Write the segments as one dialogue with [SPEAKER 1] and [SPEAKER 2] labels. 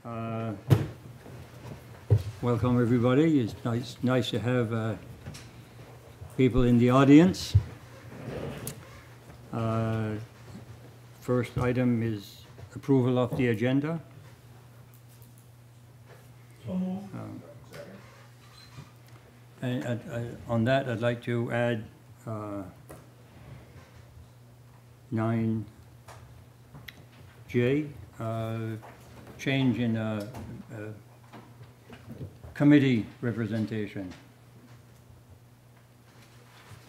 [SPEAKER 1] Welcome everybody. It's nice to have people in the audience. First item is approval of the agenda. And on that, I'd like to add 9J, change in committee representation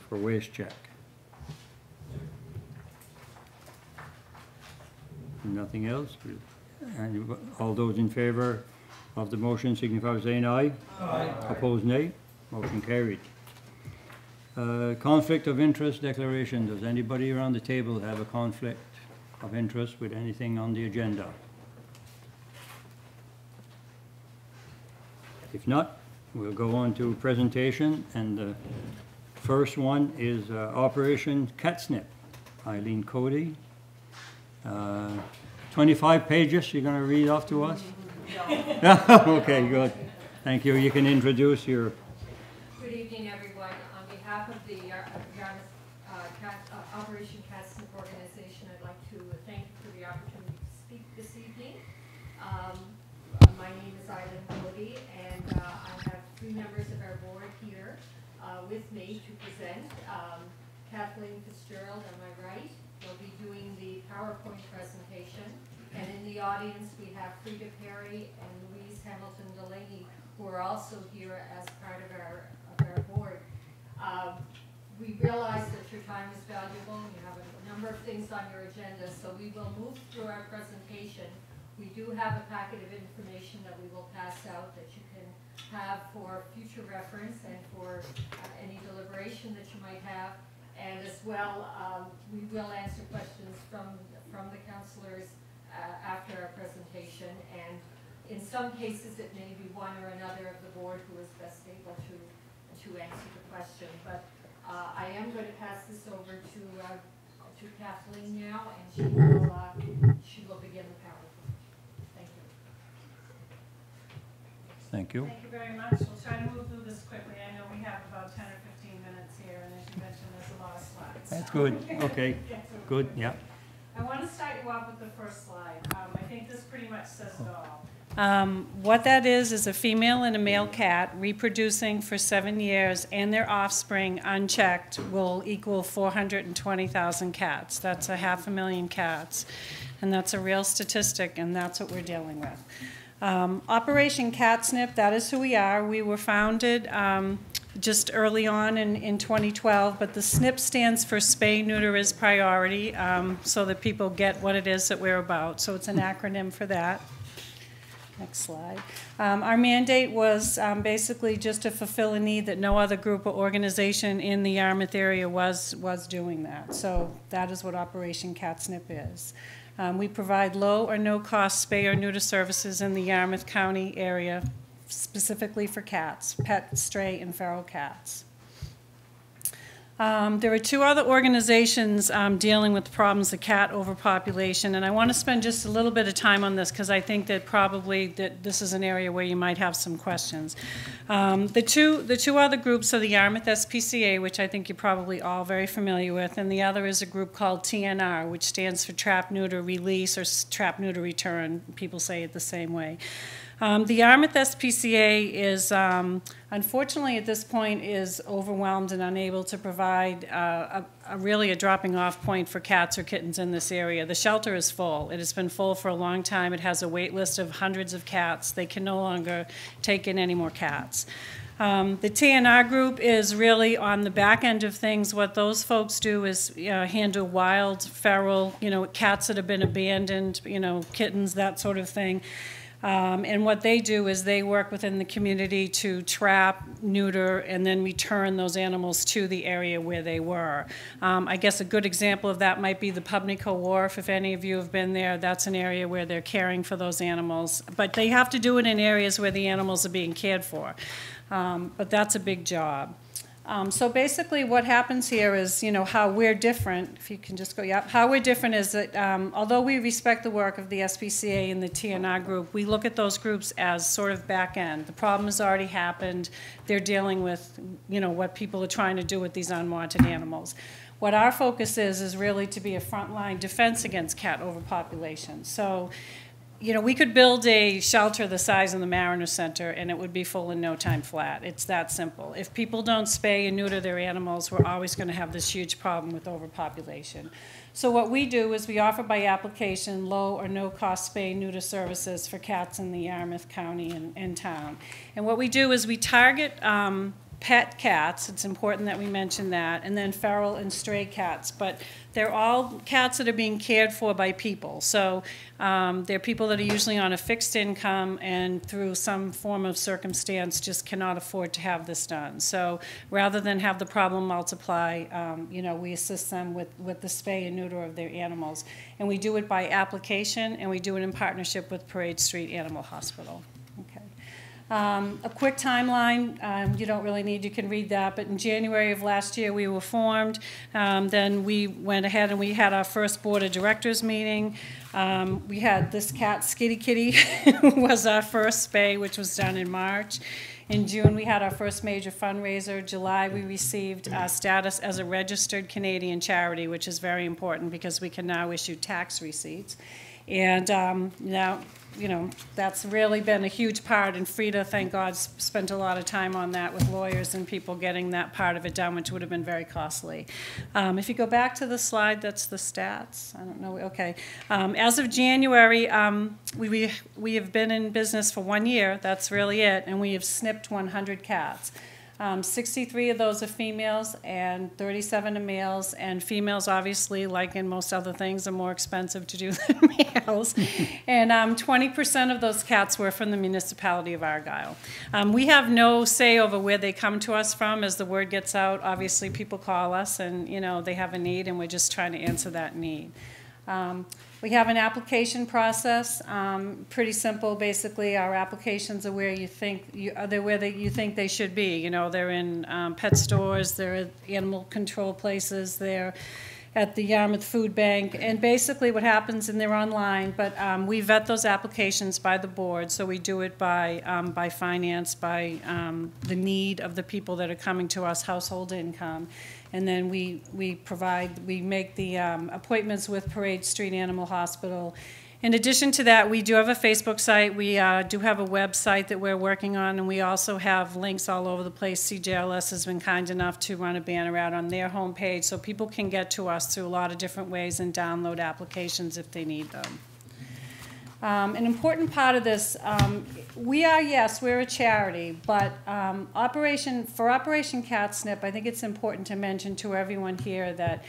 [SPEAKER 1] for waste check. Nothing else? And all those in favor of the motion signify by saying aye. Aye. Opposed, nay. Motion carried. Conflict of interest declaration. Does anybody around the table have a conflict of interest with anything on the agenda? If not, we'll go on to presentation, and the first one is Operation Catsnip. Eileen, Coady. 25 pages you're going to read off to us? No. Okay, good. Thank you. You can introduce your...
[SPEAKER 2] Good evening, everyone. On behalf of the Operation Catsnip organization, I'd like to thank you for the opportunity to speak this evening. My name is Eileen Coady, and I have 3 members of our board here with me to present. Kathleen Fitzgerald on my right will be doing the PowerPoint presentation, and in the audience we have Frida Perry and Louise Hamilton Delaney, who are also here as part of our board. We realize that your time is valuable and you have a number of things on your agenda, so we will move through our presentation. We do have a packet of information that we will pass out that you can have for future reference and for any deliberation that you might have. And as well, we will answer questions from the councilors after our presentation. And in some cases, it may be one or another of the board who is best able to answer the question. But I am going to pass this over to Kathleen now, and she will begin the PowerPoint. Thank you.
[SPEAKER 1] Thank you.
[SPEAKER 3] Thank you very much. We'll try to move through this quickly. I know we have about 10 or 15 minutes here, and as you mentioned, there's a lot of slides.
[SPEAKER 1] That's good. Okay. Good. Yeah.
[SPEAKER 3] I want to start you off with the first slide. I think this pretty much says it all.
[SPEAKER 4] What that is a female and a male cat reproducing for 7 years, and their offspring unchecked will equal 420,000 cats. That's 500,000 cats, and that's a real statistic, and that's what we're dealing with. Operation Catsnip, that is who we are. We were founded just early on in 2012, but the SNP stands for Spay Neuter is Priority, so that people get what it is that we're about. So it's an acronym for that. Next slide. Our mandate was basically just to fulfill a need that no other group or organization in the Yarmouth area was doing that. So that is what Operation Catsnip is. We provide low or no cost spay or neuter services in the Yarmouth County area, specifically for cats, pet, stray, and feral cats. There are 2 other organizations dealing with the problems of cat overpopulation, and I want to spend just a little bit of time on this because I think that probably this is an area where you might have some questions. The two other groups are the Yarmouth SPCA, which I think you're probably all very familiar with, and the other is a group called TNR, which stands for Trap, Neuter, Release, or Trap, Neuter, Return. People say it the same way. The Yarmouth SPCA is, unfortunately at this point, is overwhelmed and unable to provide really a dropping off point for cats or kittens in this area. The shelter is full. It has been full for a long time. It has a wait list of hundreds of cats. They can no longer take in any more cats. The TNR group is really on the back end of things. What those folks do is handle wild, feral, cats that have been abandoned, kittens, that sort of thing. And what they do is they work within the community to trap, neuter, and then return those animals to the area where they were. I guess a good example of that might be the Pubnico Wharf. If any of you have been there, that's an area where they're caring for those animals. But they have to do it in areas where the animals are being cared for. But that's a big job. So basically what happens here is, you know, how we're different, if you can just go, yeah, how we're different is that although we respect the work of the SPCA and the TNR group, we look at those groups as sort of back end. The problem has already happened. They're dealing with, you know, what people are trying to do with these unwanted animals. What our focus is really to be a frontline defense against cat overpopulation. So, you know, we could build a shelter the size of the Mariner Center and it would be full in no time flat. It's that simple. If people don't spay and neuter their animals, we're always going to have this huge problem with overpopulation. So what we do is we offer by application low or no cost spay and neuter services for cats in the Yarmouth County and town. And what we do is we target pet cats, it's important that we mention that, and then feral and stray cats, but they're all cats that are being cared for by people. So they're people that are usually on a fixed income and through some form of circumstance just cannot afford to have this done. So rather than have the problem multiply, you know, we assist them with the spay and neuter of their animals. And we do it by application, and we do it in partnership with Perret Street Animal Hospital. Okay. A quick timeline, you don't really need, you can read that, but in January of last year we were formed. Then we went ahead and we had our first board of directors meeting. We had this cat, Skitty Kitty, was our first spay, which was done in March. In June, we had our first major fundraiser. July, we received status as a registered Canadian charity, which is very important because we can now issue tax receipts. And now, you know, that's really been a huge part, and Frida, thank God, spent a lot of time on that with lawyers and people getting that part of it done, which would have been very costly. If you go back to the slide, that's the stats. I don't know, okay. As of January, we have been in business for 1 year, that's really it, and we have snipped 100 cats. 63 of those are females and 37 are males, and females obviously, like in most other things, are more expensive to do than males. And 20% of those cats were from the municipality of Argyle. We have no say over where they come to us from. As the word gets out, obviously people call us and, you know, they have a need and we're just trying to answer that need. We have an application process, pretty simple. Basically, our applications are where you think they're where you think they should be. You know, they're in pet stores, they're at animal control places, they're at the Yarmouth Food Bank, and basically what happens, and they're online, but we vet those applications by the board, so we do it by finance, by the need of the people that are coming to us, household income. And then we make the appointments with Perret Street Animal Hospital. In addition to that, we do have a Facebook site. We do have a website that we're working on, and we also have links all over the place. CJLS has been kind enough to run a banner out on their homepage so people can get to us through a lot of different ways and download applications if they need them. An important part of this, we're a charity, but Operation Catsnip, I think it's important to mention to everyone here that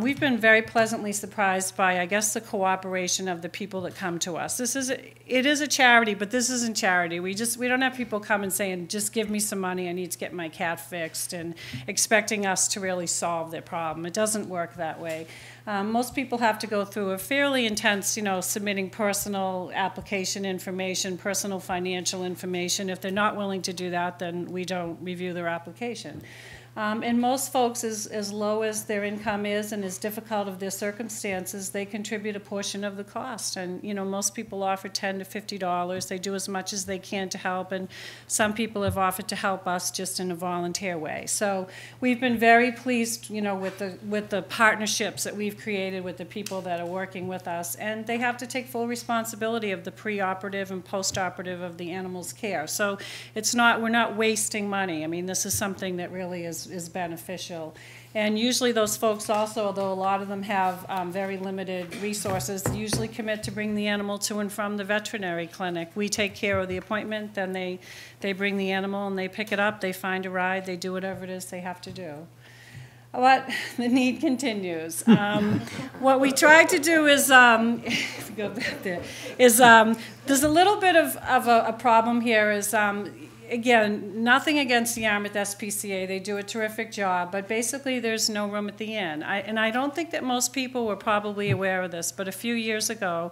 [SPEAKER 4] we've been very pleasantly surprised by, I guess, the cooperation of the people that come to us. It is a charity, but this isn't charity. We don't have people come and saying, just give me some money, I need to get my cat fixed, and expecting us to really solve their problem. It doesn't work that way. Most people have to go through a fairly intense, you know, submitting personal application information, personal financial information. If they're not willing to do that, then we don't review their application. And most folks, as low as their income is and as difficult of their circumstances, they contribute a portion of the cost. And, you know, most people offer $10 to $50. They do as much as they can to help, and some people have offered to help us just in a volunteer way. So we've been very pleased, you know, with the partnerships that we've created with the people that are working with us, and they have to take full responsibility of the pre-operative and post-operative of the animal's care. So we're not wasting money. I mean, this is something that really is beneficial. And usually those folks also, although a lot of them have very limited resources, usually commit to bring the animal to and from the veterinary clinic. We take care of the appointment, then they bring the animal and they pick it up, they find a ride, they do whatever it is they have to do. But the need continues. What we try to do is, if we go back there, is there's a little bit of a problem here is, again, nothing against the Yarmouth SPCA. They do a terrific job, but basically there's no room at the inn. And I don't think that most people were probably aware of this, but a few years ago,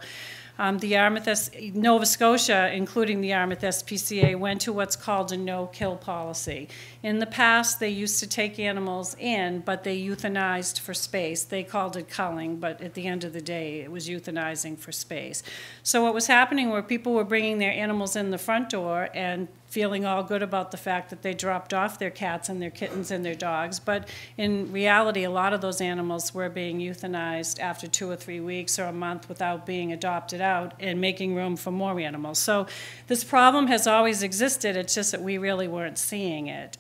[SPEAKER 4] Nova Scotia, including the Yarmouth SPCA, went to what's called a no-kill policy. In the past, they used to take animals in, but they euthanized for space. They called it culling, but at the end of the day, it was euthanizing for space. So what was happening were people were bringing their animals in the front door and feeling all good about the fact that they dropped off their cats and their kittens and their dogs, but in reality, a lot of those animals were being euthanized after 2 or 3 weeks or a month without being adopted out and making room for more animals. So this problem has always existed, it's just that we really weren't seeing it.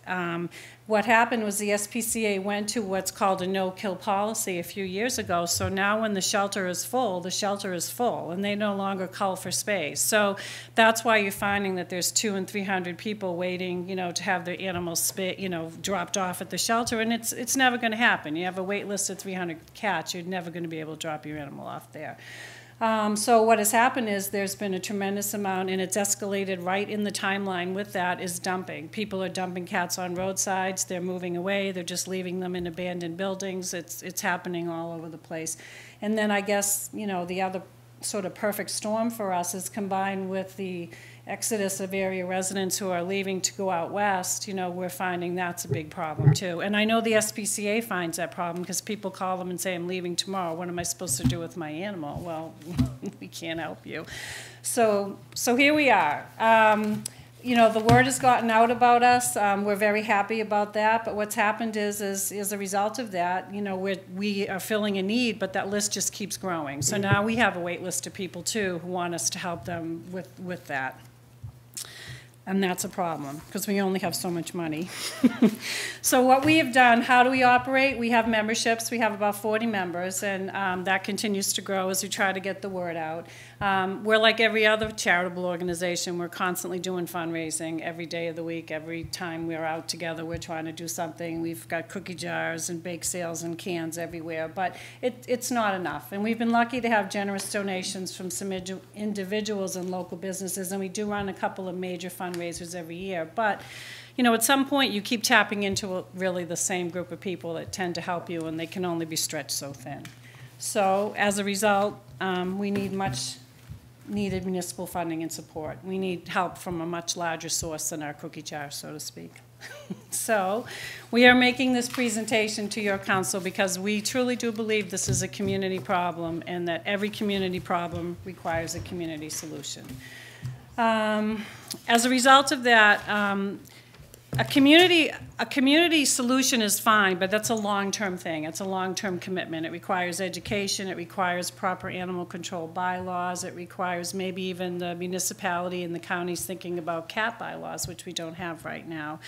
[SPEAKER 4] What happened was the SPCA went to what's called a no-kill policy a few years ago, so now when the shelter is full, and they no longer cull for space. So that's why you're finding that there's 200 and 300 people waiting, to have their animals dropped off at the shelter, and it's never going to happen. You have a wait list of 300 cats, you're never going to be able to drop your animal off there. So what has happened is there's been a tremendous amount, and it's escalated right in the timeline with that, is dumping. People are dumping cats on roadsides, they're moving away, they're just leaving them in abandoned buildings. It's happening all over the place. And then I guess, the other sort of perfect storm for us is combined with the exodus of area residents who are leaving to go out west. We're finding that's a big problem too. And I know the SPCA finds that problem because people call them and say, I'm leaving tomorrow, what am I supposed to do with my animal? Well, we can't help you. So here we are. The word has gotten out about us. We're very happy about that. But what's happened is as a result of that, we are filling a need, but that list just keeps growing. So now we have a wait list of people too who want us to help them with that. And that's a problem because we only have so much money. So what we have done, how do we operate? We have memberships. We have about 40 members, and that continues to grow as we try to get the word out. We're like every other charitable organization. We're constantly doing fundraising every day of the week. Every time we're out together, we're trying to do something. We've got cookie jars and bake sales and cans everywhere, but it's not enough. And we've been lucky to have generous donations from some individuals and local businesses, and we do run a couple of major fundraisers every year. But at some point you keep tapping into really the same group of people that tend to help you, and they can only be stretched so thin. So as a result, we need much needed municipal funding and support. We need help from a much larger source than our cookie jar, so to speak. So we are making this presentation to your council because we truly do believe this is a community problem and that every community problem requires a community solution. As a result of that, a community solution is fine, but that's a long-term thing. It's a long-term commitment. It requires education. It requires proper animal control bylaws. It requires maybe even the municipality and the counties thinking about cat bylaws, which we don't have right now.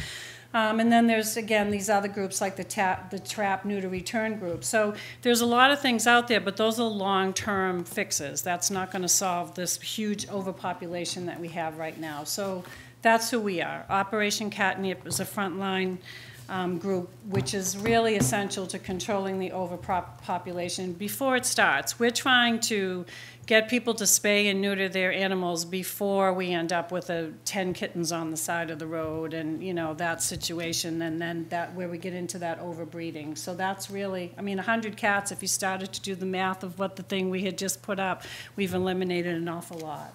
[SPEAKER 4] And then there's, again, these other groups like the trap, neuter, return group. So there's a lot of things out there, but those are long-term fixes. That's not going to solve this huge overpopulation that we have right now. So that's who we are. Operation Catnip is a frontline group, which is really essential to controlling the overpopulation before it starts. We're trying to get people to spay and neuter their animals before we end up with 10 kittens on the side of the road and, that situation, and then where we get into that overbreeding. So that's really, 100 cats, if you started to do the math of what the thing we had just put up, we've eliminated an awful lot.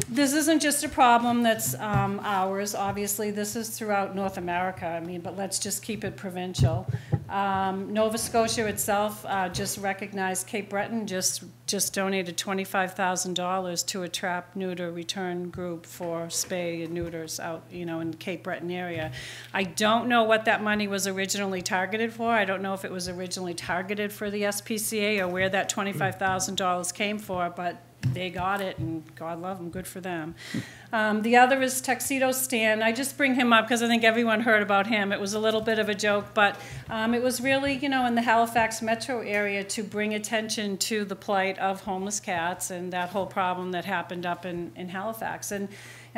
[SPEAKER 4] This isn't just a problem that's ours. Obviously, this is throughout North America. But let's just keep it provincial. Nova Scotia itself just recognized Cape Breton, just donated $25,000 to a trap, neuter, return group for spay and neuters out, in the Cape Breton area. I don't know what that money was originally targeted for. I don't know if it was originally targeted for the SPCA or where that $25,000 came for, but they got it, and God love them, good for them. The other is Tuxedo Stan. I just bring him up because I think everyone heard about him. It was a little bit of a joke, but it was really, in the Halifax metro area to bring attention to the plight of homeless cats and that whole problem that happened up in Halifax. And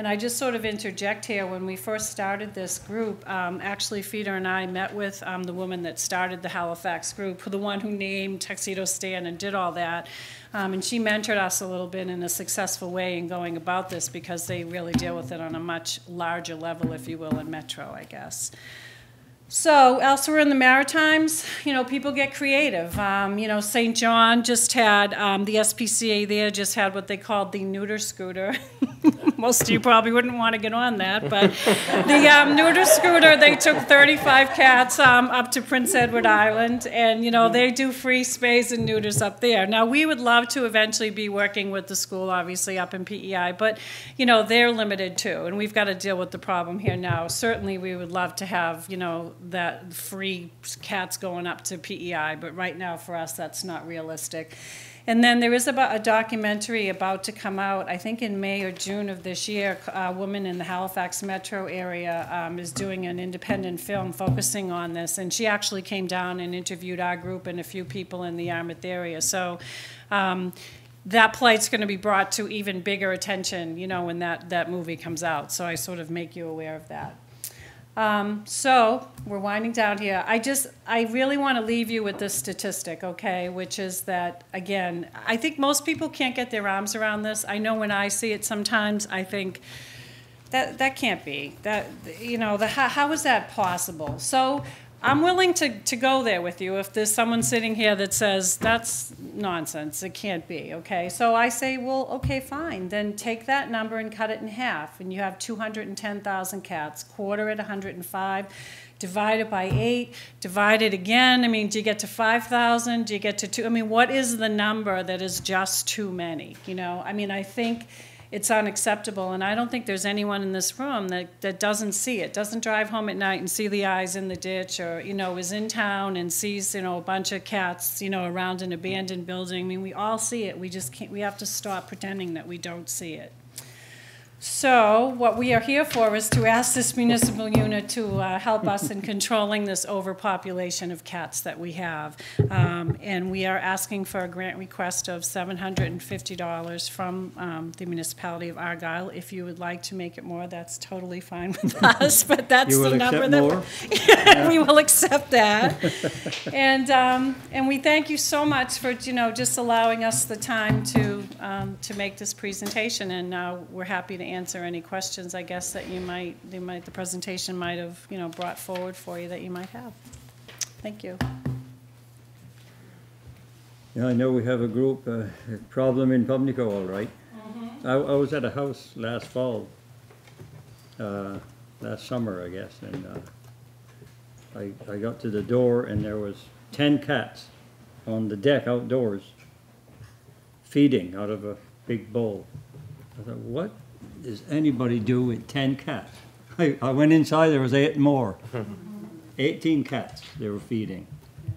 [SPEAKER 4] I just sort of interject here, when we first started this group, actually Feeder and I met with the woman that started the Halifax group, the one who named Tuxedo Stan and did all that. And she mentored us a little bit in a successful way in going about this because they really deal with it on a much larger level, if you will, in Metro, I guess. So elsewhere in the Maritimes, you know, people get creative. You know, St. John just had, the SPCA there just had what they called the neuter scooter. Most of you probably wouldn't want to get on that, but the neuter scooter, they took 35 cats up to Prince Edward Island, and, you know, they do free spays and neuters up there. Now, we would love to eventually be working with the school, obviously, up in PEI, but, you know, they're limited too, and we've got to deal with the problem here now. Certainly, we would love to have, you know, that free cats going up to PEI, but right now for us that's not realistic. And then there is about a documentary about to come out, I think in May or June of this year. A woman in the Halifax metro area is doing an independent film focusing on this, and she actually came down and interviewed our group and a few people in the Yarmouth area. So that plight's going to be brought to even bigger attention, you know, when that movie comes out. So I sort of make you aware of that. So we're winding down here. I really want to leave you with this statistic, okay, which is that, again, I think most people can't get their arms around this. I know when I see it sometimes, I think that can't be. That, you know, how is that possible? So I'm willing to go there with you if there's someone sitting here that says, that's nonsense, it can't be, okay? So I say, well, okay, fine, then take that number and cut it in half, and you have 210,000 cats, quarter it 105, divide it by 8, divide it again. I mean, do you get to 5,000? Do you get to 2? I mean, what is the number that is just too many, you know? I mean, I think it's unacceptable, and I don't think there's anyone in this room that doesn't see it, doesn't drive home at night and see the eyes in the ditch, or, you know, is in town and sees, you know, a bunch of cats, you know, around an abandoned building. I mean, we all see it. We just can't, we have to stop pretending that we don't see it. So what we are here for is to ask this municipal unit to help us in controlling this overpopulation of cats that we have. And we are asking for a grant request of $750 from the municipality of Argyle. If you would like to make it more, that's totally fine with us, but that's the number that we will accept that. And we thank you so much for, you know, just allowing us the time to make this presentation, and we're happy to answer any questions, I guess, that the presentation might have, you know, brought forward for you that you might have. Thank you.
[SPEAKER 1] Yeah, I know we have a group problem in Pumlico, all right.
[SPEAKER 4] Mm-hmm.
[SPEAKER 1] I was at a house last fall, last summer, I guess, and I got to the door and there was 10 cats on the deck outdoors feeding out of a big bowl. I thought, what does anybody do with 10 cats? I went inside, there was 8 more. 18 cats they were feeding.
[SPEAKER 4] Yeah.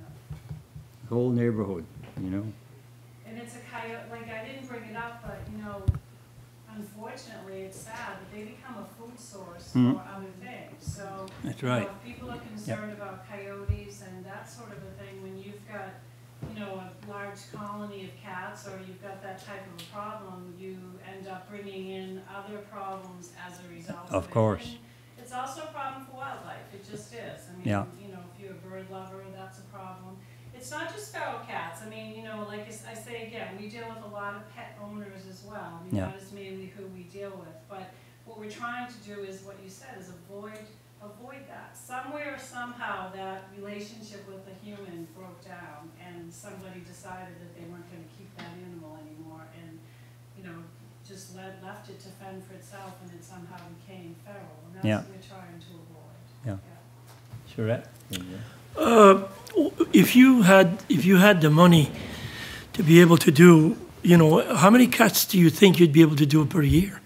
[SPEAKER 1] The whole neighborhood, you know.
[SPEAKER 4] And it's a coyote, like, I didn't bring it up, but, you know, unfortunately, it's sad, but they become a food source for other things. So,
[SPEAKER 1] that's right.
[SPEAKER 4] You know, if people are concerned about coyotes and that sort of a thing, when you've got, you know, a large colony of cats, or you've got that type of a problem, you end up bringing in other problems as a result of it.
[SPEAKER 1] Of course.
[SPEAKER 4] And it's also a problem for wildlife, it just is. I mean,
[SPEAKER 1] Yeah.
[SPEAKER 4] you know, if you're a bird lover, that's a problem. It's not just feral cats. I mean, you know, like I say again, we deal with a lot of pet owners as well. I mean,
[SPEAKER 1] Yeah.
[SPEAKER 4] that is mainly who we deal with. But what we're trying to do is what you said, is avoid that. Somewhere, somehow, that relationship with the human broke down, and somebody decided that they weren't going to keep that animal anymore, and, you know, just left it to fend for itself, and it somehow became feral. And that's what we're trying to avoid.
[SPEAKER 1] Sure.
[SPEAKER 5] If you had the money to be able to do, you know, how many cats do you think you'd be able to do per year?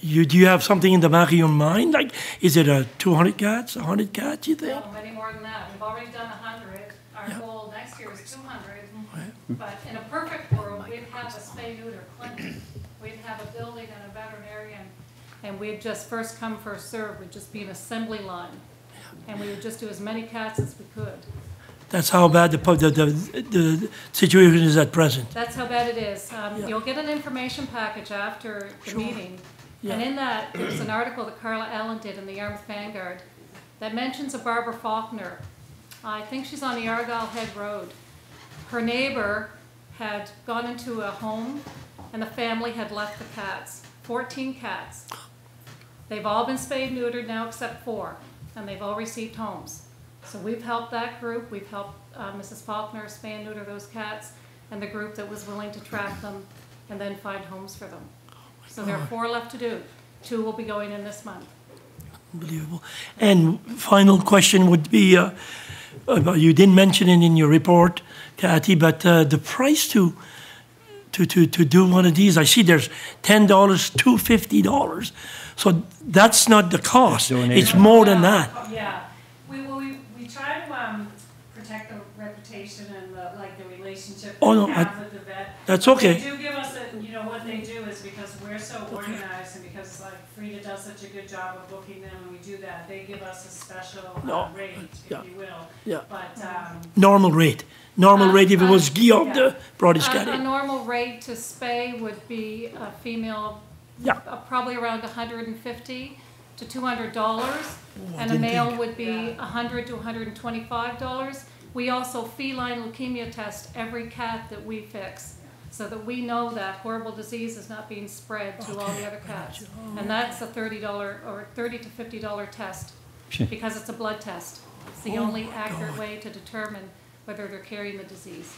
[SPEAKER 5] Do you have something in the back of your mind? Like, is it 200 cats, 100 cats, you think?
[SPEAKER 2] No, many more than that. We've already done 100. Our goal next year is 200. But in a perfect world, we'd have a spay-neuter clinic. We'd have a building and a veterinarian, and we'd just first come, first serve. We'd just be an assembly line. And we would just do as many cats as we could.
[SPEAKER 5] That's how bad the situation is at present.
[SPEAKER 2] That's how bad it is. You'll get an information package after the meeting.
[SPEAKER 5] Yeah.
[SPEAKER 2] And in that, there's an article that Carla Allen did in the Yarmouth Vanguard that mentions a Barbara Faulkner. I think she's on the Argyle Head Road. Her neighbor had gone into a home, and the family had left the cats, 14 cats. They've all been spayed and neutered now except 4, and they've all received homes.
[SPEAKER 4] So we've helped that group, we've helped Mrs. Faulkner spay and neuter those cats, and the group that was willing to trap them and then find homes for them. So there are 4 left to do. 2 will be going in this month.
[SPEAKER 5] Unbelievable. And final question would be, you didn't mention it in your report, Cathy, but the price to do one of these, I see there's $10 to $50. So that's not the cost. It's more than that.
[SPEAKER 3] Yeah, we try to protect the reputation and the relationship that we have with the vet.
[SPEAKER 5] That's okay.
[SPEAKER 3] They do give us what they do is because we're so organized and because Frida does such a good job of booking them and we do that, they give us a special rate, if you will.
[SPEAKER 5] Yeah.
[SPEAKER 3] But,
[SPEAKER 5] normal rate. Normal rate if it was Guillaume de Brodiscat.
[SPEAKER 4] A normal rate to spay would be a female, probably around $150 to $200, and a male would be $100 to $125. We also feline leukemia test every cat that we fix, so that we know that horrible disease is not being spread to all the other cats. And that's a $30 or $30 to $50 test, because it's a blood test. It's the only accurate way to determine whether they're carrying the disease.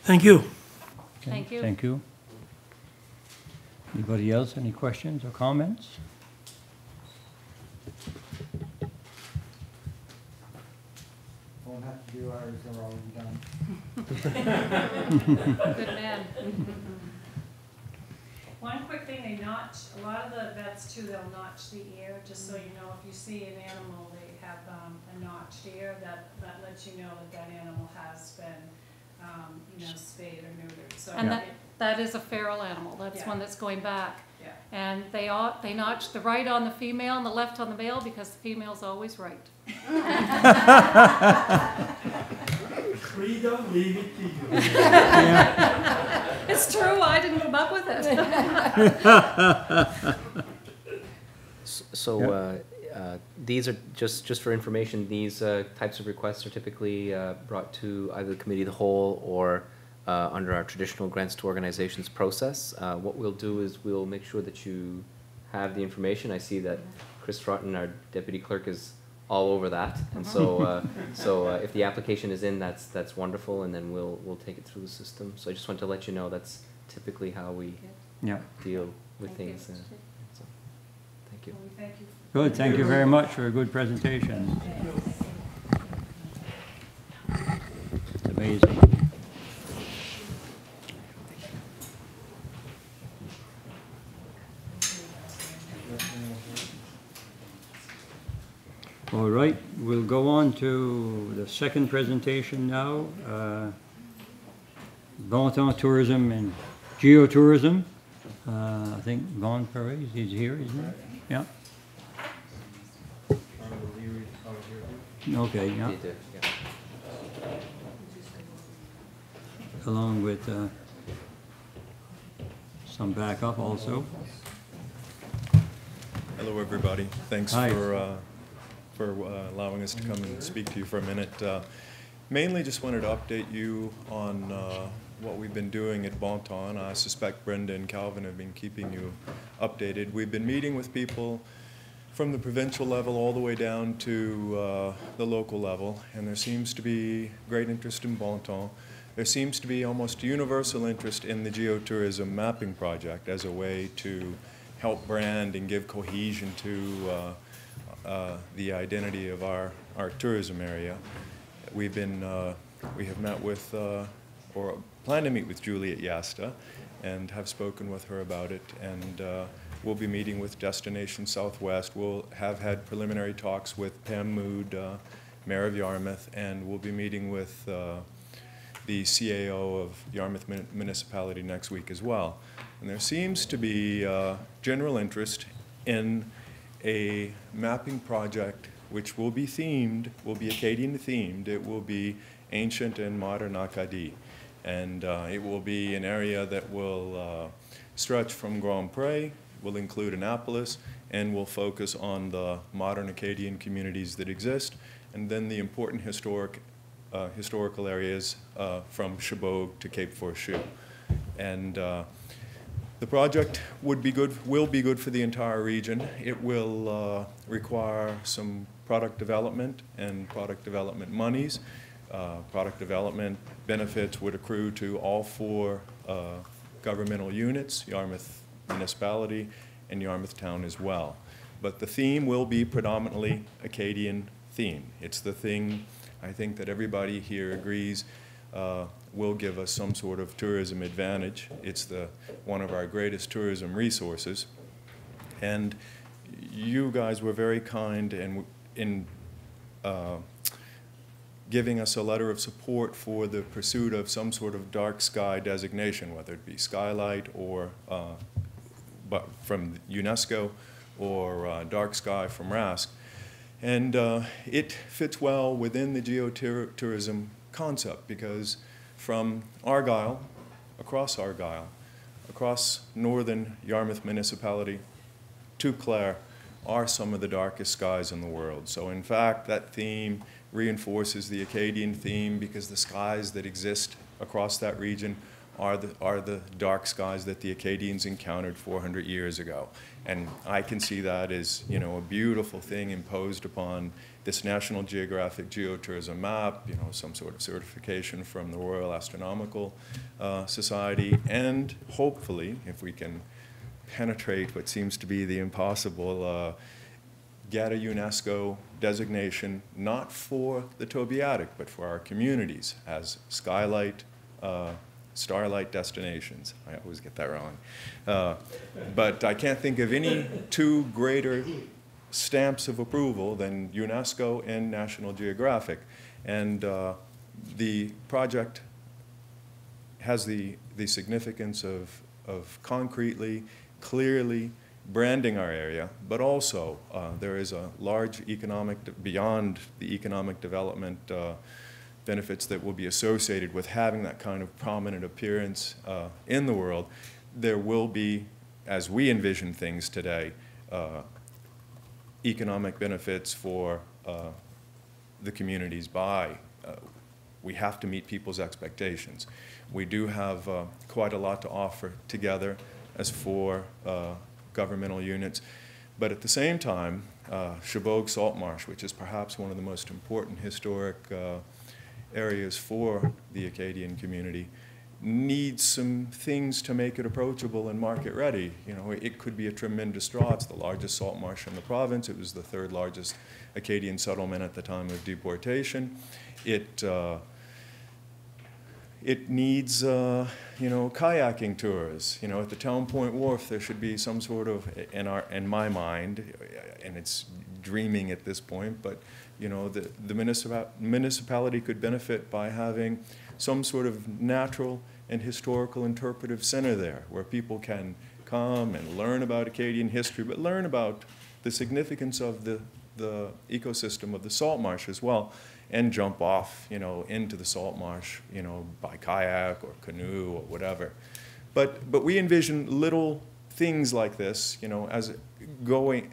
[SPEAKER 5] Thank you.
[SPEAKER 1] Okay,
[SPEAKER 4] Thank you.
[SPEAKER 1] Thank you. Anybody else, any questions or comments?
[SPEAKER 6] Won't have to do ours, they're already done.
[SPEAKER 4] Good man.
[SPEAKER 3] one quick thing, they notch, a lot of the vets too, they'll notch the ear, just so you know, if you see an animal, they have a notched ear, that lets you know that animal has been, spayed or neutered. So
[SPEAKER 4] And that is a feral animal. That's one that's going back.
[SPEAKER 3] Yeah.
[SPEAKER 4] And they notch the right on the female and the left on the male because the female's always right.
[SPEAKER 5] Frida, leave it to you.
[SPEAKER 4] It's true, I didn't come up with it.
[SPEAKER 7] So these are just for information. These types of requests are typically brought to either the committee of the whole or under our traditional grants to organizations process. What we'll do is we'll make sure that you have the information. I see that Chris Frotton, our deputy clerk, is all over that, and so if the application is in, that's wonderful, and then we'll take it through the system. So I just want to let you know that's typically how we deal with things. So, thank you.
[SPEAKER 3] Thank you.
[SPEAKER 1] Good, thank you very much for a good presentation. It's amazing. All right, we'll go on to the second presentation now. Vaughan Tourism and Geotourism. I think Vaughan Perret is here, isn't he? Yeah. Okay, yeah. Along with some backup also.
[SPEAKER 8] Hello, everybody. Thanks
[SPEAKER 1] Hi.
[SPEAKER 8] for allowing us to come and speak to you for a minute. Mainly just wanted to update you on what we've been doing at Vaughan. I suspect Brenda and Calvin have been keeping you updated. We've been meeting with people from the provincial level all the way down to the local level, and there seems to be great interest in Vaughan. There seems to be almost universal interest in the geotourism mapping project as a way to help brand and give cohesion to the identity of our tourism area. We have met with, or plan to meet with Juliet Yasta, and have spoken with her about it, and we'll be meeting with Destination Southwest. We'll have had preliminary talks with Pam Mood, Mayor of Yarmouth, and we'll be meeting with the CAO of Yarmouth Municipality next week as well. And there seems to be general interest in a mapping project which will be themed, will be Acadian themed. It will be ancient and modern Acadie. And it will be an area that will stretch from Grand Pré, will include Annapolis, and will focus on the modern Acadian communities that exist, and then the important historical areas from Chebogue to Cape Forcheux. And The project will be good for the entire region. It will require some product development and product development monies. Product development benefits would accrue to all 4 governmental units, Yarmouth Municipality and Yarmouth Town as well. But the theme will be predominantly Acadian theme. It's the thing I think that everybody here agrees will give us some sort of tourism advantage. It's one of our greatest tourism resources. And you guys were very kind in giving us a letter of support for the pursuit of some sort of dark sky designation, whether it be skylight or but from UNESCO or dark sky from RASC. And it fits well within the geotourism concept because from Argyll, across northern Yarmouth Municipality to Clare are some of the darkest skies in the world. So in fact, that theme reinforces the Acadian theme because the skies that exist across that region are the dark skies that the Acadians encountered 400 years ago. And I can see that as, you know, a beautiful thing imposed upon this National Geographic geotourism map, you know, some sort of certification from the Royal Astronomical Society, and hopefully, if we can penetrate what seems to be the impossible, get a UNESCO designation, not for the Tobiatic, but for our communities as skylight, starlight destinations. I always get that wrong. But I can't think of any 2 greater stamps of approval than UNESCO and National Geographic. And the project has the significance of concretely, clearly branding our area, but also there is a large economic, beyond the economic development benefits that will be associated with having that kind of prominent appearance in the world. There will be, as we envision things today, economic benefits for the communities by. We have to meet people's expectations. We do have quite a lot to offer together as 4 governmental units. But at the same time, Chebogue Salt Marsh, which is perhaps one of the most important historic areas for the Acadian community, needs some things to make it approachable and market ready. You know, it could be a tremendous draw. It's the largest salt marsh in the province. It was the 3rd largest Acadian settlement at the time of deportation. It needs, you know, kayaking tours. You know, at the Town Point Wharf, there should be some sort of, in my mind, and it's dreaming at this point, but you know, the municipality could benefit by having some sort of natural and historical interpretive center there where people can come and learn about Acadian history, but learn about the significance of the ecosystem of the salt marsh as well, and jump off, you know, into the salt marsh, you know, by kayak or canoe or whatever. But we envision little things like this, you know, as going,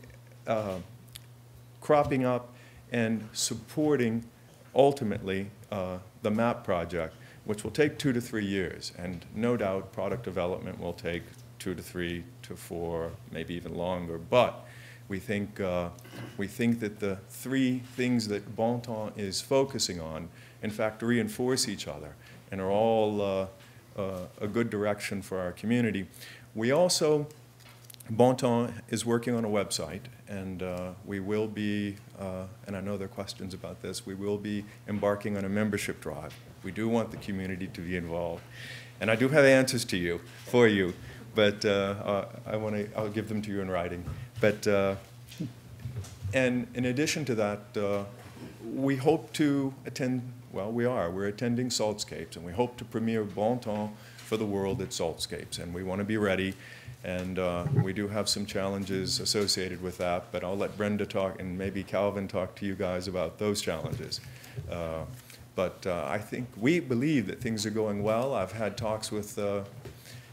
[SPEAKER 8] cropping up and supporting ultimately the MAP project, which will take 2 to 3 years. And no doubt product development will take 2 to 3 to 4, maybe even longer. But we think that the 3 things that Bontemps is focusing on, in fact, reinforce each other and are all a good direction for our community. We also, Bontemps is working on a website, and we will be, and I know there are questions about this, we will be embarking on a membership drive. We do want the community to be involved. And I do have answers for you, but I'll give them to you in writing. But, and in addition to that, we hope to attend, well, we're attending Saltscapes, and we hope to premiere Bontemps for the world at Saltscapes, and we want to be ready. And we do have some challenges associated with that, but I'll let Brenda talk, and maybe Calvin talk to you guys about those challenges. But I think we believe that things are going well. I've had talks with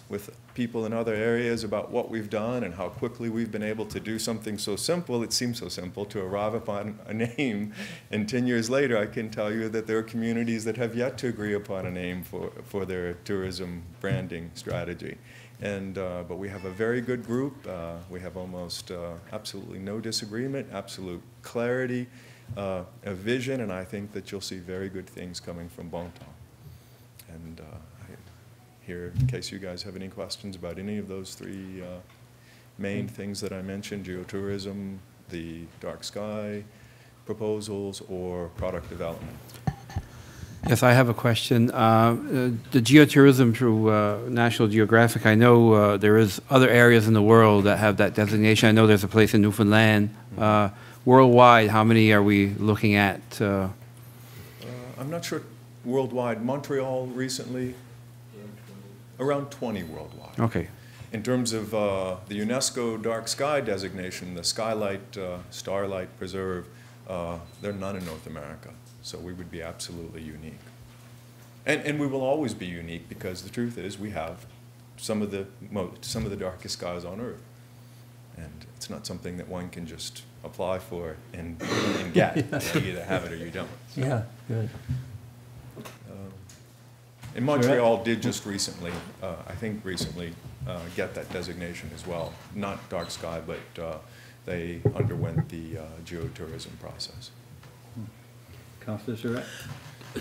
[SPEAKER 8] with people in other areas about what we've done and how quickly we've been able to do something so simple. It seems so simple to arrive upon a name, and 10 years later I can tell you that there are communities that have yet to agree upon a name for their tourism branding strategy. And, but we have a very good group. We have almost absolutely no disagreement, absolute clarity, a vision, and I think that you'll see very good things coming from Banquet. And here, in case you guys have any questions about any of those three main things that I mentioned, geotourism, the dark sky proposals, or product development.
[SPEAKER 9] Yes, I have a question. The geotourism through National Geographic, I know there is other areas in the world that have that designation. I know there's a place in Newfoundland. Worldwide, how many are we looking at?
[SPEAKER 8] I'm not sure worldwide. Montreal recently, around 20 worldwide.
[SPEAKER 9] Okay.
[SPEAKER 8] In terms of the UNESCO dark sky designation, the Skylight, Starlight Preserve, there are none in North America. So we would be absolutely unique. And we will always be unique, because the truth is we have some of the darkest skies on Earth. And it's not something that one can just apply for and get. You either have it or you don't. So,
[SPEAKER 1] Yeah, good.
[SPEAKER 8] and Montreal did just recently, I think recently, get that designation as well. Not dark sky, but they underwent the geotourism process.
[SPEAKER 1] Councilor Surratt?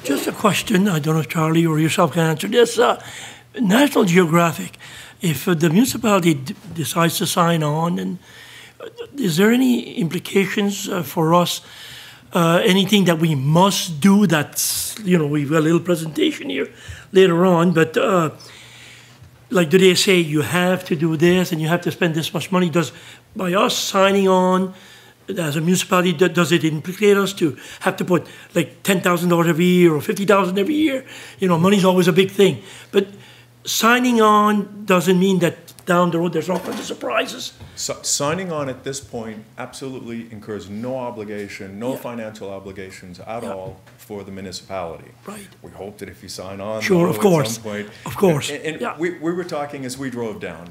[SPEAKER 5] Just a question, I don't know if Charlie or yourself can answer this. National Geographic, if the municipality decides to sign on, and is there any implications for us? Anything that we must do that's, you know, we've got a little presentation here later on, but like, do they say you have to do this and you have to spend this much money? Does, by us signing on as a municipality, does it implicate us to have to put like $10,000 every year or $50,000 every year? You know, money's always a big thing. But signing on doesn't mean that down the road there's all kinds of surprises.
[SPEAKER 8] So, signing on at this point absolutely incurs no obligation, no financial obligations at all for the municipality.
[SPEAKER 5] Right.
[SPEAKER 8] We hope that if you sign on,
[SPEAKER 5] sure, of course,
[SPEAKER 8] at some point,
[SPEAKER 5] of course.
[SPEAKER 8] And we were talking as we drove down,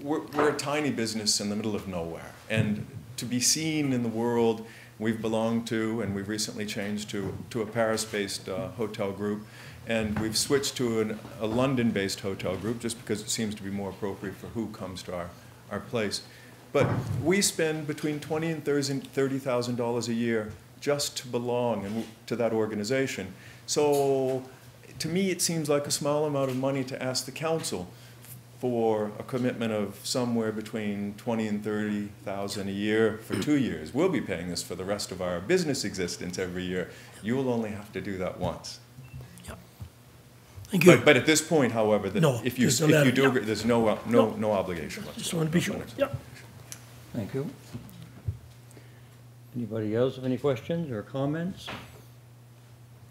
[SPEAKER 8] we're a tiny business in the middle of nowhere, and to be seen in the world we've belonged to, and we've recently changed to a Paris-based hotel group, and we've switched to a London-based hotel group just because it seems to be more appropriate for who comes to our place. But we spend between $20,000 and $30,000 a year just to belong to that organization. So to me, it seems like a small amount of money to ask the council for a commitment of somewhere between $20,000 and $30,000 a year for 2 years. We'll be paying this for the rest of our business existence every year. You will only have to do that once.
[SPEAKER 5] Thank you.
[SPEAKER 8] But at this point, however, if you do agree, there's no obligation whatsoever.
[SPEAKER 5] Just want to be sure. Yeah.
[SPEAKER 1] Thank you. Anybody else have any questions or comments?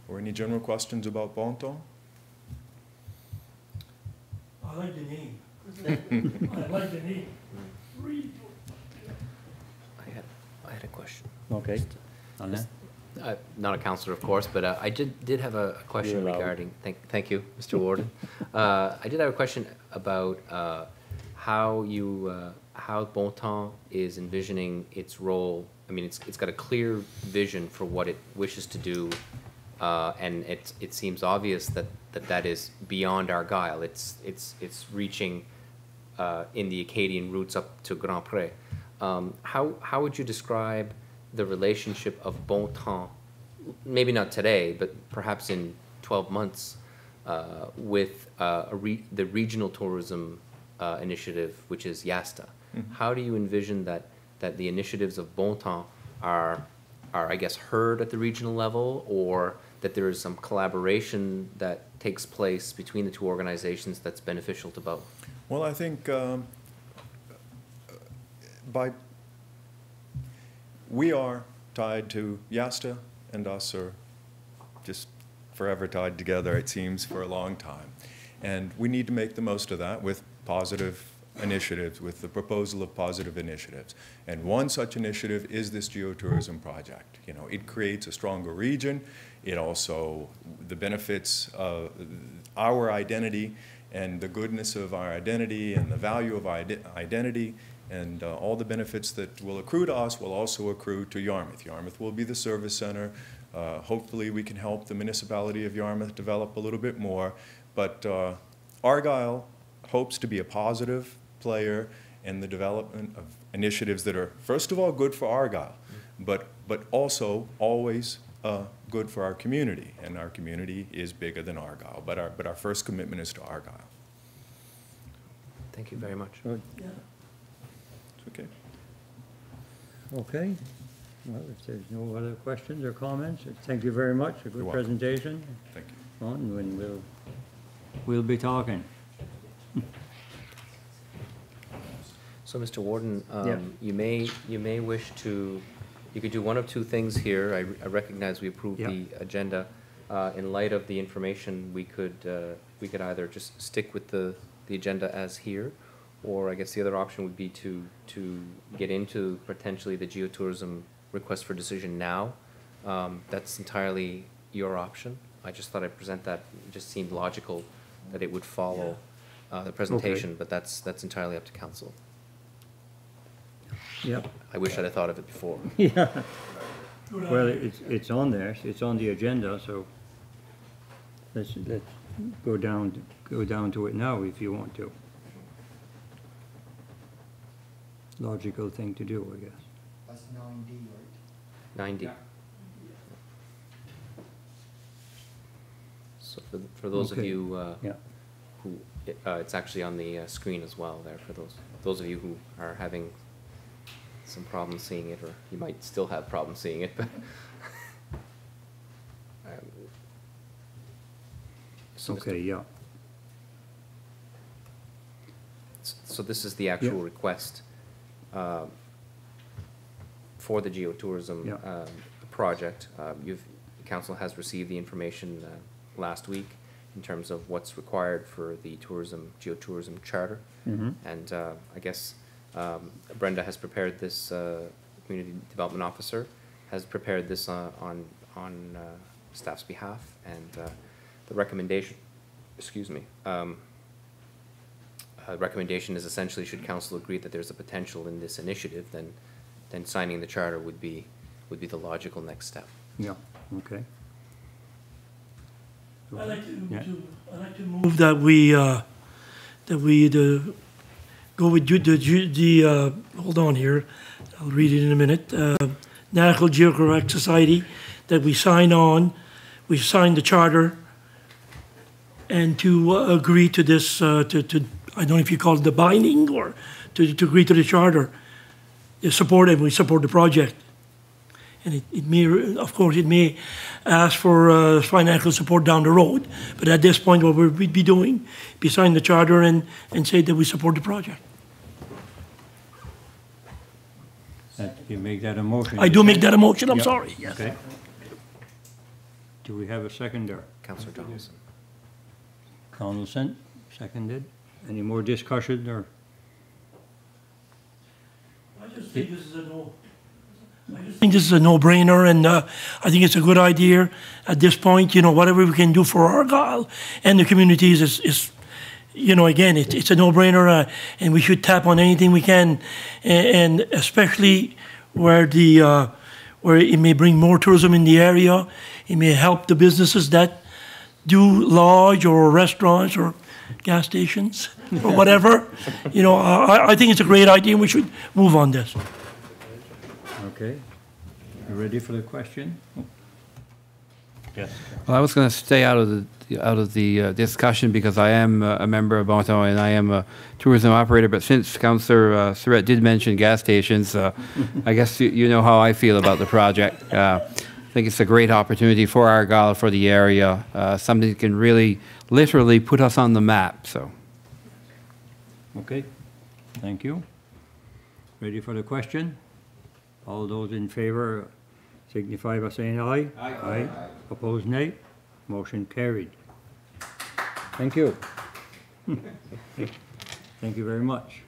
[SPEAKER 8] Or any general questions about Banquet?
[SPEAKER 5] I like the name. I like the name.
[SPEAKER 7] I had a question.
[SPEAKER 1] Okay. On that?
[SPEAKER 7] Not a councillor, of course, but I did have a question regarding, thank you, Mr. Warden. I did have a question about how Banquet is envisioning its role. I mean, it's got a clear vision for what it wishes to do, and it seems obvious that is beyond Argyle. It's reaching in the Acadian routes up to Grand Perret. How would you describe the relationship of Banquet, maybe not today, but perhaps in 12 months, with the regional tourism initiative, which is YASTA? Mm-hmm. How do you envision that the initiatives of Banquet are, I guess, heard at the regional level, or that there is some collaboration that takes place between the two organizations that's beneficial to both?
[SPEAKER 8] Well, I think we are tied to YASTA, and us are just forever tied together, it seems, for a long time. And we need to make the most of that with positive initiatives, with the proposal of positive initiatives. And one such initiative is this geotourism project. You know, it creates a stronger region. It also, the benefits of our identity and the goodness of our identity and the value of our identity, and all the benefits that will accrue to us will also accrue to Yarmouth. Yarmouth will be the service center. Hopefully we can help the municipality of Yarmouth develop a little bit more, but Argyll hopes to be a positive player in the development of initiatives that are, first of all, good for Argyll, but also always good for our community, and our community is bigger than Argyll, but our first commitment is to Argyll.
[SPEAKER 7] Thank you very much.
[SPEAKER 1] Good.
[SPEAKER 8] It's okay.
[SPEAKER 1] Okay. Well, if there's no other questions or comments, thank you very much. A good
[SPEAKER 8] You're welcome.
[SPEAKER 1] presentation.
[SPEAKER 8] Thank you.
[SPEAKER 1] On, and we'll be talking.
[SPEAKER 7] So, Mr. Warden,
[SPEAKER 1] Yeah.
[SPEAKER 7] you may wish to, you could do one of two things here. I recognize we approved
[SPEAKER 1] Yeah.
[SPEAKER 7] the agenda. In light of the information, we could either just stick with the agenda as here, or I guess the other option would be to get into potentially the geotourism request for decision now. That's entirely your option. I just thought I'd present that. It just seemed logical that it would follow the presentation, but that's entirely up to council.
[SPEAKER 1] Yep.
[SPEAKER 7] I wish I'd have thought of it before.
[SPEAKER 1] Yeah. Well, it's on there. It's on the agenda, so let's go down to it now if you want to. Logical thing to do, I guess.
[SPEAKER 6] That's 9D, right?
[SPEAKER 7] 90. So for those of
[SPEAKER 1] Okay.
[SPEAKER 7] you
[SPEAKER 1] Yeah.
[SPEAKER 7] who, it's actually on the screen as well there for those of you who are having some problems seeing it, or you might still have problems seeing it, but so
[SPEAKER 1] Okay, yeah.
[SPEAKER 7] So this is the actual
[SPEAKER 1] Yeah.
[SPEAKER 7] request for the geotourism
[SPEAKER 1] Yeah.
[SPEAKER 7] project. Council has received the information last week in terms of what's required for the geotourism charter.
[SPEAKER 1] Mhm.
[SPEAKER 7] And I guess Brenda has prepared this, Community Development Officer has prepared this on staff's behalf, and the recommendation, excuse me, recommendation is essentially, should council agree that there's a potential in this initiative, then signing the charter would be the logical next step.
[SPEAKER 1] Yeah, okay.
[SPEAKER 5] I'd like to,
[SPEAKER 1] Yeah.
[SPEAKER 5] I'd like to move that we go with hold on here, I'll read it in a minute. National Geographic Society, that we sign the charter, and to agree to this, I don't know if you call it the binding, or to agree to the charter. We support the project. And it may, of course, it may ask for financial support down the road, but at this point, what we'd be doing, be signing the charter and say that we support the project.
[SPEAKER 1] You make that a motion?
[SPEAKER 5] I do make that a motion, I'm
[SPEAKER 1] Yeah.
[SPEAKER 5] sorry, yes.
[SPEAKER 1] Okay. Do we have a seconder?
[SPEAKER 7] Councillor Donaldson.
[SPEAKER 1] Councilor, seconded. Any more discussion, or?
[SPEAKER 5] I just think this is a no-brainer, and I think it's a good idea at this point. Whatever we can do for Argyll and the communities is again, it's a no-brainer, and we should tap on anything we can, and especially where it may bring more tourism in the area. It may help the businesses that do lodge or restaurants or gas stations or whatever. I think it's a great idea, and we should move on this.
[SPEAKER 1] Okay. You ready for the question? Yes.
[SPEAKER 9] Well, I was going to stay out of the discussion because I am a member of Vaughan and I am a tourism operator. But since Councillor Perret did mention gas stations, I guess you know how I feel about the project. I think it's a great opportunity for Argyll, for the area, something that can really, literally put us on the map. So.
[SPEAKER 1] Okay. Thank you. Ready for the question? All those in favor signify by saying aye. Aye. Aye. Opposed, nay. Motion carried. Thank you. Thank you very much.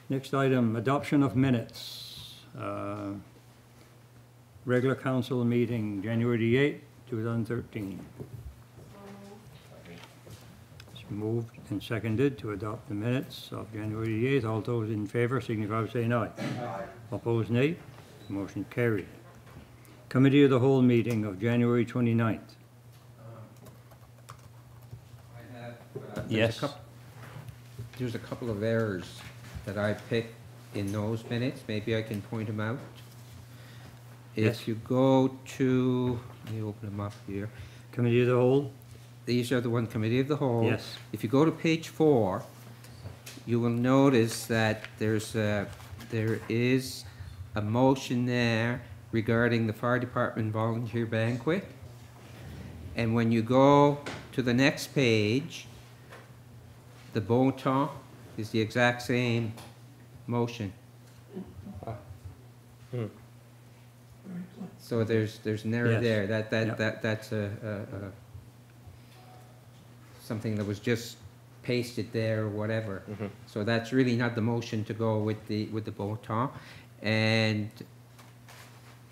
[SPEAKER 1] Next item, adoption of minutes. Regular council meeting, January the 8th, 2013. moved and seconded to adopt the minutes of January the 8th. All those in favor signify by saying aye. Opposed, nay. Motion carried. Committee of the Whole meeting of January 29th. Yes.
[SPEAKER 10] There's a couple of errors that I picked in those minutes. Maybe I can point them out.
[SPEAKER 1] Yes.
[SPEAKER 10] If you go to, let me open them up here.
[SPEAKER 1] Committee of the Whole?
[SPEAKER 10] These are the one Committee of the Whole.
[SPEAKER 1] Yes.
[SPEAKER 10] If you go to page 4, you will notice that there is a motion there regarding the Fire Department volunteer banquet. And when you go to the next page, the bon temps is the exact same motion. So there's an error
[SPEAKER 1] Yes.
[SPEAKER 10] there.
[SPEAKER 1] Yep.
[SPEAKER 10] That's something that was just pasted there or whatever. So that's really not the motion to go with the bon temps. And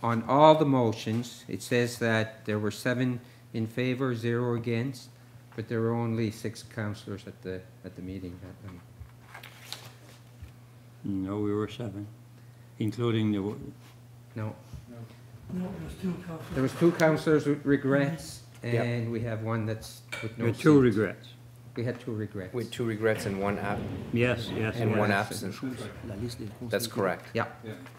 [SPEAKER 10] on all the motions, it says that there were 7 in favor, 0 against, but there were only 6 councillors at the meeting that night.
[SPEAKER 1] No, we were 7, including the,
[SPEAKER 10] No,
[SPEAKER 5] No, there's 2 councillors.
[SPEAKER 10] there was 2 councillors with regrets,
[SPEAKER 7] Yep.
[SPEAKER 10] and we have one that's with no
[SPEAKER 1] with 2
[SPEAKER 10] seats.
[SPEAKER 1] regrets.
[SPEAKER 10] We had 2 regrets.
[SPEAKER 7] With 2 regrets and 1
[SPEAKER 1] Yes, yes.
[SPEAKER 7] and
[SPEAKER 1] yes.
[SPEAKER 7] 1 absent. That's correct.
[SPEAKER 10] Yeah,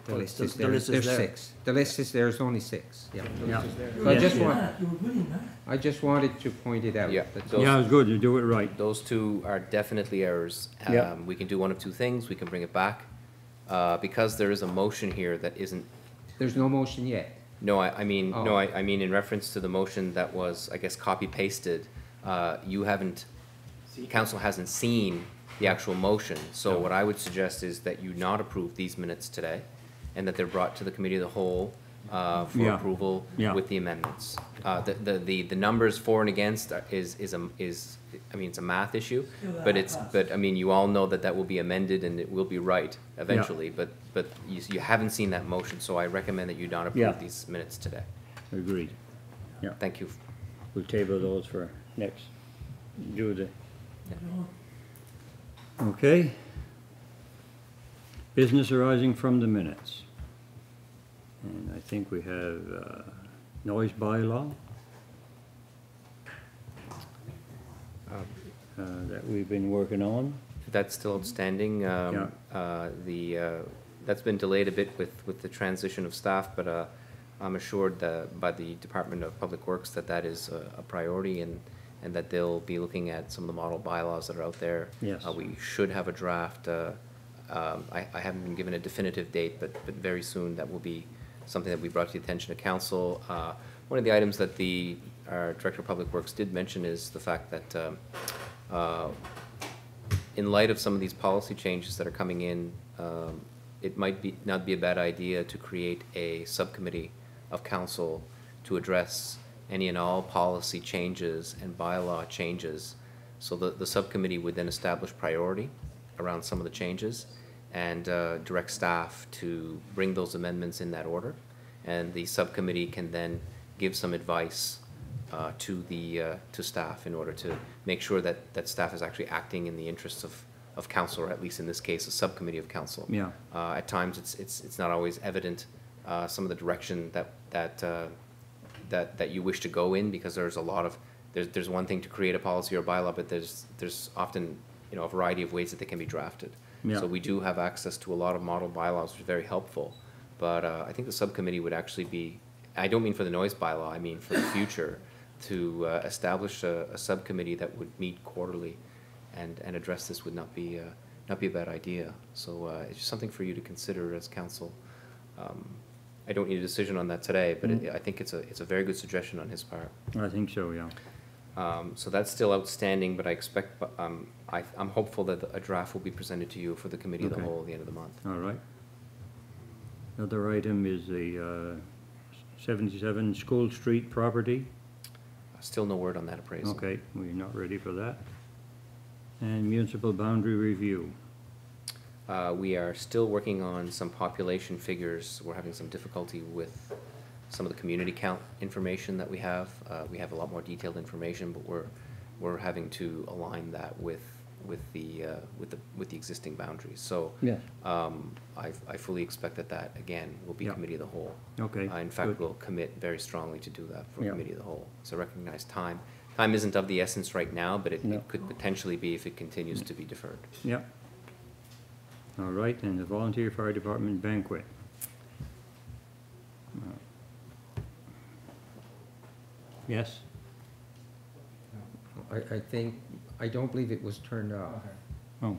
[SPEAKER 10] the
[SPEAKER 6] Oh,
[SPEAKER 10] list
[SPEAKER 6] the-
[SPEAKER 10] is
[SPEAKER 6] the
[SPEAKER 10] there.
[SPEAKER 6] list is
[SPEAKER 10] There's
[SPEAKER 6] there.
[SPEAKER 10] 6. The list is there's only 6. Yeah.
[SPEAKER 1] Yeah.
[SPEAKER 10] So I
[SPEAKER 1] Yes,
[SPEAKER 10] just
[SPEAKER 1] yes.
[SPEAKER 10] want,
[SPEAKER 5] You were really mad.
[SPEAKER 10] I just wanted to point it out.
[SPEAKER 7] Yeah.
[SPEAKER 10] That's
[SPEAKER 7] Those-
[SPEAKER 10] all.
[SPEAKER 1] Yeah, it's good, you do it right.
[SPEAKER 7] Those 2 are definitely errors.
[SPEAKER 1] Yeah.
[SPEAKER 7] We can do one of 2 things. We can bring it back. Because there is a motion here that isn't,
[SPEAKER 10] There's no motion yet.
[SPEAKER 7] no, I mean, no,
[SPEAKER 10] Oh.
[SPEAKER 7] I mean in reference to the motion that was, I guess, copy pasted. You haven't, council hasn't seen the actual motion. So what I would suggest is that you not approve these minutes today and that they're brought to the committee of the whole for
[SPEAKER 1] Yeah.
[SPEAKER 7] approval
[SPEAKER 1] Yeah.
[SPEAKER 7] with the amendments. The numbers for and against is, I mean, it's a math issue, but I mean, you all know that will be amended and it will be right eventually, but you haven't seen that motion, so I recommend that you not
[SPEAKER 1] Yeah.
[SPEAKER 7] approve these minutes today.
[SPEAKER 1] Agreed. Yeah,
[SPEAKER 7] Thank you.
[SPEAKER 1] we'll table those for next, do the, okay. Business arising from the minutes. And I think we have noise bylaw that we've been working on.
[SPEAKER 7] That's still outstanding. That's been delayed a bit with the transition of staff, but I'm assured by the Department of Public Works that is a priority and that they'll be looking at some of the model bylaws that are out there.
[SPEAKER 1] Yes.
[SPEAKER 7] We should have a draft. I haven't been given a definitive date, but very soon that will be something that we brought to the attention of council. One of the items that our Director of Public Works did mention is the fact that in light of some of these policy changes that are coming in, it might not be a bad idea to create a subcommittee of council to address any and all policy changes and bylaw changes. So the subcommittee would then establish priority around some of the changes and direct staff to bring those amendments in that order. And the subcommittee can then give some advice to staff in order to make sure that staff is actually acting in the interests of council, or at least in this case, a subcommittee of council.
[SPEAKER 1] Yeah.
[SPEAKER 7] At times, it's not always evident some of the direction that you wish to go in, because there's a lot of there's one thing to create a policy or bylaw, but there's often a variety of ways that they can be drafted.
[SPEAKER 1] Yeah.
[SPEAKER 7] So we do have access to a lot of model bylaws, which is very helpful. But I think the subcommittee would actually be, I don't mean for the noise bylaw, I mean for the future, to establish a subcommittee that would meet quarterly and address this would not be a bad idea. So it's just something for you to consider as council. I don't need a decision on that today, but I think it's a very good suggestion on his part.
[SPEAKER 1] I think so, yeah.
[SPEAKER 7] So that's still outstanding, but I expect, I'm hopeful that a draft will be presented to you for the committee of the
[SPEAKER 1] Okay.
[SPEAKER 7] whole at the end of the month.
[SPEAKER 1] All right. Another item is the 77 School Street property.
[SPEAKER 7] Still no word on that appraisal.
[SPEAKER 1] Okay, we're not ready for that. And municipal boundary review.
[SPEAKER 7] We are still working on some population figures. We're having some difficulty with some of the community count information that we have. We have a lot more detailed information, but we're we're having to align that with the existing boundaries. So
[SPEAKER 1] Yes.
[SPEAKER 7] I fully expect that again will be
[SPEAKER 1] Yeah.
[SPEAKER 7] committee of the whole.
[SPEAKER 1] Okay,
[SPEAKER 7] In fact,
[SPEAKER 1] good.
[SPEAKER 7] we'll commit very strongly to do that for
[SPEAKER 1] Yeah.
[SPEAKER 7] committee of the whole. So recognize time. Time isn't of the essence right now, but
[SPEAKER 1] No.
[SPEAKER 7] it could potentially be if it continues to be deferred.
[SPEAKER 1] Yeah. All right, and the volunteer fire department banquet. Yes?
[SPEAKER 10] I think, I don't believe it was turned off.
[SPEAKER 1] Oh.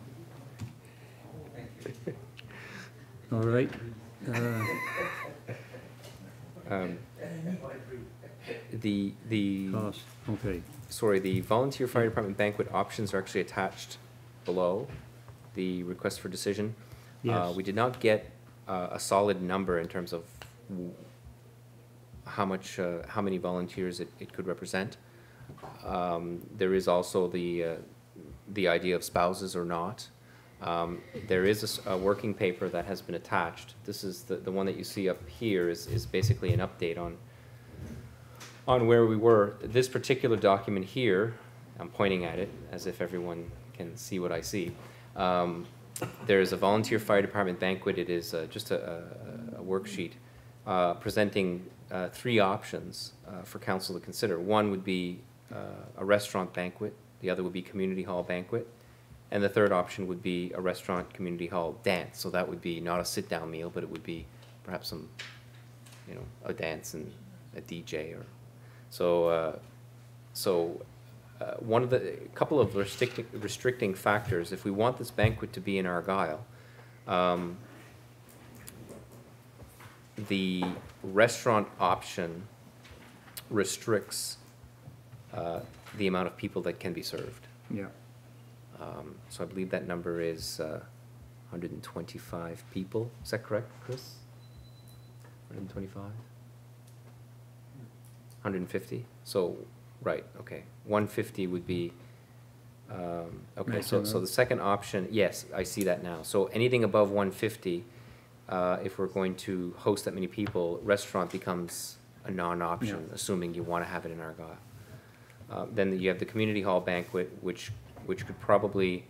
[SPEAKER 1] All right.
[SPEAKER 7] The
[SPEAKER 1] Cost, okay.
[SPEAKER 7] sorry, the volunteer fire department banquet options are actually attached below the request for decision.
[SPEAKER 1] Yes.
[SPEAKER 7] We did not get a solid number in terms of how many volunteers it could represent. There is also the idea of spouses or not. There is a working paper that has been attached. This is the one that you see up here is basically an update on where we were. This particular document here, I'm pointing at it as if everyone can see what I see. There is a volunteer fire department banquet. It is just a worksheet presenting 3 options for council to consider. One would be a restaurant banquet. The other would be community hall banquet. And the third option would be a restaurant community hall dance. So that would be not a sit-down meal, but it would be perhaps some, a dance and a DJ or so. One of the couple of restricting factors, if we want this banquet to be in Argyll, the restaurant option restricts the amount of people that can be served.
[SPEAKER 1] Yeah.
[SPEAKER 7] So I believe that number is 125 people. Is that correct, Chris? 125? 150? So, right, okay. 150 would be, okay, so the second option, yes, I see that now. So anything above 150, if we're going to host that many people, restaurant becomes a non-option, assuming you want to have it in Argyll. Then you have the community hall banquet, which could probably,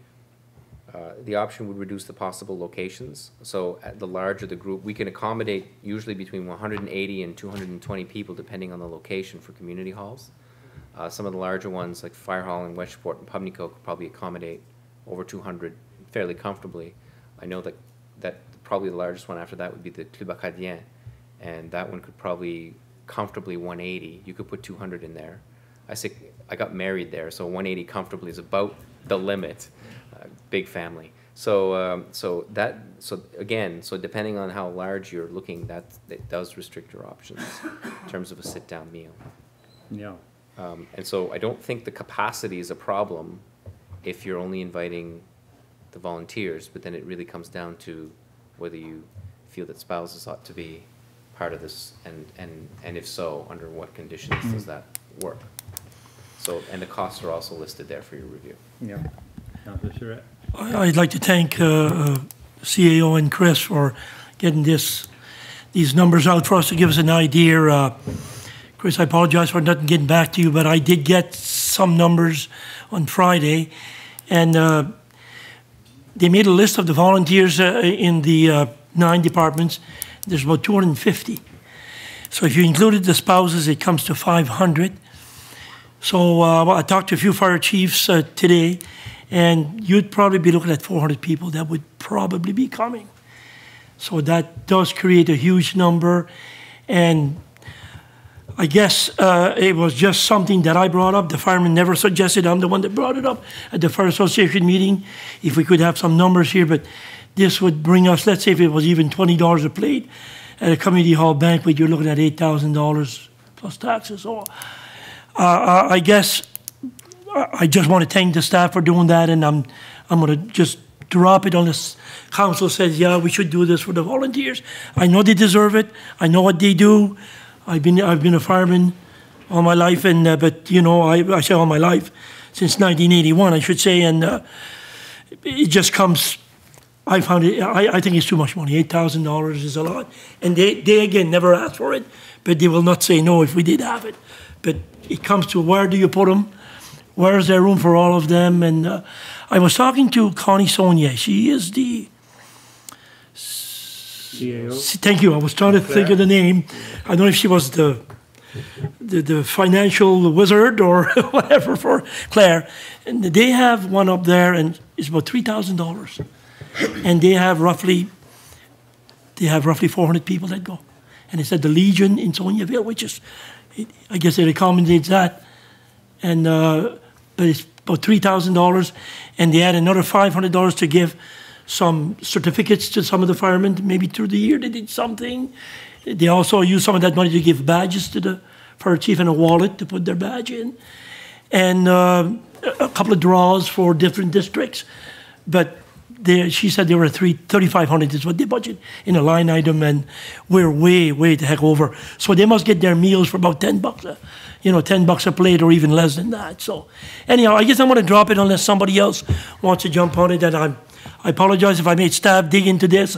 [SPEAKER 7] the option would reduce the possible locations. So at the larger the group, we can accommodate usually between 180 and 220 people depending on the location for community halls. Some of the larger ones like Fire Hall in Westport and Pubnico could probably accommodate over 200 fairly comfortably. I know that probably the largest one after that would be the Club Acadien, and that one could probably comfortably 180. You could put 200 in there. I got married there, so 180 comfortably is about the limit. Big family. So again, depending on how large you're looking, that does restrict your options in terms of a sit-down meal.
[SPEAKER 1] Yeah.
[SPEAKER 7] And so I don't think the capacity is a problem if you're only inviting the volunteers, but then it really comes down to whether you feel that spouses ought to be part of this, and if so, under what conditions does that work? So, and the costs are also listed there for your review.
[SPEAKER 1] Yeah. Councilor Surratt.
[SPEAKER 5] I'd like to thank CAO and Chris for getting these numbers out for us to give us an idea. Chris, I apologize for not getting back to you, but I did get some numbers on Friday, and they made a list of the volunteers in the 9 departments. There's about 250. So if you included the spouses, it comes to 500. So I talked to a few fire chiefs today, and you'd probably be looking at 400 people that would probably be coming. So that does create a huge number, and I guess it was just something that I brought up. The firemen never suggested. I'm the one that brought it up at the Fire Association meeting, if we could have some numbers here, but this would bring us, let's say if it was even $20 a plate at a community hall banquet, you're looking at $8,000 plus taxes. So I guess I just want to thank the staff for doing that, and I'm going to just drop it unless council says, yeah, we should do this for the volunteers. I know they deserve it. I know what they do. I've been a fireman all my life, and but I say all my life, since 1981, I should say, and it just comes. I found it. I think it's too much money. $8,000 is a lot, and they again never asked for it, but they will not say no if we did have it. But it comes to where do you put them? where is there room for all of them? And I was talking to Connie Sonia. She is the
[SPEAKER 1] CAO?
[SPEAKER 5] Thank you. I was trying to think of the name. I don't know if she was the financial wizard or whatever for Claire. And they have one up there, and it's about $3,000. And they have roughly 400 people that go. And it's at the Legion in Soniaville, which is, I guess it accommodates that. And but it's about $3,000, and they had another $500 to give some certificates to some of the firemen. Maybe through the year they did something. They also used some of that money to give badges to the fire chief and a wallet to put their badge in, and a couple of draws for different districts. But she said they were $3,500 is what they budget in a line item, and we're way the heck over. So they must get their meals for about $10 $10 a plate or even less than that. So anyhow, I guess I'm going to drop it unless somebody else wants to jump on it. And I apologize if I made staff dig into this.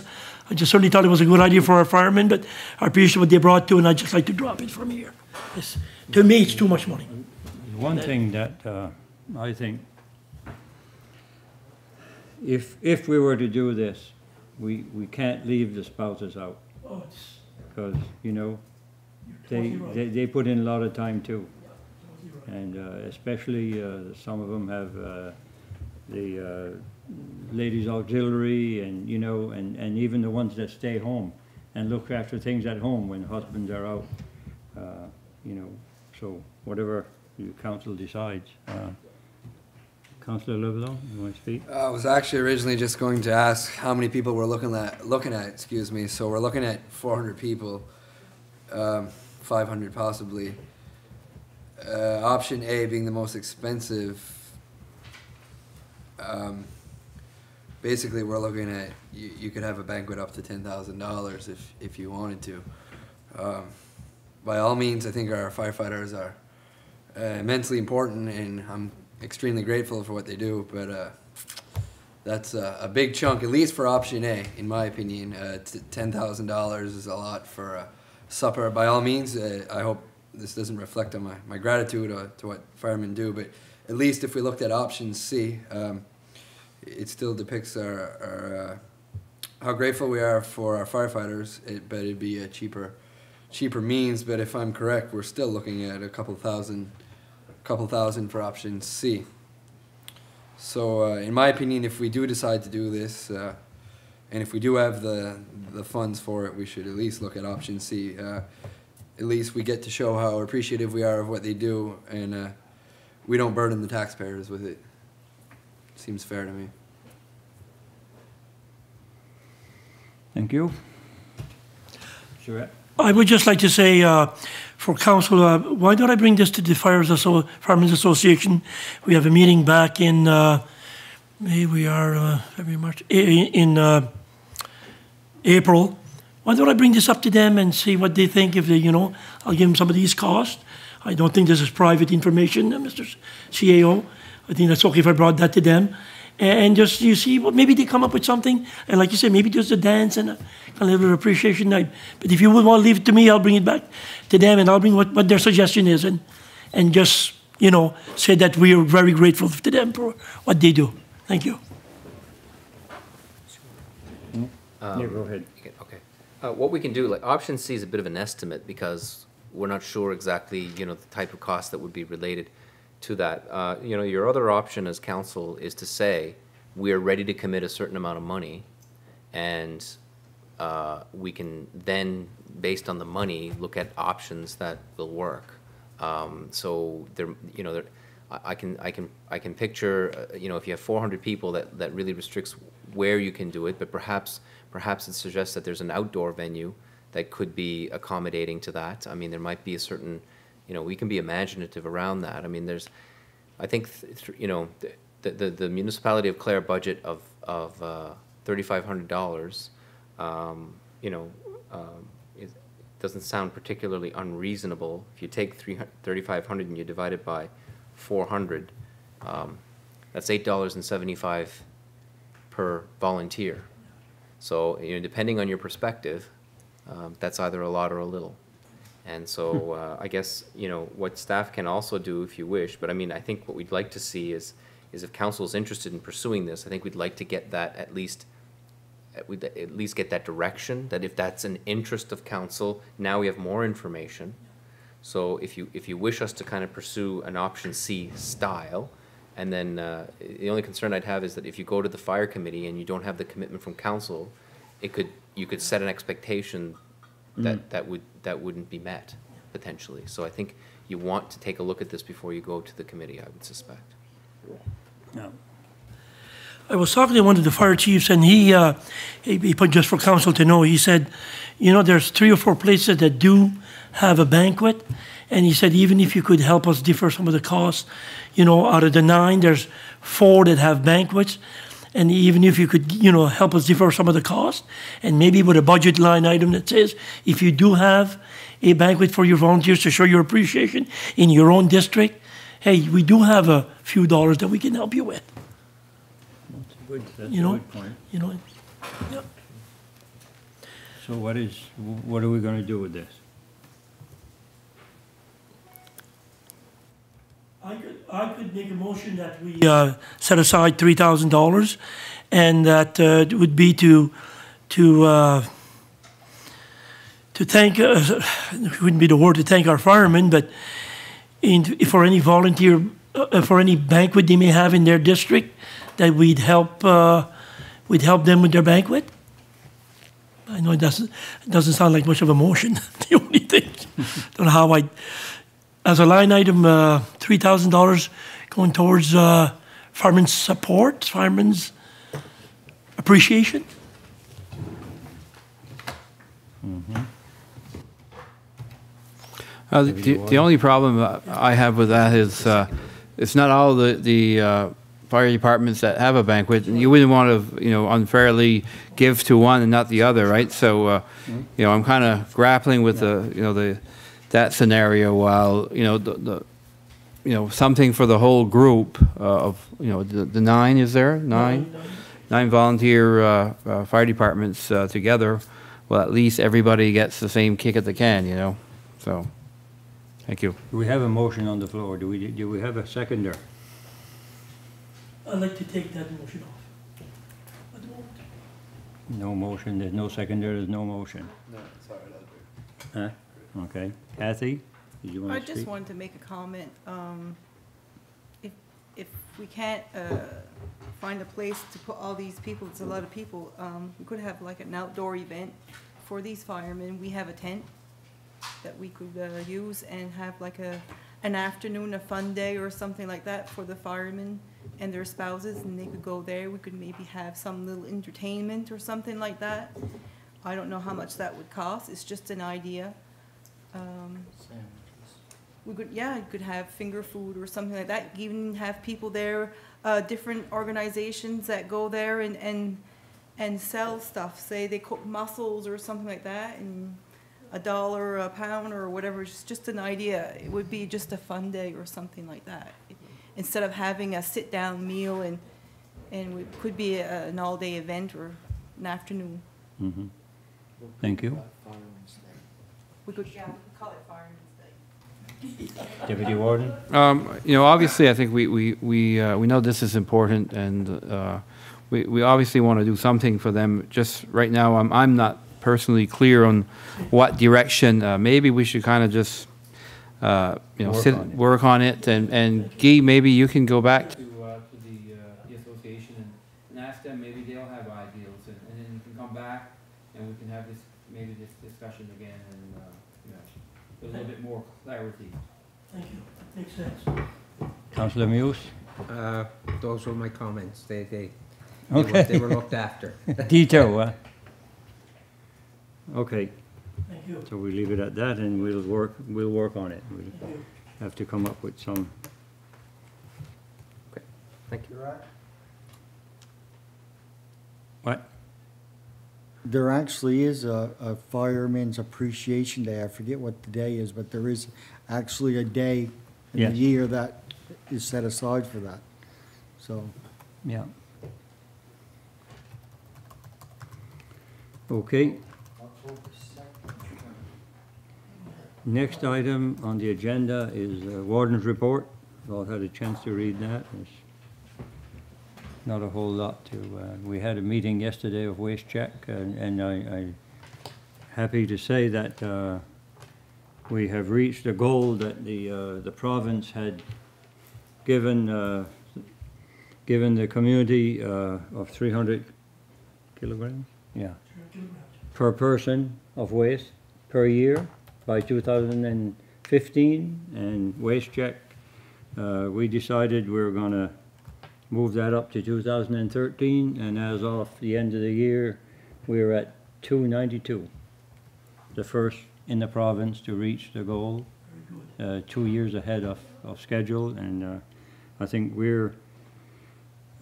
[SPEAKER 5] I just certainly thought it was a good idea for our firemen, but I appreciate what they brought to, and I'd just like to drop it from here. To me, it's too much money.
[SPEAKER 1] One thing that I think, if we were to do this, we can't leave the spouses out. Because, they put in a lot of time too. And especially some of them have the ladies auxiliary, and and even the ones that stay home and look after things at home when husbands are out. So whatever the council decides. Councilor Levelon, you want to speak?
[SPEAKER 11] I was actually originally just going to ask how many people we're looking at. Excuse me. So we're looking at 400 people, 500 possibly. Option A being the most expensive. Basically, we're looking at you could have a banquet up to $10,000 if you wanted to. By all means, I think our firefighters are immensely important, and I'm extremely grateful for what they do, but that's a big chunk, at least for option A, in my opinion. $10,000 is a lot for a supper. By all means, I hope this doesn't reflect on my gratitude to what firemen do, but at least if we looked at option C, it still depicts our how grateful we are for our firefighters, but it'd be a cheaper means. But if I'm correct, we're still looking at a couple thousand for option C. So in my opinion, if we do decide to do this, and if we do have the funds for it, we should at least look at option C. At least we get to show how appreciative we are of what they do, and we don't burden the taxpayers with it. Seems fair to me.
[SPEAKER 1] Thank you. Sure.
[SPEAKER 5] I would just like to say, for council, why don't I bring this to the Firemen's Association? We have a meeting back in May. We are February, March in April. Why don't I bring this up to them and see what they think? If they, I'll give them some of these costs. I don't think this is private information, Mr. CAO. I think that's okay if I brought that to them. And just, you see, well, maybe they come up with something. And like you said, maybe just a dance and a little bit of appreciation night. But if you would want to leave it to me, I'll bring it back to them, and I'll bring what their suggestion is, and just, say that we are very grateful to them for what they do. Thank you.
[SPEAKER 1] Yeah, go ahead.
[SPEAKER 7] Okay. What we can do, like option C is a bit of an estimate because we're not sure exactly, the type of cost that would be related to that. Your other option as council is to say, we are ready to commit a certain amount of money, and we can then, based on the money, look at options that will work. So I can picture, if you have 400 people, that really restricts where you can do it, but perhaps it suggests that there's an outdoor venue that could be accommodating to that. I mean, there might be a certain, we can be imaginative around that. I mean, I think, the municipality of Clare budget of $3,500, it doesn't sound particularly unreasonable. If you take $3,500 and you divide it by 400, that's $8.75 per volunteer. So, depending on your perspective, that's either a lot or a little. And so I guess, you know, what staff can also do if you wish, but I mean, I think what we'd like to see is if council is interested in pursuing this, I think we'd like to get that we'd at least get that direction, that if that's an interest of council, now we have more information. So if you wish us to kind of pursue an option C style, and then the only concern I'd have is that if you go to the fire committee and you don't have the commitment from council, you could set an expectation that wouldn't be met potentially. So I think you want to take a look at this before you go to the committee, I would suspect.
[SPEAKER 1] No.
[SPEAKER 5] I was talking to one of the fire chiefs, and he put, just for council to know, he said, you know, there's 3 or 4 places that do have a banquet, and he said, even if you could help us defer some of the costs, you know, out of the 9, there's 4 that have banquets, and even if you could, you know, help us defer some of the costs, and maybe with a budget line item that says, if you do have a banquet for your volunteers to show your appreciation in your own district, hey, we do have a few dollars that we can help you with.
[SPEAKER 1] That's
[SPEAKER 5] You know,
[SPEAKER 1] a good point.
[SPEAKER 5] you know, yeah.
[SPEAKER 1] So what are we gonna do with this?
[SPEAKER 5] I could make a motion that we set aside $3,000, and that it would be to thank, it wouldn't be the word to thank our firemen, but for any volunteer, for any banquet they may have in their district, that we'd help them with their banquet. I know it doesn't sound like much of a motion. The only thing, don't know how as a line item, $3,000 going towards firemen's support, firemen's appreciation.
[SPEAKER 9] The only problem I have with that is it's not all the fire departments that have a banquet, and you wouldn't want to, you know, unfairly give to one and not the other, right? So, you know, I'm kind of grappling with that scenario, while, you know, something for the whole group of, you know, the 9, is there? 9 volunteer fire departments together. Well, at least everybody gets the same kick at the can, you know, so, thank you.
[SPEAKER 1] We have a motion on the floor. Do we have a seconder?
[SPEAKER 5] I'd like to take that motion off. At the moment.
[SPEAKER 1] No motion, there's no seconder, there's no motion.
[SPEAKER 11] No, sorry, I'll agree.
[SPEAKER 1] Huh? Okay. Kathy, did you want
[SPEAKER 12] I
[SPEAKER 1] to speak?
[SPEAKER 12] just wanted to make a comment. If we can't find a place to put all these people, it's a lot of people, we could have like an outdoor event for these firemen. We have a tent that we could use and have like an afternoon, a fun day or something like that for the firemen and their spouses, and they could go there. We could maybe have some little entertainment or something like that. I don't know how much that would cost. It's just an idea. We could, yeah, you could have finger food or something like that. Even have people there, different organizations that go there and sell stuff. Say they cook mussels or something like that, and $1 a pound or whatever. It's just an idea. It would be just a fun day or something like that, instead of having a sit-down meal, and it could be an all-day event or an afternoon.
[SPEAKER 1] Mm-hmm. Thank you.
[SPEAKER 12] We could call it Fireman's Day.
[SPEAKER 1] Deputy Warden?
[SPEAKER 9] You know, obviously, I think we know this is important, and we obviously want to do something for them. Just right now, I'm not personally clear on what direction. Maybe we should kind of just, you know, work on it, and Guy, maybe you can go back to the association and ask them. Maybe they'll have ideals, and then you can come back and we can have this discussion again, and you know, with a little bit more clarity.
[SPEAKER 5] Thank you. Makes sense.
[SPEAKER 1] Councilor Muse?
[SPEAKER 10] Those were my comments. They
[SPEAKER 1] Okay.
[SPEAKER 10] were looked after.
[SPEAKER 1] Detail, okay.
[SPEAKER 5] Thank you.
[SPEAKER 1] So we leave it at that, and we'll work on it. We'll
[SPEAKER 5] Thank you.
[SPEAKER 1] have to come up with some.
[SPEAKER 7] Okay, thank you.
[SPEAKER 1] What?
[SPEAKER 6] There actually is a Fireman's Appreciation Day. I forget what the day is, but there is actually a day in
[SPEAKER 1] Yes.
[SPEAKER 6] the year that is set aside for that. So,
[SPEAKER 1] Yeah. Okay. Next item on the agenda is Warden's report. We've all had a chance to read that. There's not a whole lot to, we had a meeting yesterday of Waste Check, and I'm happy to say that we have reached a goal that the province had given the community of 300 kilograms, yeah, per person of waste per year by 2015, and Waste Check, we decided we were going to move that up to 2013, and as of the end of the year, we were at 292, the first in the province to reach the goal, 2 years ahead of schedule, and I think we're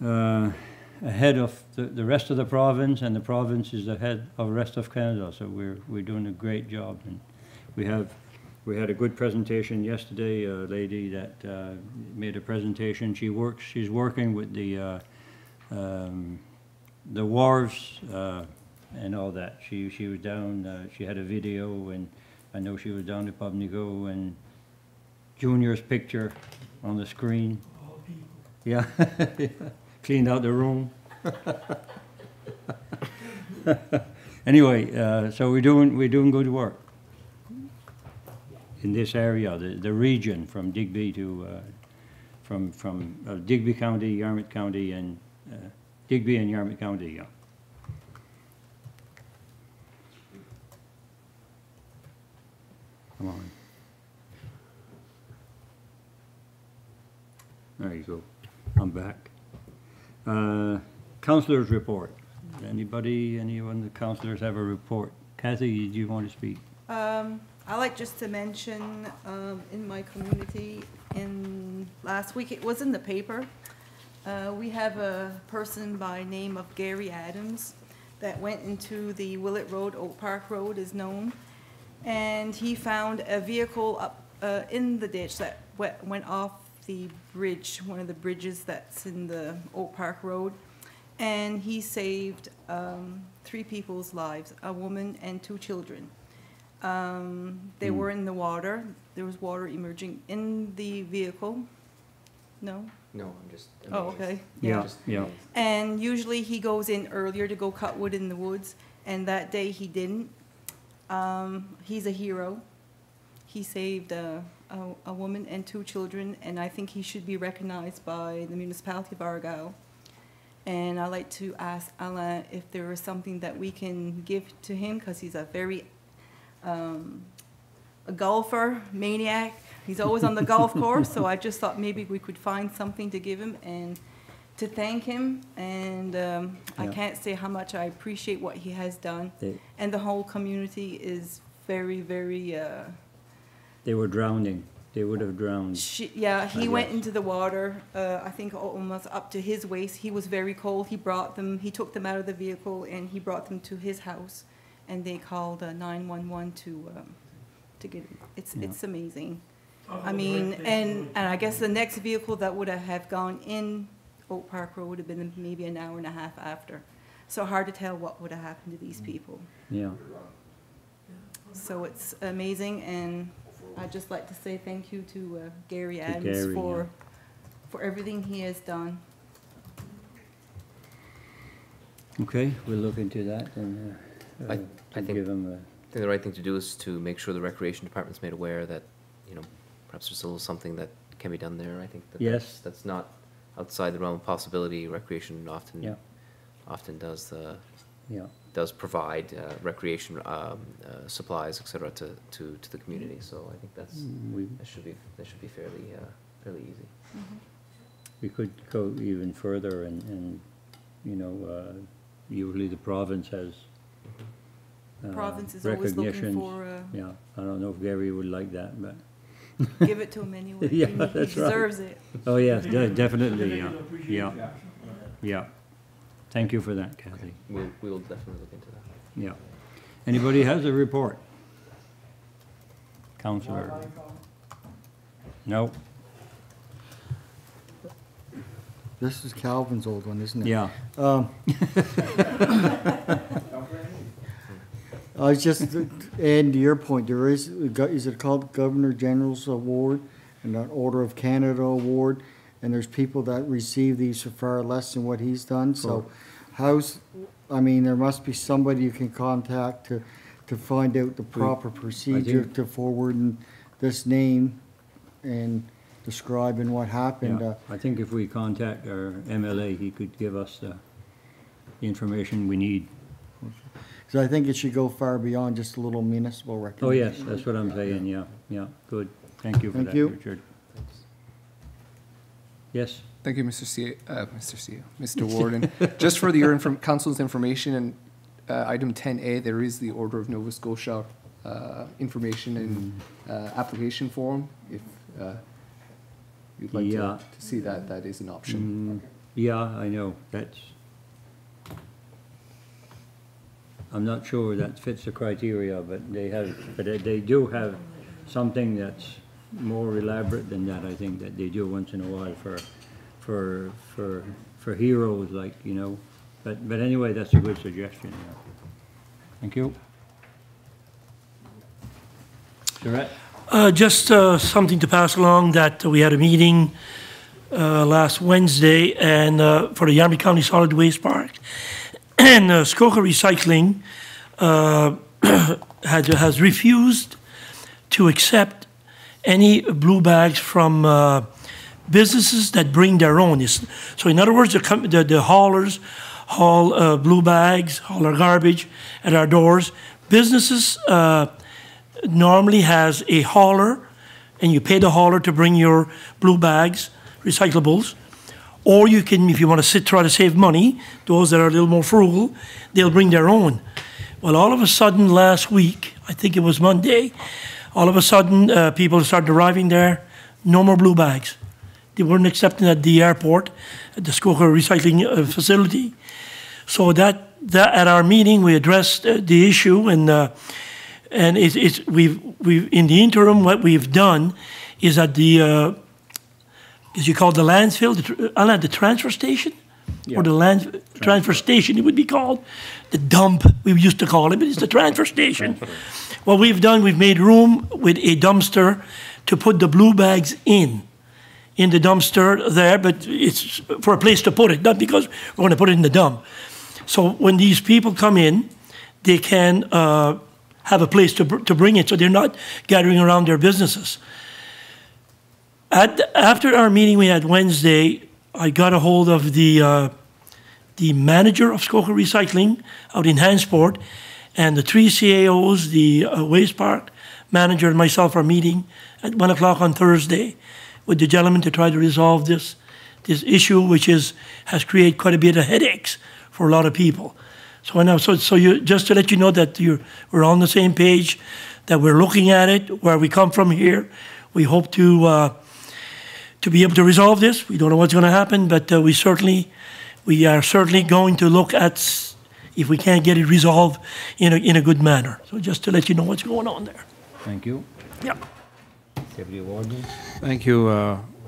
[SPEAKER 1] ahead of the rest of the province, and the province is ahead of the rest of Canada, so we're doing a great job. And we had a good presentation yesterday, a lady that made a presentation. She's working with the wharves and all that. She was down, she had a video, and I know she was down at Pubnico, and Junior's picture on the screen. Yeah, cleaned out the room. Anyway, so we're doing good work in this area, the region from Digby to from Digby County, Yarmouth County, and Digby and Yarmouth County. Yeah. Come on. There you go. I'm back. Councilor's report. Anyone of the councilors have a report? Kathy, do you want to speak?
[SPEAKER 12] I like just to mention, in my community, last week, it was in the paper, we have a person by name of Gary Adams that went into the Willett Road, Oak Park Road is known, and he found a vehicle up in the ditch that went off the bridge, one of the bridges that's in the Oak Park Road, and he saved 3 people's lives, a woman and 2 children. They were in the water. There was water emerging in the vehicle. No?
[SPEAKER 7] No, I'm just.
[SPEAKER 12] Oh, okay.
[SPEAKER 1] Yeah, yeah.
[SPEAKER 12] And usually he goes in earlier to go cut wood in the woods, and that day he didn't. He's a hero. He saved a woman and 2 children, and I think he should be recognized by the municipality of Argyle. And I'd like to ask Alain if there is something that we can give to him, because he's a very a golfer, maniac. He's always on the golf course, so I just thought maybe we could find something to give him and to thank him. And I can't say how much I appreciate what he has done. And the whole community is very, very...
[SPEAKER 1] They were drowning. They would have drowned.
[SPEAKER 12] He went into the water, I think almost up to his waist. He was very cold. He took them out of the vehicle, and he brought them to his house. And they called 911 to get him. It's amazing. I mean, and I guess the next vehicle that would have gone in Oak Park Road would have been maybe an hour and a half after. So hard to tell what would have happened to these people.
[SPEAKER 1] Yeah.
[SPEAKER 12] So it's amazing, and I'd just like to say thank you to Gary Adams for everything he has done.
[SPEAKER 1] Okay, we'll look into that and
[SPEAKER 7] I think
[SPEAKER 1] give him
[SPEAKER 7] I think the right thing to do is to make sure the recreation department's made aware that, perhaps there's a little something that can be done there. I think that that's not outside the realm of possibility. Recreation often does provide recreation supplies, etc., to the community. So I think that should be fairly easy.
[SPEAKER 12] Mm-hmm.
[SPEAKER 1] We could go even further, and usually the province has.
[SPEAKER 12] Province is always looking for.
[SPEAKER 1] Yeah, I don't know if Gary would like that, but.
[SPEAKER 12] Give it to him anyway.
[SPEAKER 1] Yeah,
[SPEAKER 12] he
[SPEAKER 1] that's
[SPEAKER 12] deserves
[SPEAKER 1] right.
[SPEAKER 12] it.
[SPEAKER 1] Oh yes, definitely. Yeah. Thank you for that, Kathy.
[SPEAKER 7] We'll definitely look into that.
[SPEAKER 1] Yeah. Anybody has a report? Councilor? No.
[SPEAKER 6] This is Calvin's old one, isn't it?
[SPEAKER 1] Yeah.
[SPEAKER 6] I was just, and to your point, there is it called Governor General's Award and an Order of Canada Award? And there's people that receive these for far less than what he's done, so there must be somebody you can contact to find out the proper procedure to forwarding this name and describing what happened.
[SPEAKER 1] Yeah, I think if we contact our MLA, he could give us the information we need.
[SPEAKER 6] So I think it should go far beyond just a little municipal
[SPEAKER 1] Oh,
[SPEAKER 6] recognition.
[SPEAKER 1] yes, that's what I'm saying, yeah, good. Thank you for
[SPEAKER 6] Thank
[SPEAKER 1] that,
[SPEAKER 6] you.
[SPEAKER 1] Richard. Yes?
[SPEAKER 13] Thank you, Mr. Warden. Just for your council's information, and item 10A, there is the Order of Nova Scotia information and application form. If you'd like to see that, that is an option.
[SPEAKER 1] Yeah, I know, I'm not sure that fits the criteria, but they do have something that's more elaborate than that, I think, that they do once in a while for heroes, like, you know. But anyway, that's a good suggestion, yeah. Thank you. Perret?
[SPEAKER 5] Just something to pass along, that we had a meeting last Wednesday and for the Yarmouth County Solid Waste Park. And Skoka Recycling has refused to accept any blue bags from businesses that bring their own. So in other words, the haulers haul blue bags, haul our garbage at our doors. Businesses normally has a hauler, and you pay the hauler to bring your blue bags, recyclables. Or you can, if you want to try to save money, those that are a little more frugal, they'll bring their own. Well, all of a sudden last week, I think it was Monday, all of a sudden people started arriving there, no more blue bags. They weren't accepted at the airport, at the Skoka recycling facility. So that at our meeting we addressed the issue, and we've in the interim what we've done is that the as you call the landfill, the transfer station, or the transfer station, it would be called the dump. We used to call it, but it's the transfer station. What we've done, we've made room with a dumpster to put the blue bags in the dumpster there, but it's for a place to put it, not because we're going to put it in the dump. So when these people come in, they can have a place to bring it, so they're not gathering around their businesses. After our meeting we had Wednesday, I got a hold of the manager of Skoka Recycling out in Hansport, and the 3 CAOs, the waste park manager and myself are meeting at 1 o'clock on Thursday with the gentleman to try to resolve this issue, which has created quite a bit of headaches for a lot of people. So just to let you know that we're on the same page, that we're looking at it, where we come from here. We hope to be able to resolve this. We don't know what's going to happen, but we are certainly going to look at if we can't get it resolved in a good manner. So just to let you know what's going on there.
[SPEAKER 1] Thank you.
[SPEAKER 5] Yeah.
[SPEAKER 1] Deputy Warden?
[SPEAKER 9] Thank you,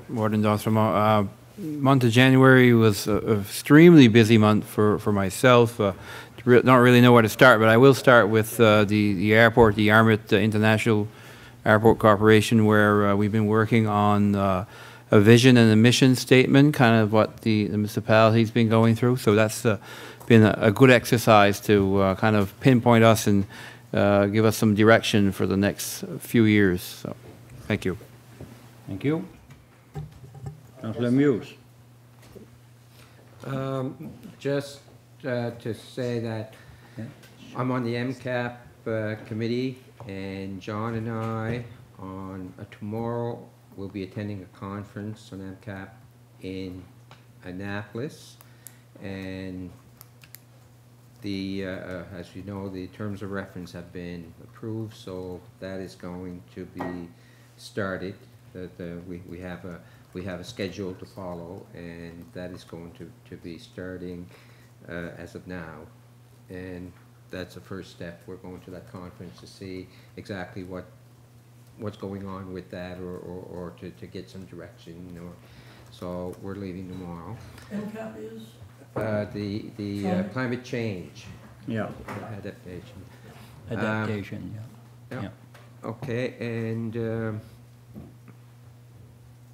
[SPEAKER 9] Warden Dothram. Month of January was an extremely busy month for myself. Don't really know where to start, but I will start with the airport, the Yarmouth International Airport Corporation, where we've been working on a vision and a mission statement, kind of what the municipality's been going through. So that's been a good exercise to kind of pinpoint us and give us some direction for the next few years. So, thank you.
[SPEAKER 1] Thank you. Councilor Muse.
[SPEAKER 10] Just to say that I'm on the MCAP committee, and John and I on tomorrow will be attending a conference on MCAP in Annapolis, and as you know, the terms of reference have been approved, so that is going to be started. We have a schedule to follow, and that is going to be starting as of now. And that's the first step. We're going to that conference to see exactly what's going on with that, or to get some direction. So we're leaving tomorrow.
[SPEAKER 5] NCAP is?
[SPEAKER 10] The climate change.
[SPEAKER 1] Yeah.
[SPEAKER 10] Adaptation.
[SPEAKER 1] adaptation, yeah.
[SPEAKER 10] Okay, and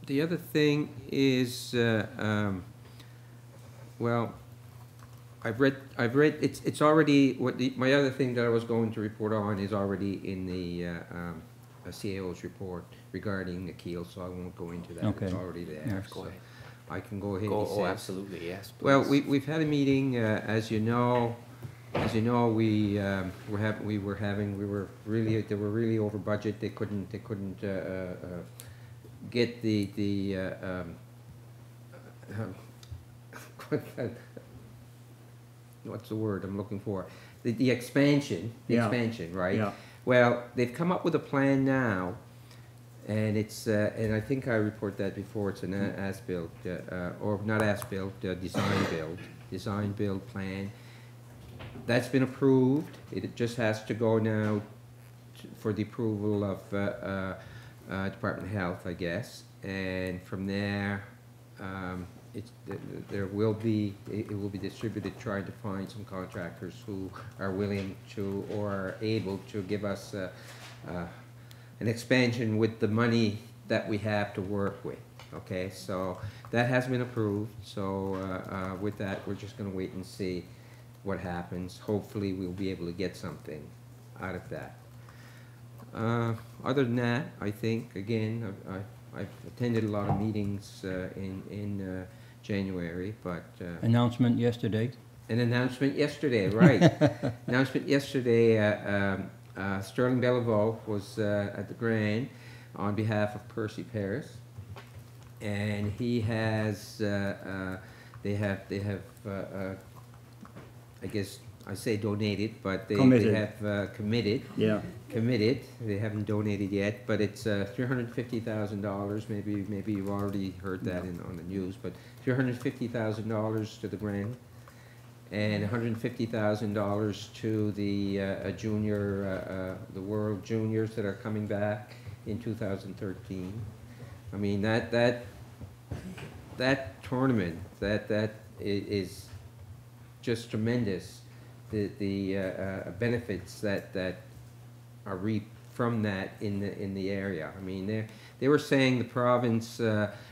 [SPEAKER 10] the other thing is, well, I've read, it's already, my other thing that I was going to report on is already in the CAO's report regarding the keel, so I won't go into that.
[SPEAKER 1] Okay.
[SPEAKER 10] It's already there.
[SPEAKER 1] Yes.
[SPEAKER 10] So I can go ahead.
[SPEAKER 7] Oh, absolutely, yes.
[SPEAKER 10] Well,
[SPEAKER 7] please.
[SPEAKER 10] we've had a meeting, as you know, we were really over budget. They couldn't get what's the word I'm looking for? The expansion, right?
[SPEAKER 1] Yeah.
[SPEAKER 10] Well, they've come up with a plan now, and it's, and I think I reported that before, it's an as-built, or not as-built, design build plan. That's been approved. It just has to go now for the approval of Department of Health, I guess. And from there, it will be distributed, trying to find some contractors who are willing to or are able to give us an expansion with the money that we have to work with. Okay, so that has been approved. So with that, we're just going to wait and see what happens. Hopefully, we'll be able to get something out of that. Other than that, I think, again, I've attended a lot of meetings in January, but...
[SPEAKER 1] Announcement yesterday?
[SPEAKER 10] An announcement yesterday, right. Announcement yesterday, Sterling Bellevaux was at the Grand on behalf of Percy Paris, and he has, they have I guess I say donated, but they have committed. Yeah. Committed. They haven't donated yet, but it's $350,000. Maybe you've already heard that on the news, but $350,000 to the Grand, and $150,000 to the junior, the World Juniors that are coming back in 2013. I mean that tournament that is just tremendous. The benefits that are reaped from that in the area. I mean, they were saying the province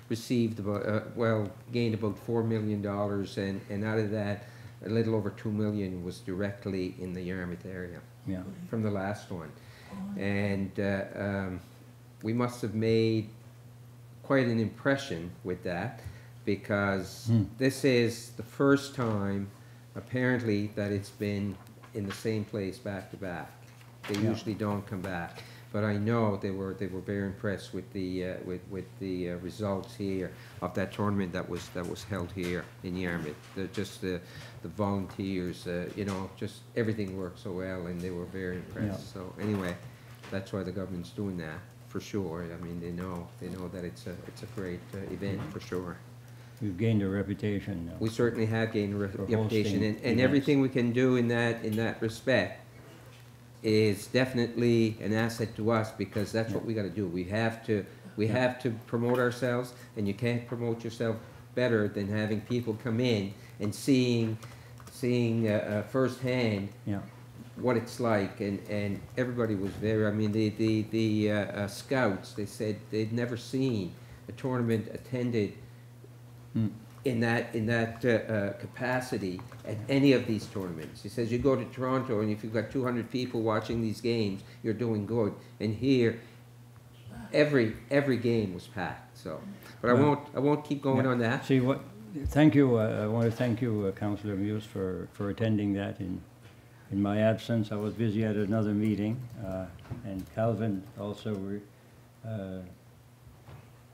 [SPEAKER 10] received about gained about $4 million, and out of that, a little over $2 million was directly in the Yarmouth area. Yeah. From the last one, and we must have made quite an impression with that, because this is the first time apparently that it's been in the same place back to back. They usually don't come back, but I know they were very impressed with the results here of that tournament that was held here in Yarmouth. The volunteers, you know, just everything worked so well, and they were very impressed. So anyway, that's why the government's doing that for sure. I mean, they know that it's a great event for sure.
[SPEAKER 1] We've gained a reputation.
[SPEAKER 10] We certainly have gained a reputation, and everything we can do in that respect is definitely an asset to us, because that's what we got to do. We have to promote ourselves, and you can't promote yourself better than having people come in and seeing firsthand what it's like, and everybody was very. I mean, the scouts, they said they'd never seen a tournament attended in that capacity at any of these tournaments. He says you go to Toronto, and if you've got 200 people watching these games, you're doing good. And here, every game was packed. So, but I won't keep going on that.
[SPEAKER 1] See what? Thank you. I want to thank you, Councilor Muse, for attending that in my absence. I was busy at another meeting, and Calvin also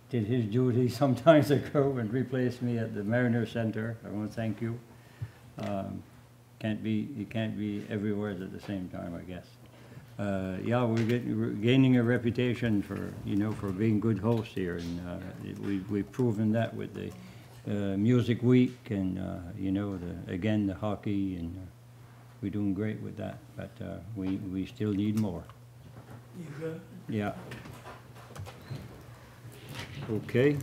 [SPEAKER 1] did his duty some time ago and replaced me at the Mariner Center. I want to thank you. You can't be everywhere at the same time, I guess. Yeah, we're gaining a reputation for being good hosts here, and we've proven that with the Music Week, and the hockey, and we're doing great with that. But we still need more. Yeah. Okay.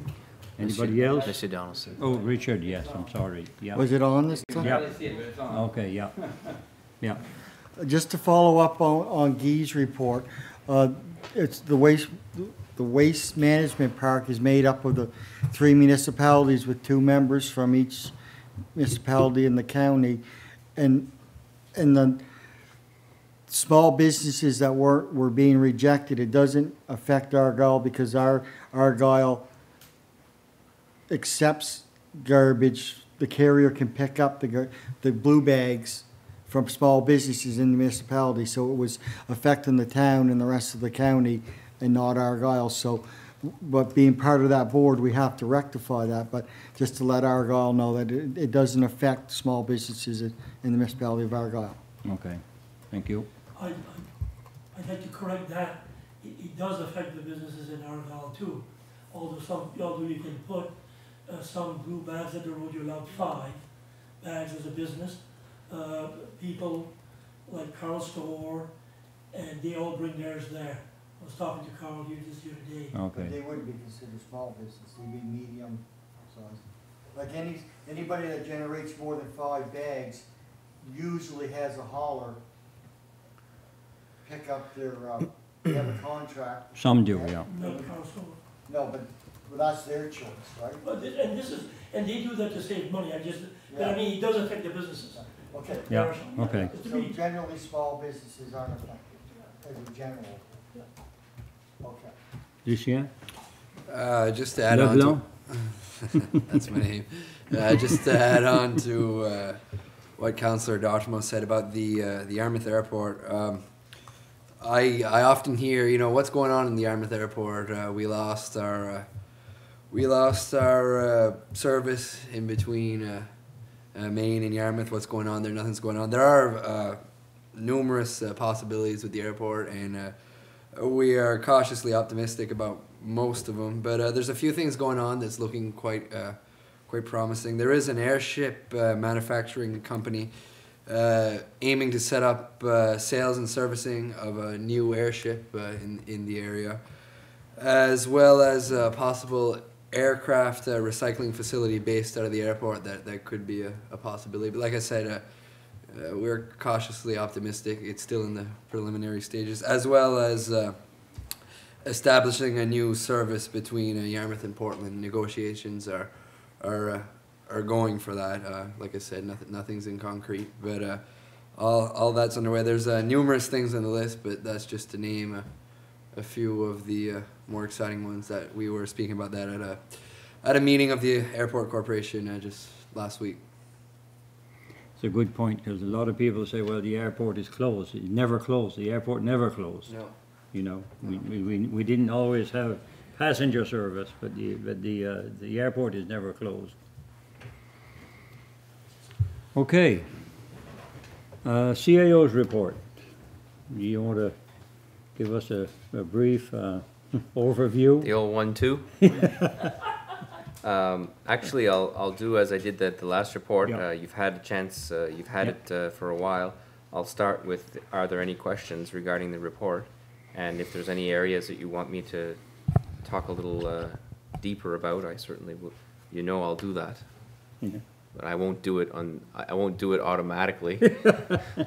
[SPEAKER 1] Anybody else?
[SPEAKER 7] Mr. Donaldson.
[SPEAKER 1] Oh, Richard, yes, I'm sorry. Yeah.
[SPEAKER 6] Was it on this time?
[SPEAKER 1] Yeah. Okay, yeah. Yeah.
[SPEAKER 6] just to follow up on Guy's report, it's the waste management park is made up of the 3 municipalities with 2 members from each municipality in the county. And the small businesses that were being rejected, it doesn't affect Argyle because Argyle accepts garbage. The carrier can pick up the blue bags from small businesses in the municipality, so it was affecting the town and the rest of the county and not Argyle. So, but being part of that board, we have to rectify that. But just to let Argyle know that it doesn't affect small businesses in the municipality of Argyle.
[SPEAKER 1] Okay, thank you.
[SPEAKER 5] I'd like to correct that. It does affect the businesses in Argyle too. Although you can put some blue bags at the road, you're allowed 5 bags as a business. People like Carl Store, and they all bring theirs there. I was talking to Carl here just the other day.
[SPEAKER 1] Okay.
[SPEAKER 6] But they wouldn't be considered small business, they'd be medium size. Like anybody that generates more than 5 bags usually has a hauler pick up their, they have a contract.
[SPEAKER 1] Some do, yeah.
[SPEAKER 5] Not Carl Store.
[SPEAKER 6] No, but that's their choice, right?
[SPEAKER 5] But and they do that to save money. But I mean, it does affect the businesses.
[SPEAKER 6] Okay.
[SPEAKER 1] Yeah, okay.
[SPEAKER 6] So generally, small businesses aren't affected, as a general. Okay.
[SPEAKER 1] Lucien?
[SPEAKER 11] Just to add on to, that's my name. Just to add on to what Councilor Doshmo said about the Yarmouth Airport. I often hear, what's going on in the Yarmouth Airport. We lost our service in between Maine and Yarmouth. What's going on there? Nothing's going on. There are numerous possibilities with the airport, and we are cautiously optimistic about most of them. But there's a few things going on that's looking quite promising. There is an airship manufacturing company aiming to set up sales and servicing of a new airship in the area, as well as a possible aircraft recycling facility based out of the airport that could be a possibility. But like I said, we're cautiously optimistic. It's still in the preliminary stages, as well as establishing a new service between Yarmouth and Portland. Negotiations are going for that. Like I said, nothing's in concrete, but all that's underway. There's numerous things on the list, but that's just to name a few of the more exciting ones that we were speaking about that at a meeting of the Airport Corporation just last week.
[SPEAKER 1] It's a good point, because a lot of people say, well, the airport is closed. It never closed. The airport never closed.
[SPEAKER 11] No.
[SPEAKER 1] We didn't always have passenger service, but the airport is never closed. Okay. CAO's report. Do you want to give us a brief overview?
[SPEAKER 7] The old 1-2? Actually, I'll do as I did the last report.
[SPEAKER 1] Yeah.
[SPEAKER 7] You've had a chance, you've had it for a while. I'll start with, are there any questions regarding the report? And if there's any areas that you want me to talk a little deeper about, I certainly will. I'll do that.
[SPEAKER 1] Yeah.
[SPEAKER 7] But I won't do it I won't do it automatically,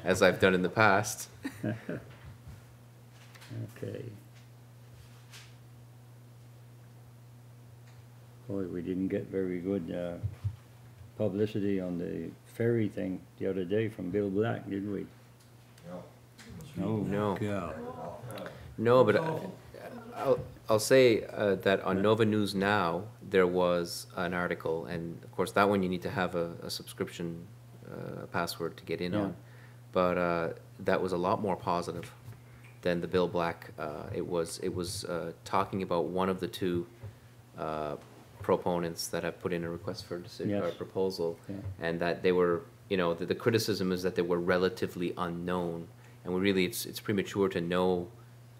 [SPEAKER 7] as I've done in the past.
[SPEAKER 1] Okay. Boy, we didn't get very good publicity on the ferry thing the other day from Bill Black, did we?
[SPEAKER 7] No.
[SPEAKER 1] God.
[SPEAKER 7] No, but I'll say that on Nova News Now, there was an article, and of course that one you need to have a subscription password to get in on. But that was a lot more positive than the Bill Black. It was talking about one of the 2 proponents that have put in a request for a decision or a proposal, and that they were, the criticism is that they were relatively unknown, and it's premature to know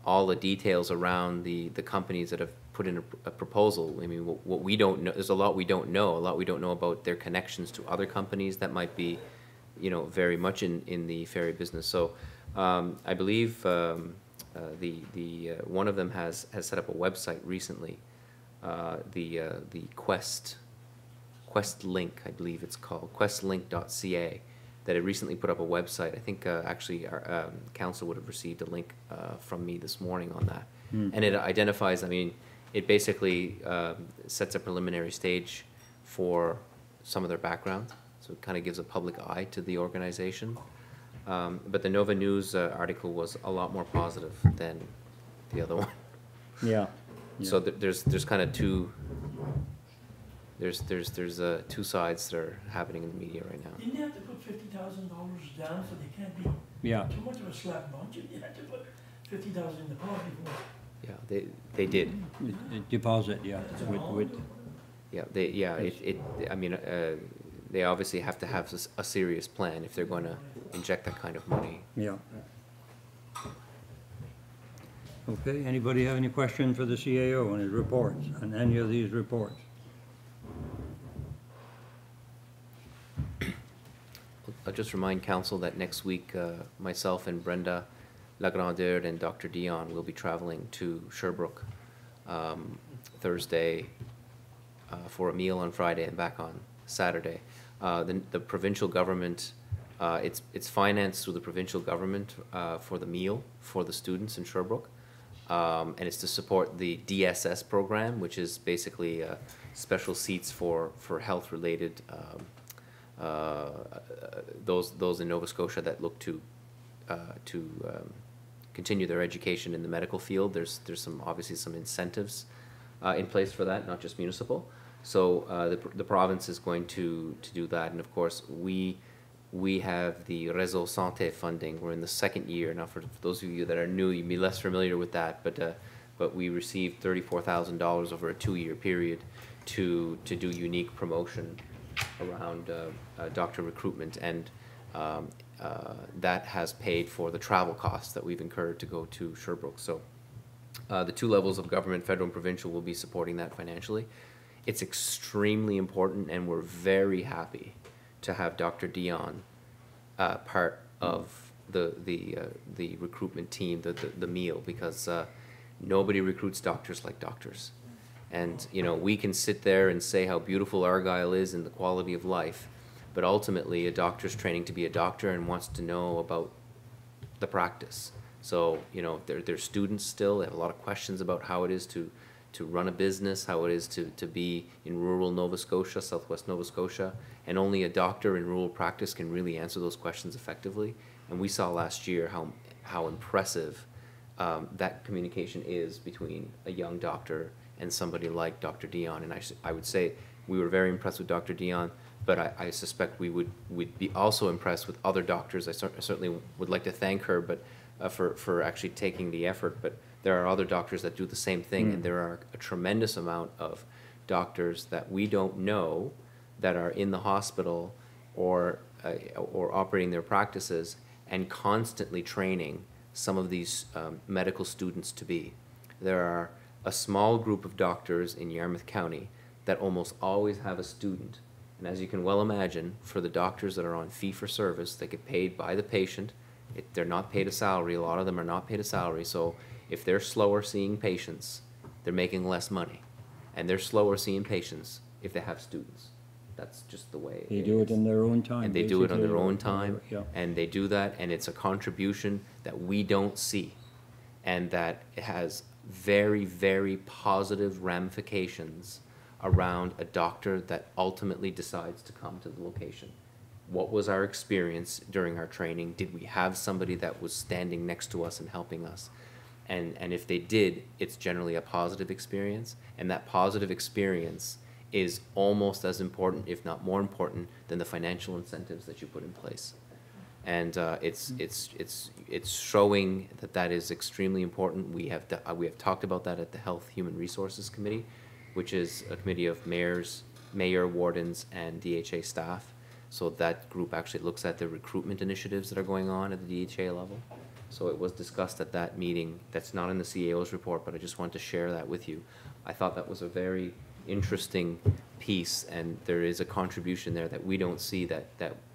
[SPEAKER 7] all the details around the companies that have put in a proposal. I mean, what we don't know, there's a lot we don't know. A lot we don't know about their connections to other companies that might be, very much in the ferry business. So I believe the one of them has set up a website recently, the Quest Link, I believe it's called, questlink.ca. that had recently put up a website. I think actually our council would have received a link from me this morning on that. And it identifies, I mean, it basically sets a preliminary stage for some of their background. So it kind of gives a public eye to the organization. But the Nova News article was a lot more positive than the other one.
[SPEAKER 1] Yeah.
[SPEAKER 7] So there's kind of two, there's two sides that are happening in the media right now.
[SPEAKER 5] Didn't they have to put $50,000 down so they can't be too much of a slap bunch? They had to put $50,000 in the pot before.
[SPEAKER 7] Yeah, they did.
[SPEAKER 1] Deposit, yeah, with,
[SPEAKER 7] Yeah, I mean, they obviously have to have a serious plan if they're going to inject that kind of money.
[SPEAKER 1] yeah. Okay, anybody have any question for the CAO on his reports, on any of these reports?
[SPEAKER 7] I'll just remind council that next week, myself and Brenda Lagrandeur and Dr. Dion will be traveling to Sherbrooke Thursday for a meal on Friday and back on Saturday. The provincial government, it's financed through the provincial government for the meal for the students in Sherbrooke. And it's to support the DSS program, which is basically special seats for health-related, those in Nova Scotia that look to continue their education in the medical field. There's obviously some incentives in place for that, not just municipal. So the province is going to do that, and of course we have the Réseau Santé funding. We're in the second year now. For those of you that are new, you'd be less familiar with that, but we received $34,000 over a 2-year period to do unique promotion around doctor recruitment, and that has paid for the travel costs that we've incurred to go to Sherbrooke. So the two levels of government, federal and provincial, will be supporting that financially. It's extremely important, and we're very happy to have Dr. Dion part of the recruitment team, the meal, because nobody recruits doctors like doctors. And you know, we can sit there and say how beautiful Argyle is and the quality of life, but ultimately a doctor's training to be a doctor and wants to know about the practice. So you know, they're students still. They have a lot of questions about how it is to run a business, how it is to be in rural Nova Scotia, southwest Nova Scotia, and only a doctor in rural practice can really answer those questions effectively. And we saw last year how impressive that communication is between a young doctor and somebody like Dr. Dion. And I would say we were very impressed with Dr. Dion, but I suspect we'd be also impressed with other doctors. I certainly would like to thank her, but for actually taking the effort. But there are other doctors that do the same thing, and there are a tremendous amount of doctors that we don't know that are in the hospital or operating their practices and constantly training some of these medical students to be. There are a small group of doctors in Yarmouth County that almost always have a student. And as you can well imagine, for the doctors that are on fee-for-service, they get paid by the patient. They're not paid a salary. A lot of them are not paid a salary. So if they're slower seeing patients, they're making less money. And they're slower seeing patients if they have students. That's just the way
[SPEAKER 1] They do it in their own time.
[SPEAKER 7] And they do it on their own
[SPEAKER 1] basically.
[SPEAKER 7] time.
[SPEAKER 1] Yeah.
[SPEAKER 7] And they do that, and it's a contribution that we don't see. And that it has very, very positive ramifications around a doctor that ultimately decides to come to the location. What was our experience during our training? Did we have somebody that was standing next to us and helping us? And if they did, it's generally a positive experience, and that positive experience is almost as important, if not more important, than the financial incentives that you put in place. And it's showing that is extremely important. We have talked about that at the Health Human Resources Committee, which is a committee of mayor, wardens, and DHA staff. So that group actually looks at the recruitment initiatives that are going on at the DHA level. So it was discussed at that meeting. That's not in the CAO's report, but I just wanted to share that with you. I thought that was a very interesting piece, and there is a contribution there that we don't see that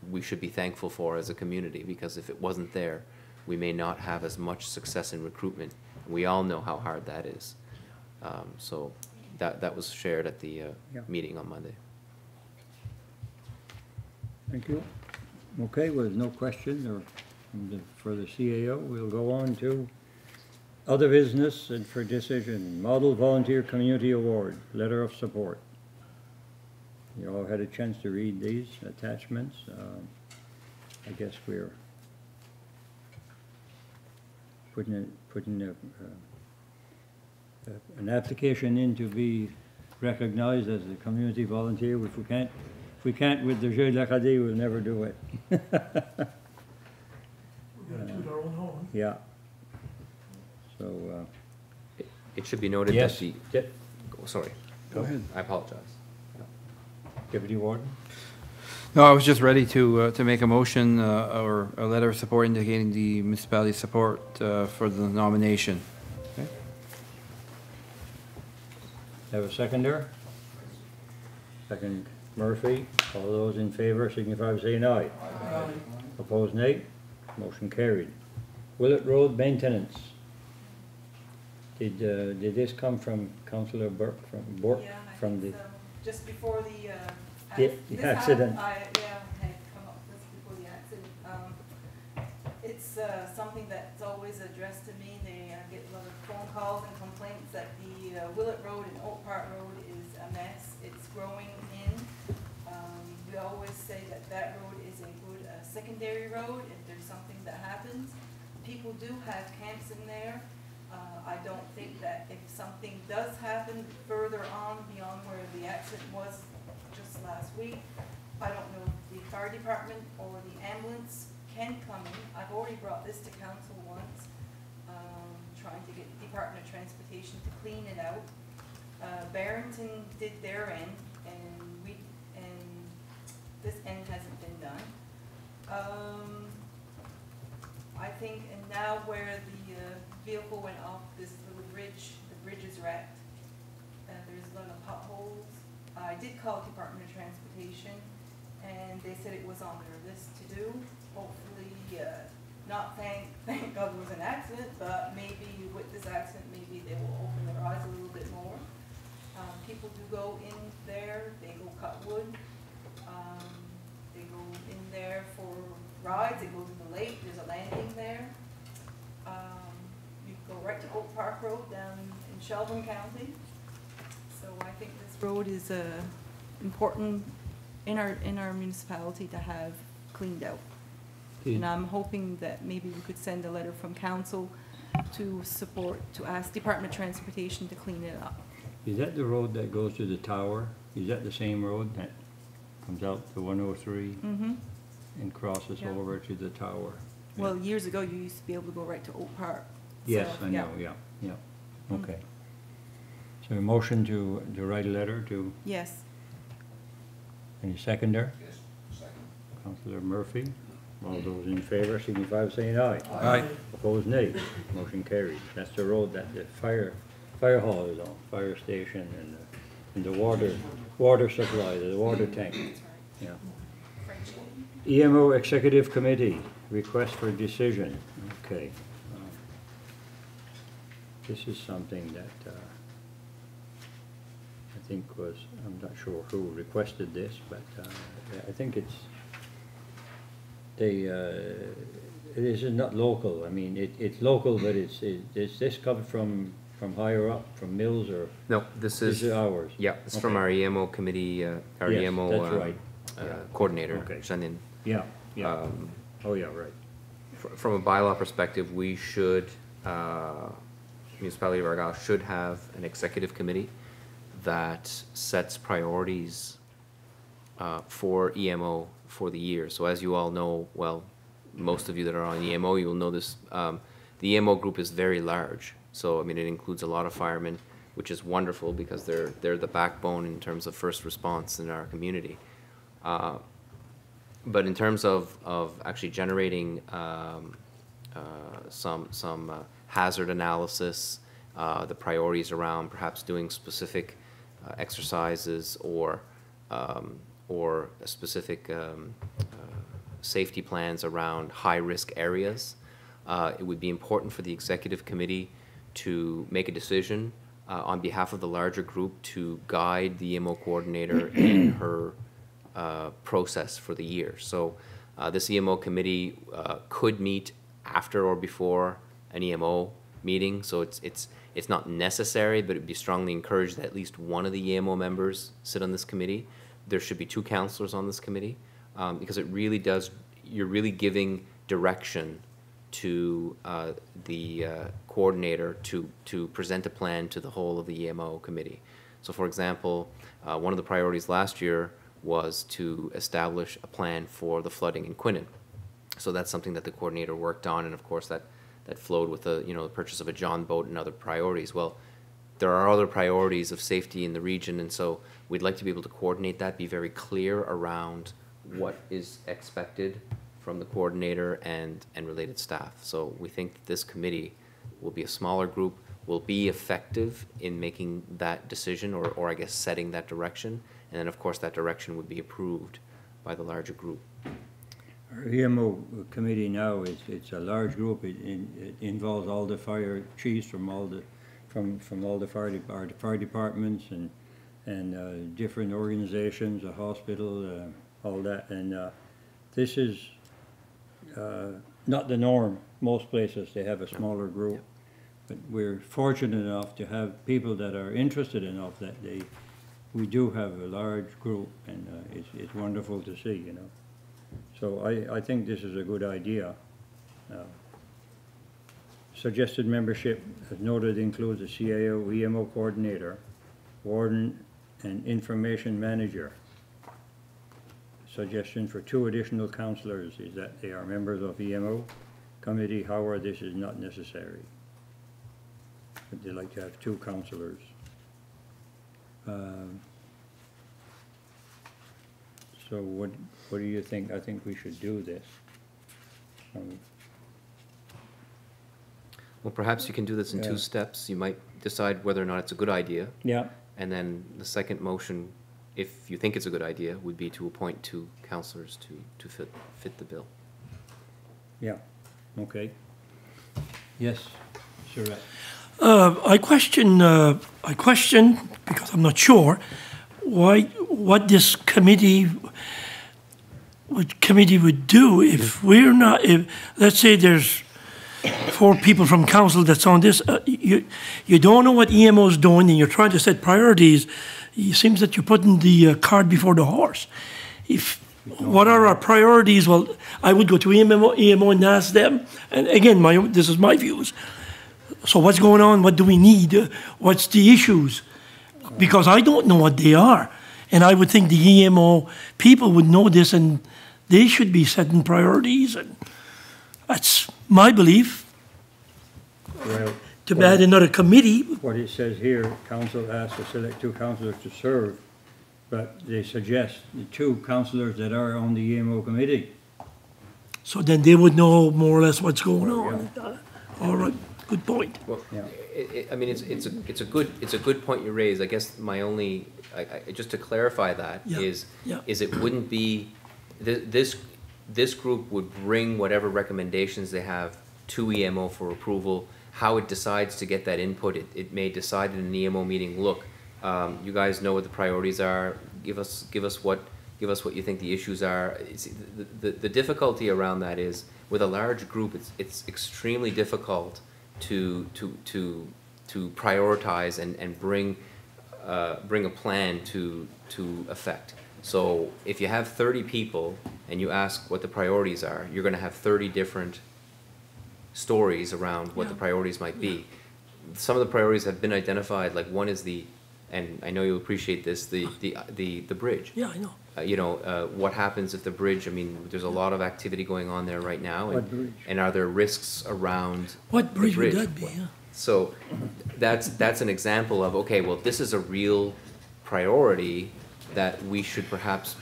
[SPEAKER 7] we should be thankful for as a community, because if it wasn't there, we may not have as much success in recruitment. We all know how hard that is. So that was shared at the meeting on Monday.
[SPEAKER 1] Thank you. Okay, well, there's no question for the CAO. We'll go on to other business and for decision. Model Volunteer Community Award, letter of support. You all had a chance to read these attachments. I guess we're putting an application in to be recognized as a community volunteer. If we can't with the Jeu de l'Acadie, we'll never do it.
[SPEAKER 5] We're gonna toot our own horn.
[SPEAKER 1] Yeah. So,
[SPEAKER 7] It should be noted that
[SPEAKER 1] yes.
[SPEAKER 7] the, sorry.
[SPEAKER 9] Go ahead.
[SPEAKER 7] I apologize.
[SPEAKER 1] Deputy Warden?
[SPEAKER 9] No, I was just ready to make a motion or a letter of support indicating the municipality's support for the nomination. Okay.
[SPEAKER 1] Have a seconder? Second, Murphy. All those in favor signify by saying aye. Aye. Opposed, nay. Motion carried. Willett Road maintenance. Did this come from Councilor Burke, from the
[SPEAKER 12] Just before the
[SPEAKER 1] accident?
[SPEAKER 12] Yeah, had come up just before the accident. It's something that's always addressed to me. They get a lot of phone calls and complaints that the Willett Road and Oak Park Road is a mess. It's growing in. We always say that road is a good secondary road if there's something that happens. People do have camps in there. I don't think that if something does happen further on beyond where the accident was just last week, I don't know if the fire department or the ambulance can come in. I've already brought this to council once, trying to get the Department of Transportation to clean it out. Barrington did their end, and this end hasn't been done. I think, and now where the vehicle went off this little bridge, the bridge is wrecked. There's a lot of potholes. I did call Department of Transportation, and they said it was on their list to do. Hopefully, not thank God there was an accident, but maybe with this accident, maybe they will open their eyes a little bit more. People do go in there, they go cut wood. They go in there for rides, it goes in the lake, there's a landing there. You go right to Oak Park Road down in Shelburne County. So I think this road is important in our municipality to have cleaned out. And I'm hoping that maybe we could send a letter from council to ask Department of Transportation to clean it up.
[SPEAKER 1] Is that the road that goes to the tower? Is that the same road that comes out to 103 and crosses over to the tower?
[SPEAKER 12] Well, years ago, you used to be able to go right to Oak Park.
[SPEAKER 1] Yes, I know, yeah. Okay. So a motion to write a letter to?
[SPEAKER 12] Yes.
[SPEAKER 1] Any seconder?
[SPEAKER 14] Yes, second.
[SPEAKER 1] Councilor Murphy. All those in favor signify by saying aye.
[SPEAKER 9] Aye.
[SPEAKER 1] Opposed, nay. Motion carried. That's the road that the fire hall is on, fire station and the water supply, the water tank. Yeah. EMO Executive Committee, request for decision. Okay. This is something that I think I'm not sure who requested this, but I think it is not local. I mean, it's local, but is this coming from higher up, from Mills or?
[SPEAKER 7] No, this is
[SPEAKER 1] ours.
[SPEAKER 7] Yeah, it's from our EMO committee, our
[SPEAKER 1] Yes,
[SPEAKER 7] EMO
[SPEAKER 1] that's right.
[SPEAKER 7] coordinator,
[SPEAKER 1] Okay.
[SPEAKER 7] Shannon.
[SPEAKER 1] Yeah. Oh, yeah, right.
[SPEAKER 7] From a bylaw perspective, we should, municipality of Argyle should have an executive committee that sets priorities for EMO for the year. So as you all know, well, most of you that are on EMO, you will know this, the EMO group is very large. So, I mean, it includes a lot of firemen, which is wonderful because they're the backbone in terms of first response in our community. But in terms of actually generating some hazard analysis, the priorities around perhaps doing specific exercises or specific safety plans around high-risk areas, it would be important for the executive committee to make a decision on behalf of the larger group to guide the EMO coordinator in her process for the year. So This EMO committee could meet after or before an EMO meeting, so it's not necessary, but it'd be strongly encouraged that at least one of the EMO members sit on this committee. There should be 2 councillors on this committee, because it really does, you're really giving direction to the coordinator to present a plan to the whole of the EMO committee. So for example, one of the priorities last year was to establish a plan for the flooding in Quinnen. So that's something that the coordinator worked on, and of course that flowed with the, the purchase of a John boat and other priorities. Well, there are other priorities of safety in the region, and so we'd like to be able to coordinate that, be very clear around what is expected from the coordinator and related staff. So we think that this committee will be a smaller group, will be effective in making that decision, or I guess setting that direction, and then of course that direction would be approved by the larger group.
[SPEAKER 1] Our EMO committee now it's a large group. It involves all the fire chiefs from all the fire departments and different organizations, a hospital, all that. And this is not the norm. Most places they have a smaller group, but we're fortunate enough to have people that are interested enough that we do have a large group, and it's wonderful to see, So I think this is a good idea. Suggested membership, as noted, includes a CAO EMO coordinator, warden, and information manager. Suggestion for 2 additional councillors is that they are members of EMO committee. However, this is not necessary. But they like to have 2 councillors. So what do you think? I think we should do this.
[SPEAKER 7] Well, perhaps you can do this in 2 steps. You might decide whether or not it's a good idea.
[SPEAKER 1] Yeah.
[SPEAKER 7] And then the second motion, if you think it's a good idea, would be to appoint 2 councillors to fit the bill.
[SPEAKER 1] Yeah. Okay. Yes, Sir.
[SPEAKER 5] I question, because I'm not sure, what this committee would do if we're not, let's say there's 4 people from council that's on this, you don't know what EMO is doing and you're trying to set priorities. It seems that you're putting the cart before the horse. What are our priorities? Well, I would go to EMO and ask them, and again, this is my views. So what's going on? What do we need? What's the issues? Because I don't know what they are. And I would think the EMO people would know this, and they should be setting priorities. And that's my belief.
[SPEAKER 1] Well,
[SPEAKER 5] to add another committee.
[SPEAKER 1] What it says here, council asks to select 2 councillors to serve, but they suggest the 2 councillors that are on the EMO committee.
[SPEAKER 5] So then they would know more or less what's going on.
[SPEAKER 1] Yeah.
[SPEAKER 5] All right, good point.
[SPEAKER 7] Well, I mean, it's a good point you raise. I guess my only, just to clarify that, is it wouldn't be, this group would bring whatever recommendations they have to EMO for approval. How it decides to get that input, it may decide in an EMO meeting, look, you guys know what the priorities are, give us what you think the issues are. The difficulty around that is, with a large group, it's extremely difficult to prioritize and bring a plan to effect. So if you have 30 people and you ask what the priorities are, you're going to have 30 different stories around what the priorities might be. Some of the priorities have been identified, like one is and I know you'll appreciate this, the bridge.
[SPEAKER 5] Yeah, I know.
[SPEAKER 7] What happens if the bridge, I mean, there's a lot of activity going on there right now. And are there risks around
[SPEAKER 5] what bridge
[SPEAKER 7] the bridge?
[SPEAKER 5] Would that be? Yeah.
[SPEAKER 7] So that's an example of, okay, well, this is a real priority that we should perhaps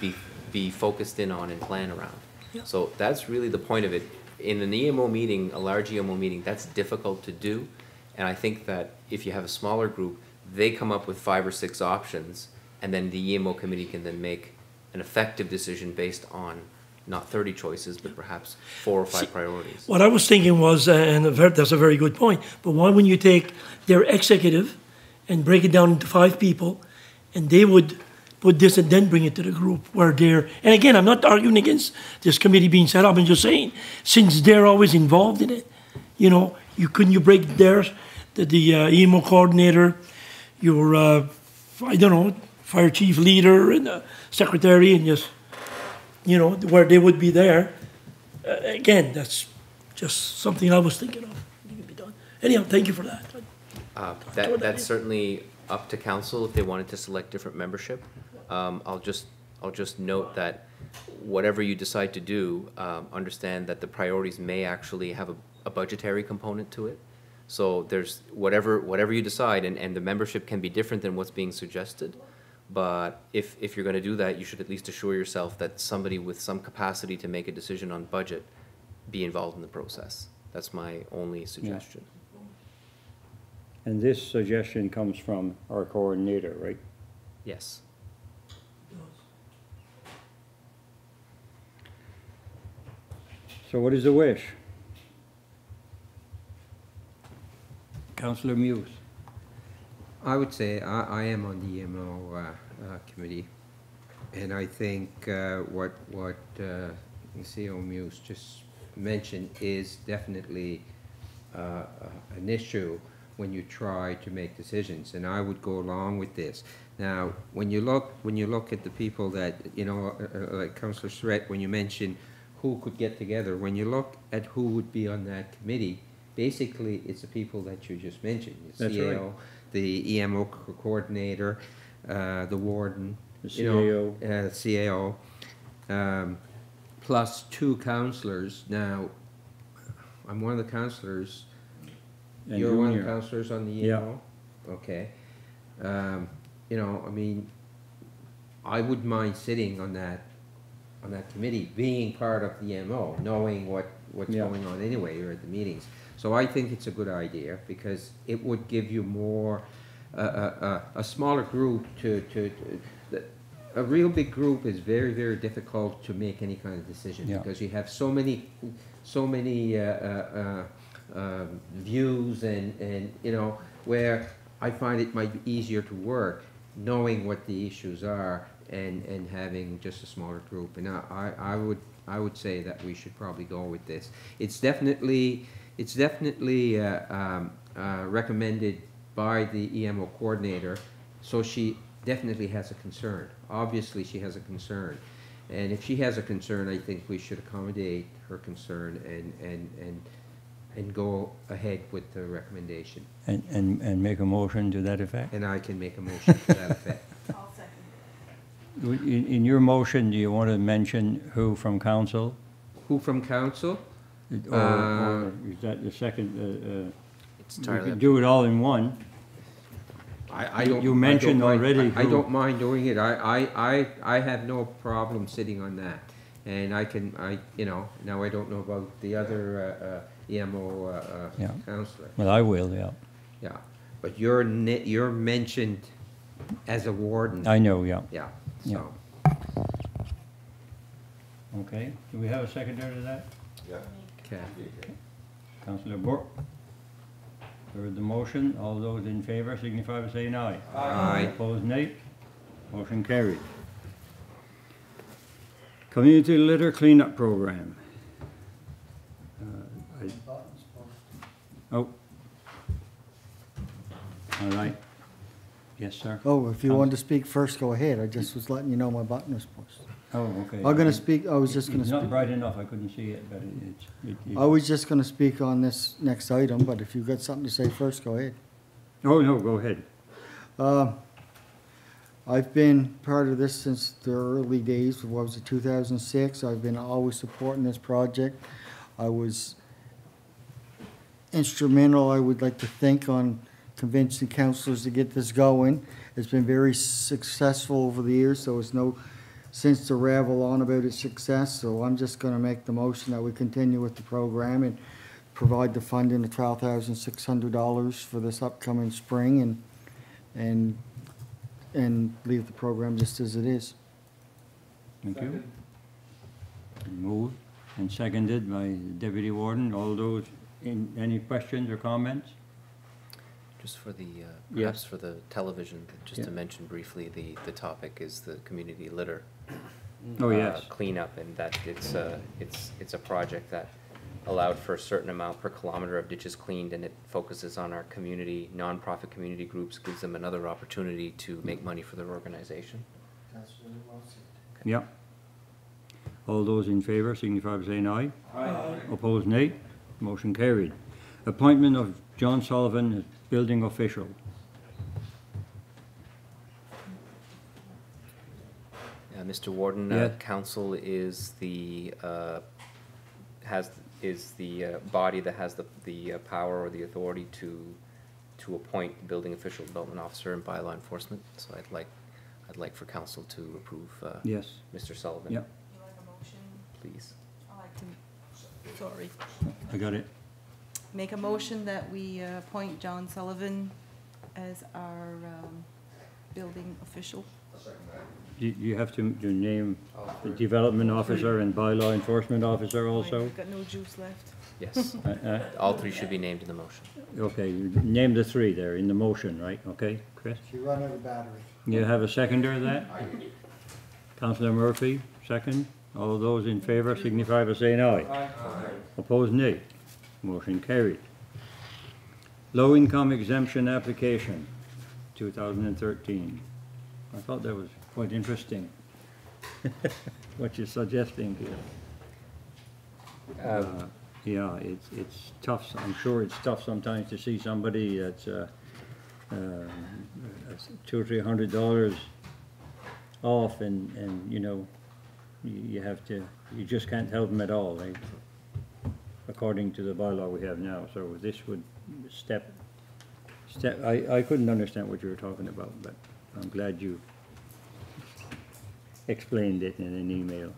[SPEAKER 7] be focused in on and plan around.
[SPEAKER 5] Yeah.
[SPEAKER 7] So that's really the point of it. In an EMO meeting, a large EMO meeting, that's difficult to do. And I think that if you have a smaller group, they come up with 5 or 6 options, and then the EMO committee can then make an effective decision based on not 30 choices, but perhaps 4 or 5 priorities.
[SPEAKER 5] What I was thinking was, and that's a very good point, but why wouldn't you take their executive and break it down into 5 people, and they would put this and then bring it to the group where they're, and again, I'm not arguing against this committee being set up, I'm just saying, since they're always involved in it, you know, you break theirs, the EMO coordinator, your, I don't know, fire chief leader and secretary, and just, you know, where they would be there. Again, that's just something I was thinking of. It could be done. Anyhow, thank you for that.
[SPEAKER 7] That's certainly up to council if they wanted to select different membership. I'll just note that whatever you decide to do, understand that the priorities may actually have a budgetary component to it. So there's whatever you decide, and the membership can be different than what's being suggested. But if you're going to do that, you should at least assure yourself that somebody with some capacity to make a decision on budget be involved in the process. That's my only suggestion.
[SPEAKER 1] Yeah. And this suggestion comes from our coordinator, right?
[SPEAKER 7] Yes.
[SPEAKER 1] So what is the wish? Councillor Muse.
[SPEAKER 10] I would say I am on the EMO committee, and I think what CEO Muse just mentioned is definitely an issue when you try to make decisions, and I would go along with this. Now, when you look at the people that, you know, like Councillor Surratt, when you mention who could get together, when you look at who would be on that committee, basically it's the people that you just mentioned. The
[SPEAKER 1] That's
[SPEAKER 10] CAO,
[SPEAKER 1] right.
[SPEAKER 10] the EMO coordinator, the warden,
[SPEAKER 1] The
[SPEAKER 10] you
[SPEAKER 1] CAO.
[SPEAKER 10] know, CAO, plus 2 councillors. Now, I'm one of the councillors.
[SPEAKER 1] And
[SPEAKER 10] You're one of the
[SPEAKER 1] Junior.
[SPEAKER 10] councillors on the
[SPEAKER 1] Yeah.
[SPEAKER 10] EMO? Okay. You know, I mean, I wouldn't mind sitting on that committee, being part of the EMO, knowing what's
[SPEAKER 1] Yeah.
[SPEAKER 10] going on anyway, or at the meetings. So I think it's a good idea, because it would give you more, a smaller group a real big group is very, very difficult to make any kind of decision,
[SPEAKER 1] Yeah.
[SPEAKER 10] because you have so many views and, you know, where I find it might be easier to work knowing what the issues are and having just a smaller group. And I would say that we should probably go with this. It's definitely recommended by the EMO coordinator, so she definitely has a concern. Obviously, she has a concern. And if she has a concern, I think we should accommodate her concern and go ahead with the recommendation.
[SPEAKER 1] And make a motion to that effect?
[SPEAKER 10] And I can make a motion to that effect.
[SPEAKER 12] I'll second.
[SPEAKER 1] In your motion, do you want to mention who from council?
[SPEAKER 10] Who from council?
[SPEAKER 1] Or is that the second?
[SPEAKER 7] It's
[SPEAKER 1] You
[SPEAKER 7] entirely
[SPEAKER 1] could
[SPEAKER 7] up
[SPEAKER 1] do it all in one.
[SPEAKER 10] I don't.
[SPEAKER 1] You mentioned
[SPEAKER 10] I don't mind-
[SPEAKER 1] already
[SPEAKER 10] I
[SPEAKER 1] who-
[SPEAKER 10] don't mind doing it. I have no problem sitting on that. And you know, now I don't know about the other EMO
[SPEAKER 1] Yeah.
[SPEAKER 10] councillor.
[SPEAKER 1] Well, I will, yeah.
[SPEAKER 10] Yeah, but you're mentioned as a warden.
[SPEAKER 1] I know, yeah.
[SPEAKER 10] Yeah,
[SPEAKER 1] Yeah.
[SPEAKER 10] so,
[SPEAKER 1] Okay, do we have a seconder to that?
[SPEAKER 10] okay.
[SPEAKER 1] Councillor Burke? Heard the motion. All those in favor signify by saying aye.
[SPEAKER 10] Aye.
[SPEAKER 1] Opposed, nay. Motion carried. Community litter cleanup program. Oh. All right. Yes, sir.
[SPEAKER 6] Oh, if you wanted to speak first, go ahead. I just was letting you know my button was pushed.
[SPEAKER 1] Oh, okay.
[SPEAKER 6] I'm gonna speak, I was just gonna
[SPEAKER 1] It's not
[SPEAKER 6] speak.
[SPEAKER 1] bright enough, I couldn't see it, but
[SPEAKER 6] I was just gonna speak on this next item, but if you've got something to say first, go ahead.
[SPEAKER 1] Oh, no, go ahead.
[SPEAKER 6] I've been part of this since the early days, what was it, 2006? I've been always supporting this project. I was instrumental, I would like to think, on convincing councillors to get this going. It's been very successful over the years, so it's no sense to ravel on about its success. So I'm just gonna make the motion that we continue with the program and provide the funding of $12,600 for this upcoming spring and leave the program just as it is.
[SPEAKER 1] Thank you. Moved and seconded by Deputy Warden. All those any questions or comments?
[SPEAKER 7] Just for the,
[SPEAKER 1] Yes.
[SPEAKER 7] perhaps for the television, just
[SPEAKER 1] Yeah.
[SPEAKER 7] to mention briefly, the topic is the community litter.
[SPEAKER 1] Oh, yes.
[SPEAKER 7] Cleanup, and that it's a project that allowed for a certain amount per kilometer of ditches cleaned, and it focuses on our community, nonprofit community groups, gives them another opportunity to make money for their organization.
[SPEAKER 1] Yeah. All those in favour signify by saying aye. Aye. Opposed, nay. Motion carried. Appointment of John Sullivan as building official.
[SPEAKER 7] Mr. Warden,
[SPEAKER 1] Yeah.
[SPEAKER 7] council is the, body that has the power or the authority to appoint building official, development officer, and bylaw enforcement. So I'd like for council to approve,
[SPEAKER 1] Yes.
[SPEAKER 7] Mr. Sullivan.
[SPEAKER 1] Yeah.
[SPEAKER 12] You like a motion?
[SPEAKER 7] Please.
[SPEAKER 12] I like to, sorry.
[SPEAKER 1] I got it.
[SPEAKER 12] Make a motion that we appoint John Sullivan as our building official.
[SPEAKER 1] You have to name the development officer and bylaw enforcement officer also?
[SPEAKER 12] I've got no juice left.
[SPEAKER 7] Yes. All three should be named in the motion.
[SPEAKER 1] Okay, you name the three there in the motion, right? Okay, Chris?
[SPEAKER 6] She run out of battery.
[SPEAKER 1] You have a seconder of that? Councillor Murphy, second. All those in favour signify by saying aye. Aye. Opposed, nay. Motion carried. Low income exemption application, 2013. I thought that was quite interesting, what you're suggesting here. Yeah, it's tough. I'm sure it's tough sometimes to see somebody that's $200 or $300 off, and you know, you just can't help them at all, right? According to the bylaw we have now. So this would step. I couldn't understand what you were talking about, but I'm glad you explained it in an email.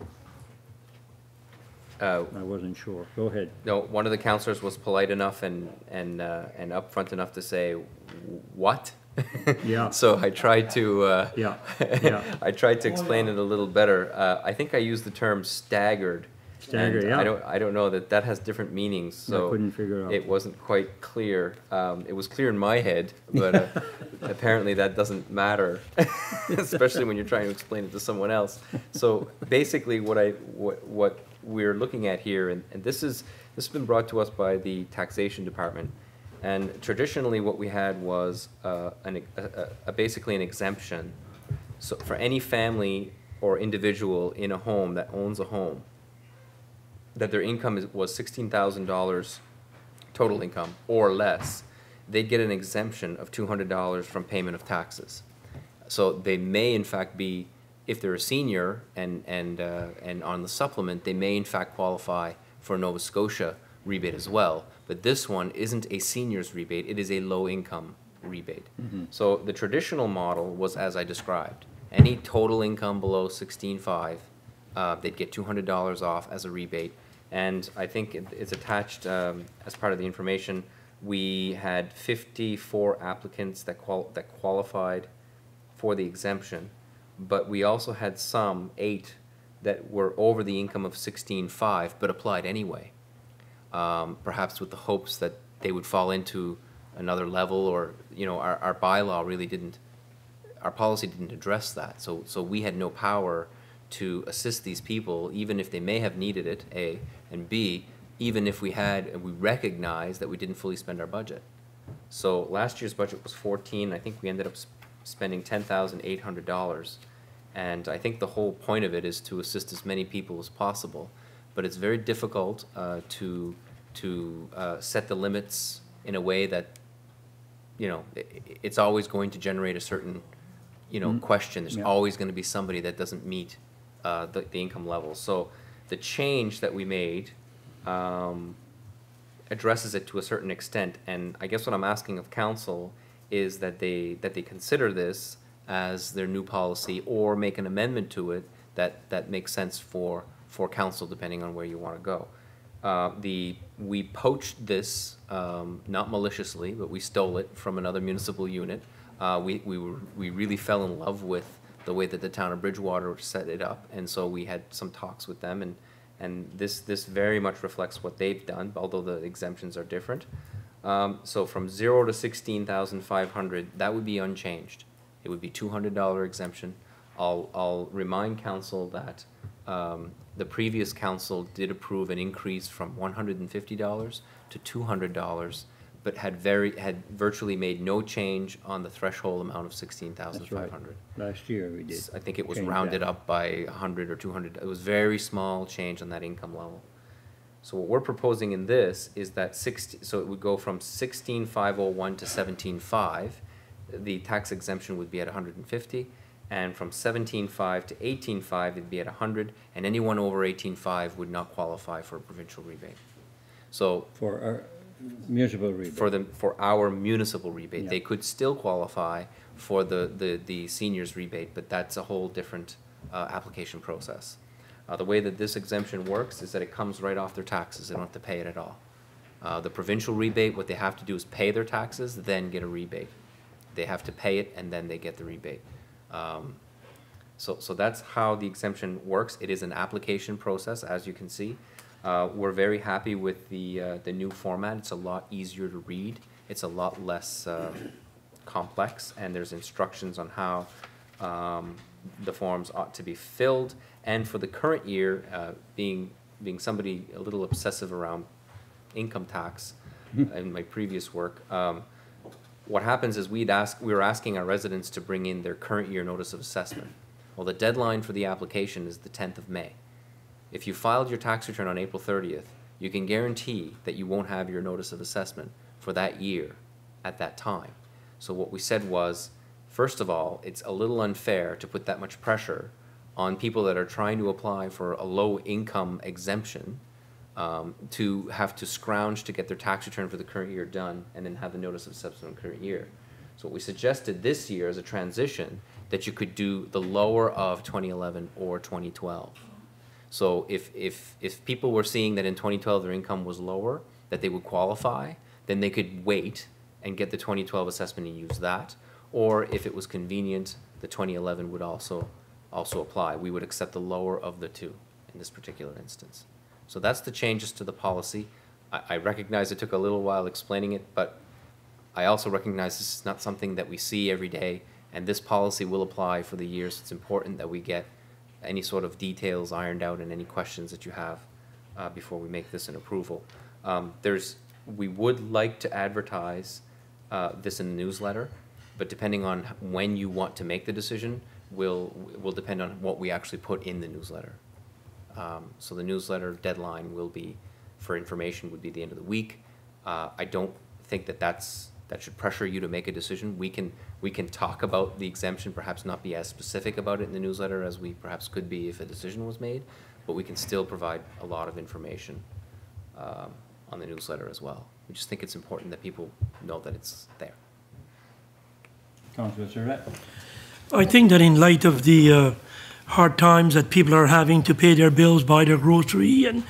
[SPEAKER 1] I wasn't sure. Go ahead.
[SPEAKER 7] No, one of the councillors was polite enough and upfront enough to say, "What?"
[SPEAKER 1] Yeah.
[SPEAKER 7] So I tried to.
[SPEAKER 1] Yeah.
[SPEAKER 7] I tried to explain it a little better. I think I used the term staggered.
[SPEAKER 1] Staggered,
[SPEAKER 7] and
[SPEAKER 1] yeah.
[SPEAKER 7] I don't know that has different meanings. So
[SPEAKER 1] I couldn't figure out.
[SPEAKER 7] It wasn't quite clear. It was clear in my head, but apparently that doesn't matter, especially when you're trying to explain it to someone else. So basically, what we're looking at here, and this has been brought to us by the taxation department, and traditionally what we had was basically an exemption. So for any family or individual in a home that owns a home, that their income was $16,000 total income or less, they'd get an exemption of $200 from payment of taxes. So they may in fact be, if they're a senior and on the supplement, they may in fact qualify for a Nova Scotia rebate as well. But this one isn't a senior's rebate, it is a low income rebate. Mm-hmm. So the traditional model was as I described. Any total income below $16,500, they'd get $200 off as a rebate. And I think it's attached as part of the information. We had 54 applicants that qualified for the exemption, but we also had 8 that were over the income of $16,500 but applied anyway, perhaps with the hopes that they would fall into another level, or you know, our bylaw really didn't, our policy didn't address that. So we had no power to assist these people, even if they may have needed it, A, and B, even if we had, and we recognized that we didn't fully spend our budget. So last year's budget was 14, I think we ended up spending $10,800, and I think the whole point of it is to assist as many people as possible, but it's very difficult to set the limits in a way that, you know, it's always going to generate a certain, you know, question. There's always going to be somebody that doesn't meet the income level. So the change that we made addresses it to a certain extent, and I guess what I'm asking of council is that they consider this as their new policy, or make an amendment to it that makes sense for council, depending on where you want to go. We poached this, not maliciously, but we stole it from another municipal unit. We really fell in love with the way that the town of Bridgewater set it up, and so we had some talks with them, and this very much reflects what they've done, although the exemptions are different. So from 0 to 16,500, that would be unchanged. It would be $200 exemption. I'll remind council that the previous council did approve an increase from $150 to $200, but had virtually made no change on the threshold amount of 16,500.
[SPEAKER 1] Last year we did.
[SPEAKER 7] I think it was
[SPEAKER 1] change
[SPEAKER 7] rounded
[SPEAKER 1] that.
[SPEAKER 7] up by 100 or 200. It was very small change on that income level. So what we're proposing in this is that so it would go from 16,501 to 17,500. The tax exemption would be at 150, and from 17,500 to 18,500 it'd be at 100, and anyone over 18,500 would not qualify for a provincial rebate. So
[SPEAKER 1] For our municipal rebate.
[SPEAKER 7] for our municipal rebate,
[SPEAKER 1] Yeah.
[SPEAKER 7] they could still qualify for the seniors rebate, but that's a whole different application process. The way that this exemption works is that it comes right off their taxes. They don't have to pay it at all. The provincial rebate, what they have to do is pay their taxes, then get a rebate. They have to pay it, and then they get the rebate. So that's how the exemption works. It is an application process, as you can see. We're very happy with the new format. It's a lot easier to read. It's a lot less complex, and there's instructions on how the forms ought to be filled. And for the current year, being somebody a little obsessive around income tax in my previous work, what happens is we were asking our residents to bring in their current year notice of assessment. Well, the deadline for the application is the 10th of May. If you filed your tax return on April 30th, you can guarantee that you won't have your notice of assessment for that year at that time. So what we said was, first of all, it's a little unfair to put that much pressure on people that are trying to apply for a low income exemption to have to scrounge to get their tax return for the current year done and then have the notice of assessment current year. So what we suggested this year as a transition, that you could do the lower of 2011 or 2012. So if people were seeing that in 2012 their income was lower, that they would qualify, then they could wait and get the 2012 assessment and use that. Or if it was convenient, the 2011 would also apply. We would accept the lower of the two in this particular instance. So that's the changes to the policy. I recognize it took a little while explaining it, but I also recognize this is not something that we see every day, and this policy will apply for the years. It's important that we get any sort of details ironed out and any questions that you have before we make this an approval. We would like to advertise this in the newsletter, but depending on when you want to make the decision will depend on what we actually put in the newsletter. So the newsletter deadline will be, for information, would be the end of the week. I don't think that should pressure you to make a decision. We can talk about the exemption, perhaps not be as specific about it in the newsletter as we perhaps could be if a decision was made, but we can still provide a lot of information on the newsletter as well. We just think it's important that people know that it's there.
[SPEAKER 1] Councilor Perret.
[SPEAKER 5] I think that in light of the hard times that people are having to pay their bills, buy their grocery, and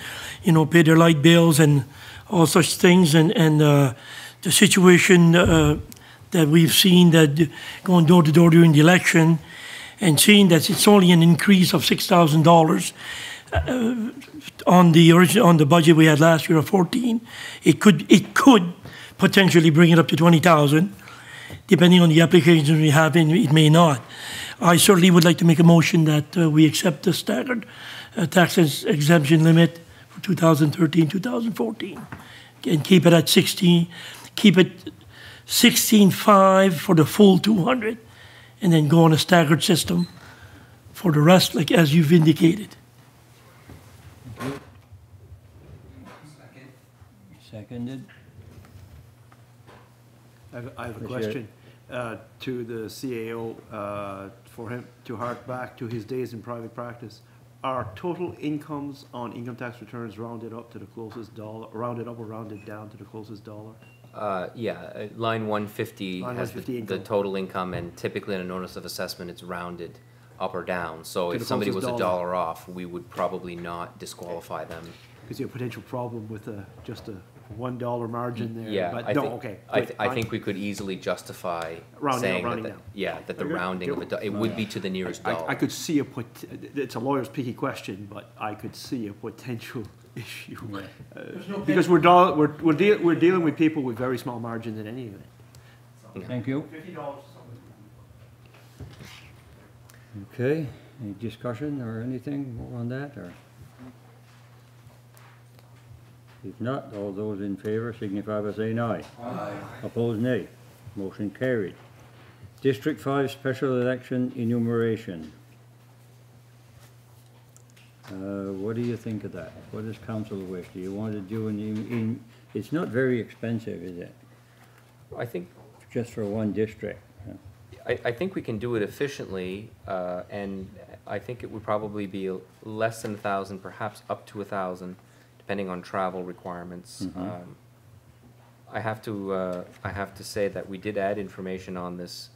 [SPEAKER 5] pay their light bills and all such things, and the situation that we've seen that going door to door during the election, and seeing that it's only an increase of $6,000 on the budget we had last year of 14, it could potentially bring it up to 20,000. Depending on the applications we have in, it may not. I certainly would like to make a motion that we accept the staggered tax exemption limit for 2013, 2014, and keep it at 16. Keep it 16.5 for the full 200, and then go on a staggered system for the rest, like as you've indicated.
[SPEAKER 1] Seconded.
[SPEAKER 14] I have a question to the CAO for him to hark back to his days in private practice. Are total incomes on income tax returns rounded up to the closest dollar, rounded up or rounded down to the closest dollar?
[SPEAKER 7] Yeah, line 150
[SPEAKER 14] Line
[SPEAKER 7] has
[SPEAKER 14] 150
[SPEAKER 7] the
[SPEAKER 14] income.
[SPEAKER 7] total income, and typically in a notice of assessment, it's rounded up or down. So
[SPEAKER 14] To
[SPEAKER 7] if
[SPEAKER 14] the
[SPEAKER 7] somebody was
[SPEAKER 14] closest
[SPEAKER 7] $1
[SPEAKER 14] dollar.
[SPEAKER 7] off, we would probably not disqualify them
[SPEAKER 14] because you have a potential problem with just a $1 margin there.
[SPEAKER 7] Yeah,
[SPEAKER 14] But
[SPEAKER 7] I
[SPEAKER 14] no,
[SPEAKER 7] think,
[SPEAKER 14] okay.
[SPEAKER 7] I,
[SPEAKER 14] good,
[SPEAKER 7] I
[SPEAKER 14] fine.
[SPEAKER 7] think we could easily justify
[SPEAKER 14] Rounding
[SPEAKER 7] saying
[SPEAKER 14] up,
[SPEAKER 7] that,
[SPEAKER 14] rounding
[SPEAKER 7] the-
[SPEAKER 14] down.
[SPEAKER 7] yeah, that the
[SPEAKER 14] Okay.
[SPEAKER 7] rounding of it would be to the nearest dollar.
[SPEAKER 14] I could see it's a lawyer's picky question, but I could see a potential issue. Because we're dealing with people with very small margins in any event.
[SPEAKER 1] Thank you. Okay, any discussion or anything more on that, or? If not, all those in favor signify by saying aye.
[SPEAKER 11] Aye.
[SPEAKER 1] Opposed, nay. Motion carried. District 5 special election enumeration. What do you think of that? What does council wish? Do you want to do it's not very expensive, is it?
[SPEAKER 7] I think,
[SPEAKER 1] Just for one district?
[SPEAKER 7] I think we can do it efficiently, and I think it would probably be less than 1,000, perhaps up to 1,000, depending on travel requirements. I have to say that we did add information on this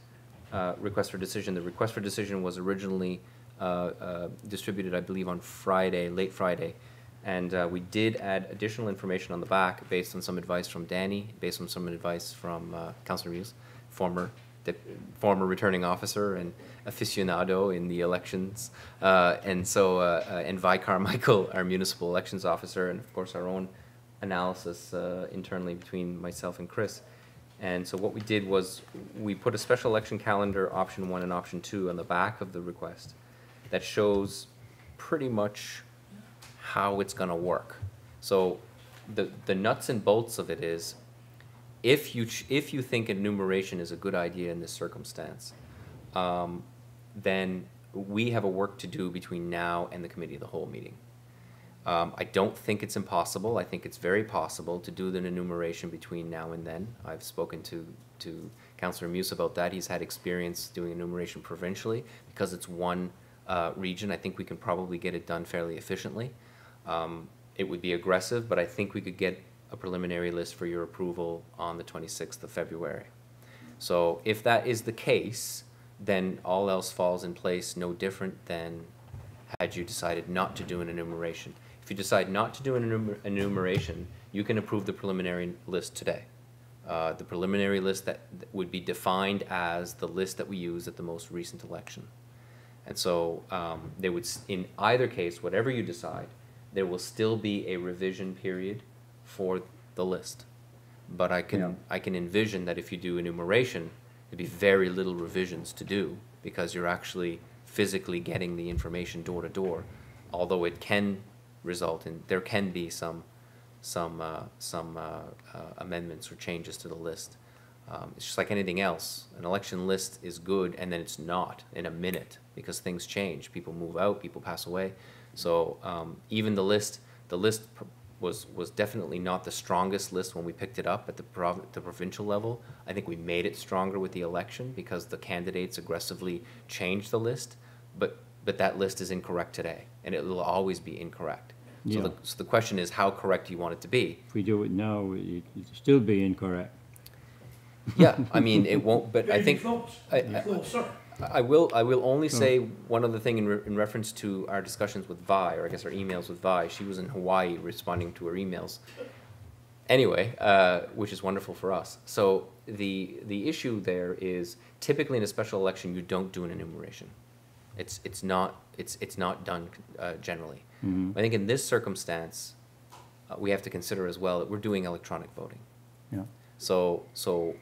[SPEAKER 7] request for decision. The request for decision was originally distributed, I believe, on Friday, late Friday, and we did add additional information on the back based on some advice from Danny, based on some advice from Councilor Muse, former returning officer and aficionado in the elections, and Vicar Michael, our municipal elections officer, and of course our own analysis internally between myself and Chris. And so what we did was we put a special election calendar, option 1 and option 2, on the back of the request that shows pretty much how it's going to work. So the nuts and bolts of it is, if you think enumeration is a good idea in this circumstance, then we have a work to do between now and the committee of the whole meeting. I don't think it's impossible. I think it's very possible to do the enumeration between now and then. I've spoken to Councilor Muse about that. He's had experience doing enumeration provincially. Because it's one region, I think we can probably get it done fairly efficiently. It would be aggressive, but I think we could get a preliminary list for your approval on the 26th of February. So if that is the case, then all else falls in place, no different than had you decided not to do an enumeration. If you decide not to do an enumeration, you can approve the preliminary list today. The preliminary list that would be defined as the list that we used at the most recent election. And so there would, in either case, whatever you decide, there will still be a revision period for the list. But I can envision that if you do enumeration, there'd be very little revisions to do, because you're actually physically getting the information door to door, although it can result in, there can be some amendments or changes to the list. It's just like anything else. An election list is good, and then it's not in a minute, because things change. People move out, people pass away. So even the list was definitely not the strongest list when we picked it up at the provincial level. I think we made it stronger with the election because the candidates aggressively changed the list, but that list is incorrect today, and it will always be incorrect.
[SPEAKER 1] Yeah.
[SPEAKER 7] So the question is, how correct do you want it to be?
[SPEAKER 1] If we do it now, it'd still be incorrect.
[SPEAKER 7] Yeah, I mean, it won't, but I think, I will only say one other thing in reference to our discussions with Vi, or I guess our emails with Vi. She was in Hawaii responding to her emails. Anyway, which is wonderful for us. So the issue there is, typically in a special election, you don't do an enumeration. It's not done generally.
[SPEAKER 1] Mm-hmm.
[SPEAKER 7] I think in this circumstance, we have to consider as well that we're doing electronic voting.
[SPEAKER 1] Yeah.
[SPEAKER 7] So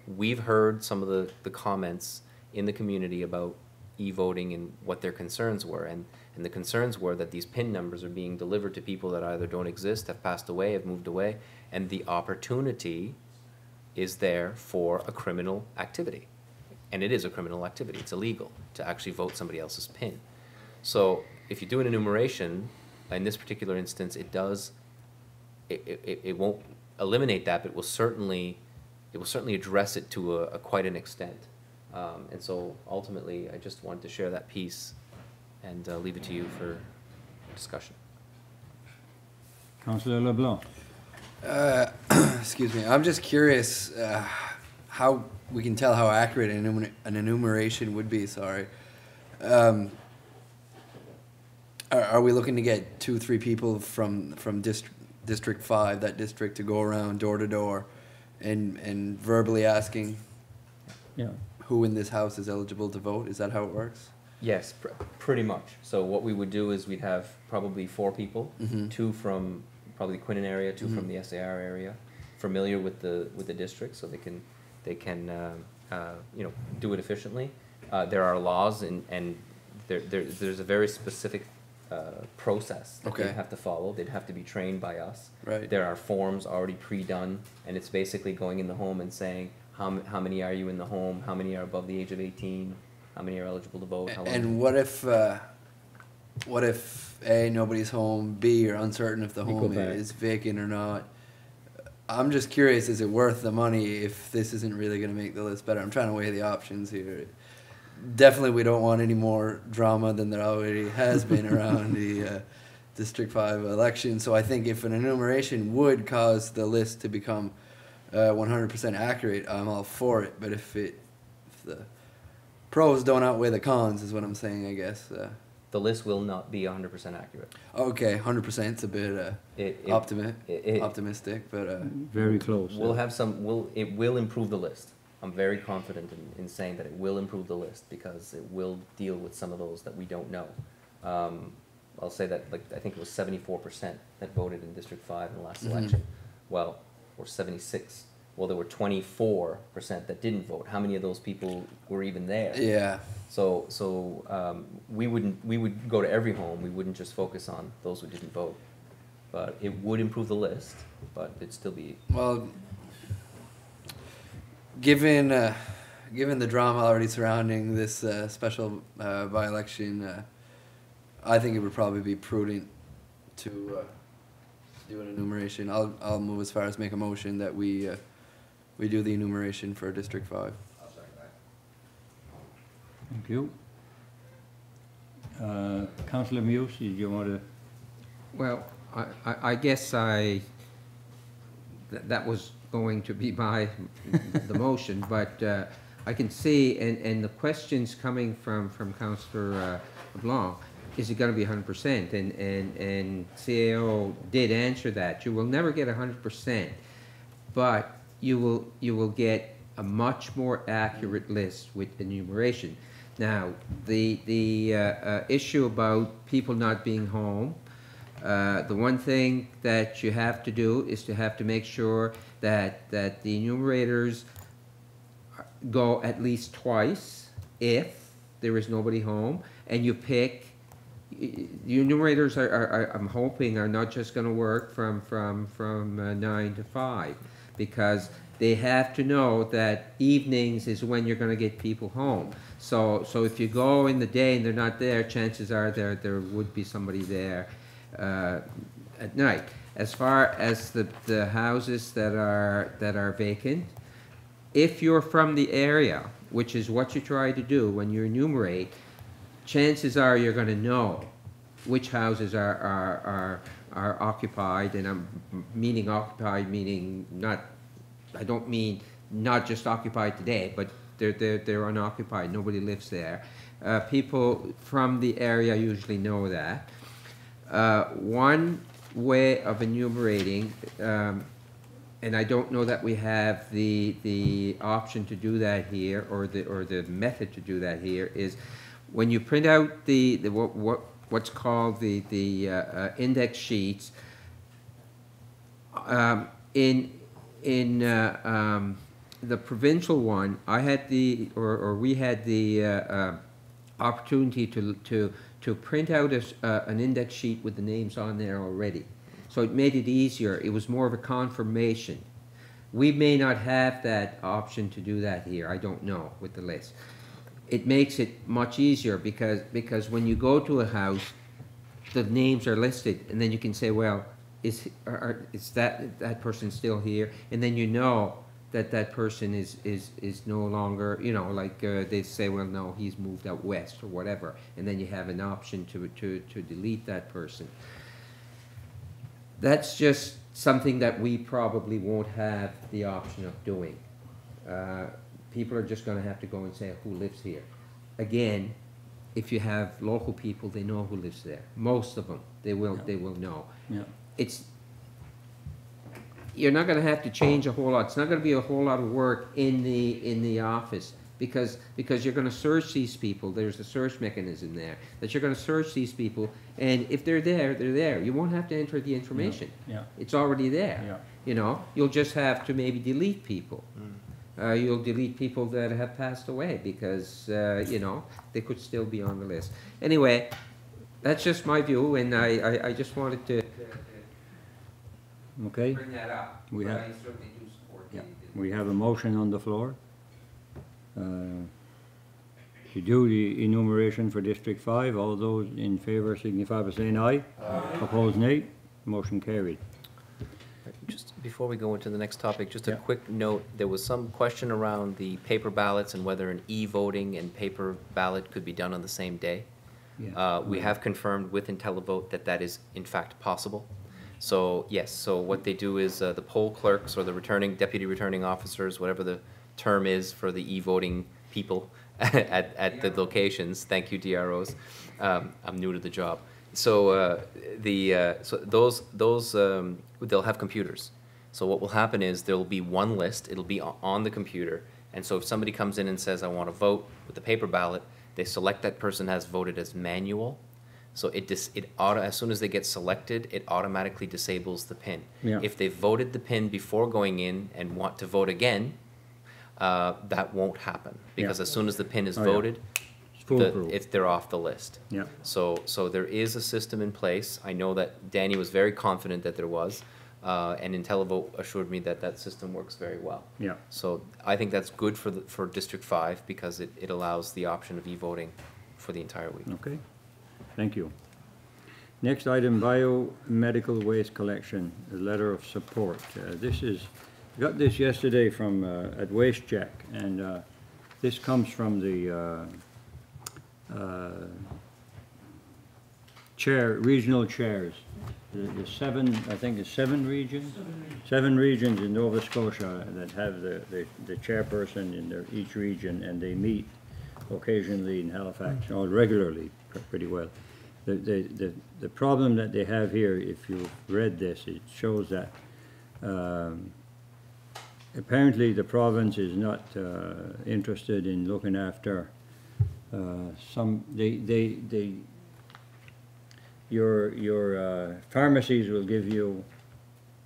[SPEAKER 7] we've heard some of the comments in the community about e-voting and what their concerns were. And the concerns were that these PIN numbers are being delivered to people that either don't exist, have passed away, have moved away, and the opportunity is there for a criminal activity. And it is a criminal activity. It's illegal to actually vote somebody else's PIN. So if you do an enumeration, in this particular instance, it won't eliminate that, but it will certainly address it to a quite an extent. And so ultimately, I just wanted to share that piece and leave it to you for discussion.
[SPEAKER 1] Councilor LeBlanc.
[SPEAKER 11] Excuse me. I'm just curious how we can tell how accurate an enumeration would be. Sorry. Are we looking to get 2-3 people from District 5, that district, to go around door to door and verbally asking
[SPEAKER 1] Yeah.
[SPEAKER 11] who in this house is eligible to vote? Is that how it works?
[SPEAKER 7] Yes, pretty much. So what we would do is we'd have probably 4 people,
[SPEAKER 11] Mhm.
[SPEAKER 7] 2 from probably the Quinnen area, 2 from
[SPEAKER 11] Mhm.
[SPEAKER 7] the SAR area, familiar with the district, so they can you know, do it efficiently. There are laws and there's a very specific process that
[SPEAKER 11] Okay.
[SPEAKER 7] they have to follow. They'd have to be trained by us.
[SPEAKER 11] Right.
[SPEAKER 7] There are forms already pre-done, and it's basically going in the home and saying how many are you in the home, how many are above the age of 18, how many are eligible to vote, how long.
[SPEAKER 11] And what if A, nobody's home, B, you're uncertain if the
[SPEAKER 1] You go
[SPEAKER 11] home
[SPEAKER 1] back.
[SPEAKER 11] is vacant or not? I'm just curious, is it worth the money if this isn't really going to make the list better? I'm trying to weigh the options here. Definitely we don't want any more drama than there already has been around the District 5 election. So I think if an enumeration would cause the list to become 100% accurate, I'm all for it. But if the pros don't outweigh the cons is what I'm saying, I guess.
[SPEAKER 7] The list will not be 100% accurate.
[SPEAKER 11] Okay, 100% is a bit optimistic, but
[SPEAKER 1] Very close.
[SPEAKER 7] We'll have some. It will improve the list. I'm very confident in saying that it will improve the list because it will deal with some of those that we don't know. I'll say that, like, I think it was 74% that voted in District 5 in the last election. Well, or 76. Well, there were 24% that didn't vote. How many of those people were even there?
[SPEAKER 11] yeah.
[SPEAKER 7] So we would go to every home. We wouldn't just focus on those who didn't vote. But it would improve the list, but it'd still be.
[SPEAKER 11] Well, given the drama already surrounding this special by-election, I think it would probably be prudent to do an enumeration. I'll move as far as make a motion that we do the enumeration for District 5.
[SPEAKER 1] Thank you. Councillor Muse, did you want to?
[SPEAKER 10] Well, I guess that was going to be the motion, but I can see, and the questions coming from Councillor LeBlanc, is it going to be 100%? And CAO did answer that. You will never get 100%, but you will get a much more accurate list with enumeration. Now, the issue about people not being home, the one thing that you have to do is to have to make sure that the enumerators go at least twice if there is nobody home, and you pick. The enumerators are I'm hoping are not just going to work from 9 to 5, because they have to know that evenings is when you're going to get people home. So if you go in the day and they're not there, chances are there would be somebody there at night. As far as the houses that are vacant, if you're from the area, which is what you try to do when you enumerate, chances are you're going to know which houses are occupied, and I'm meaning occupied, meaning not. I don't mean not just occupied today, but they're unoccupied. Nobody lives there. People from the area usually know that. One way of enumerating, and I don't know that we have the option to do that here, or the method to do that here, is when you print out what's called the index sheets. In the provincial one, I had we had the opportunity to print out an index sheet with the names on there already. So it made it easier. It was more of a confirmation. We may not have that option to do that here. I don't know with the list. It makes it much easier because when you go to a house, the names are listed, and then you can say, well, is that person still here? And then you know that person is no longer, like they say, well, no, he's moved out west or whatever, and then you have an option to delete that person. That's just something that we probably won't have the option of doing. People are just going to have to go and say who lives here. Again, if you have local people, they know who lives there. Most of them, they will know.
[SPEAKER 1] Yeah.
[SPEAKER 10] you're not gonna have to change a whole lot. It's not gonna be a whole lot of work in the office, because you're gonna search these people. There's a search mechanism there, that you're gonna search these people, and if they're there, they're there. You won't have to enter the information.
[SPEAKER 1] Yeah.
[SPEAKER 10] It's already there.
[SPEAKER 1] Yeah.
[SPEAKER 10] You know, you'll just have to maybe delete people. You'll delete people that have passed away because, you know, they could still be on the list. Anyway, that's just my view, and I just wanted to
[SPEAKER 1] Okay,
[SPEAKER 10] bring that up.
[SPEAKER 1] We
[SPEAKER 10] But
[SPEAKER 1] have-
[SPEAKER 10] I certainly do support
[SPEAKER 1] yeah,
[SPEAKER 10] the-
[SPEAKER 1] we have a motion on the floor. To do the enumeration for District 5, all those in favour signify by saying aye. Opposed, nay. Motion carried.
[SPEAKER 7] Just before we go into the next topic, just a
[SPEAKER 1] Yeah.
[SPEAKER 7] quick note, there was some question around the paper ballots and whether an e-voting and paper ballot could be done on the same day.
[SPEAKER 1] Yeah.
[SPEAKER 7] We have confirmed with IntelliVote that that is in fact possible. So, yes, so what they do is the poll clerks or the deputy returning officers, whatever the term is for the e-voting people at the locations, thank you DROs, I'm new to the job. So they'll have computers. So what will happen is there'll be one list, it'll be on the computer, and so if somebody comes in and says, I want to vote with the paper ballot, they select that person has voted as manual. So as soon as they get selected, it automatically disables the PIN.
[SPEAKER 1] Yeah.
[SPEAKER 7] If they voted the PIN before going in and want to vote again, that won't happen, because
[SPEAKER 1] Yeah.
[SPEAKER 7] as soon as the PIN is
[SPEAKER 1] Oh, yeah.
[SPEAKER 7] voted,
[SPEAKER 1] It's foolproof.
[SPEAKER 7] they're off the list.
[SPEAKER 1] Yeah.
[SPEAKER 7] So there is a system in place. I know that Danny was very confident that there was, and IntelliVote assured me that that system works very well.
[SPEAKER 1] Yeah.
[SPEAKER 7] So I think that's good for District 5, because it allows the option of e-voting for the entire week.
[SPEAKER 1] Okay, thank you. Next item, biomedical waste collection, a letter of support. Got this yesterday from, at Waste Check, and this comes from the regional chairs. The seven, I think it's 7 regions? 7 regions in Nova Scotia that have the chairperson in each region, and they meet occasionally in Halifax, or regularly, pretty well. The problem that they have here, if you've read this, it shows that apparently the province is not interested in looking after your pharmacies will give you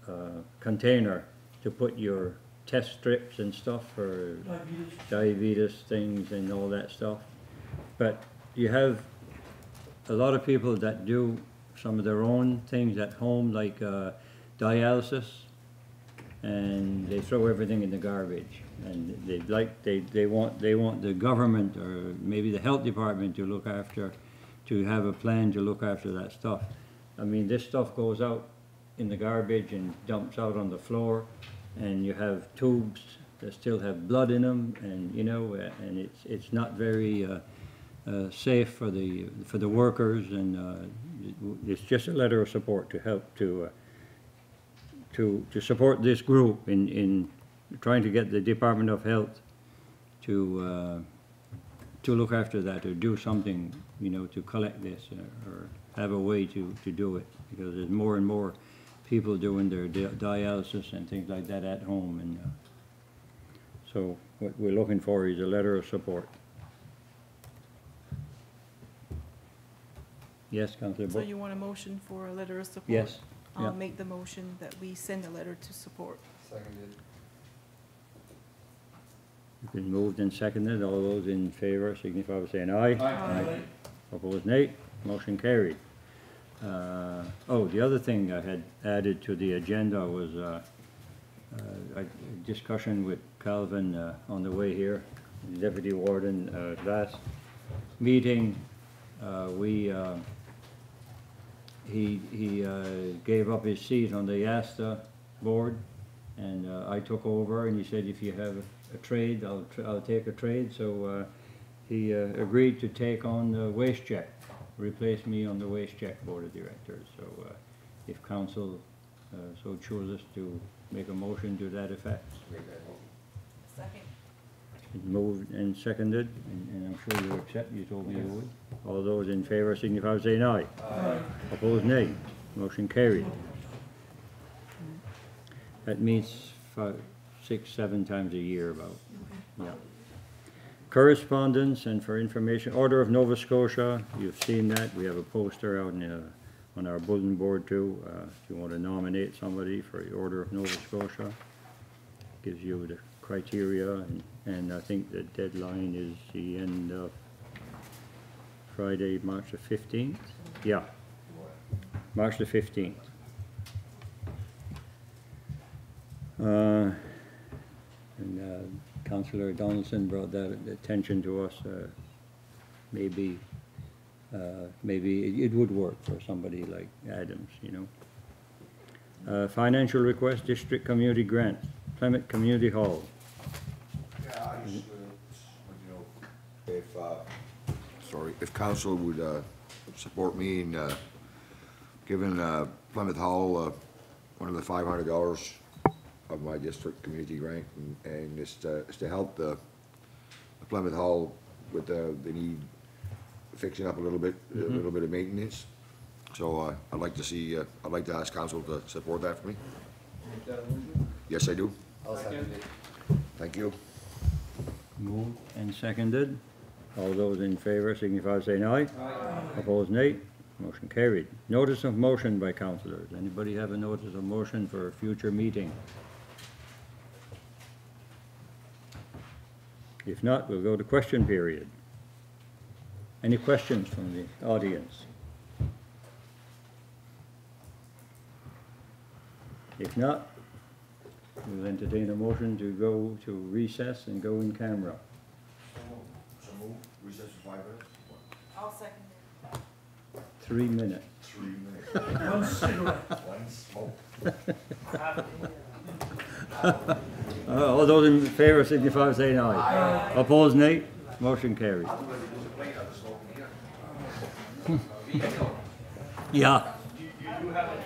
[SPEAKER 1] a container to put your test strips and stuff for diabetes things and all that stuff. But you have a lot of people that do some of their own things at home, like dialysis, and they throw everything in the garbage. And they want the government or maybe the health department to look after, to have a plan to look after that stuff. I mean, this stuff goes out in the garbage and dumps out on the floor, and you have tubes that still have blood in them, and you know, and it's not very safe for the workers, and it's just a letter of support to help to support this group in trying to get the Department of Health to look after that, or do something, you know, to collect this, or have a way to do it, because there's more and more people doing their dialysis and things like that at home, and so what we're looking for is a letter of support. Yes, Councillor
[SPEAKER 12] So
[SPEAKER 1] Book?
[SPEAKER 12] you want a motion for a letter of support?
[SPEAKER 1] Yes.
[SPEAKER 12] I'll
[SPEAKER 1] Yeah.
[SPEAKER 12] make the motion that we send a letter to support.
[SPEAKER 11] Seconded.
[SPEAKER 1] It's been moved and seconded. All those in favour signify by saying aye. Aye. Opposed, nay. Motion carried. The other thing I had added to the agenda was a discussion with Calvin on the way here, the Deputy Warden. Last meeting, he gave up his seat on the ASTA board, and I took over, and he said, if you have a trade, I'll take a trade. So he agreed to take on the Waste Check, replace me on the Waste Check Board of Directors. So if council so chooses to make a motion to that effect.
[SPEAKER 12] Second.
[SPEAKER 1] It's moved and seconded, and I'm sure you accept, you told me you would. All those in favour signify by saying aye. Aye. Opposed, nay. Motion carried. That meets 5, 6, 7 times a year about, yeah. Correspondence and for information, Order of Nova Scotia, you've seen that. We have a poster out on our bulletin board too. If you want to nominate somebody for the Order of Nova Scotia, gives you the criteria, and I think the deadline is the end of Friday, March the 15th? Yeah, March the 15th. Councilor Donaldson brought that attention to us. Maybe it would work for somebody like Adams, you know. Financial request, district community grant, Plymouth Community Hall.
[SPEAKER 15] Yeah, I just, you know, if council would support me in giving Plymouth Hall one of the $500 of my district community grant, and it's to help the Plymouth Hall with they need fixing up a little bit, a little bit of maintenance. So I'd like to ask council to support that for me. Yes, I do.
[SPEAKER 11] I'll second it.
[SPEAKER 15] Thank you.
[SPEAKER 1] Moved and seconded. All those in favor signify by saying aye. Opposed, nay. Motion carried. Notice of motion by councilors. Anybody have a notice of motion for a future meeting? If not, we'll go to question period. Any questions from the audience? If not, we'll entertain a motion to go to recess and go in camera.
[SPEAKER 15] So move. Recess for 5 minutes.
[SPEAKER 12] I'll second it.
[SPEAKER 1] 3 minutes.
[SPEAKER 15] 3 minutes.
[SPEAKER 5] One cigarette.
[SPEAKER 15] One smoke.
[SPEAKER 1] All those in favor signify by saying aye. Opposed, nay. Motion carried. Yeah.
[SPEAKER 16] You do have an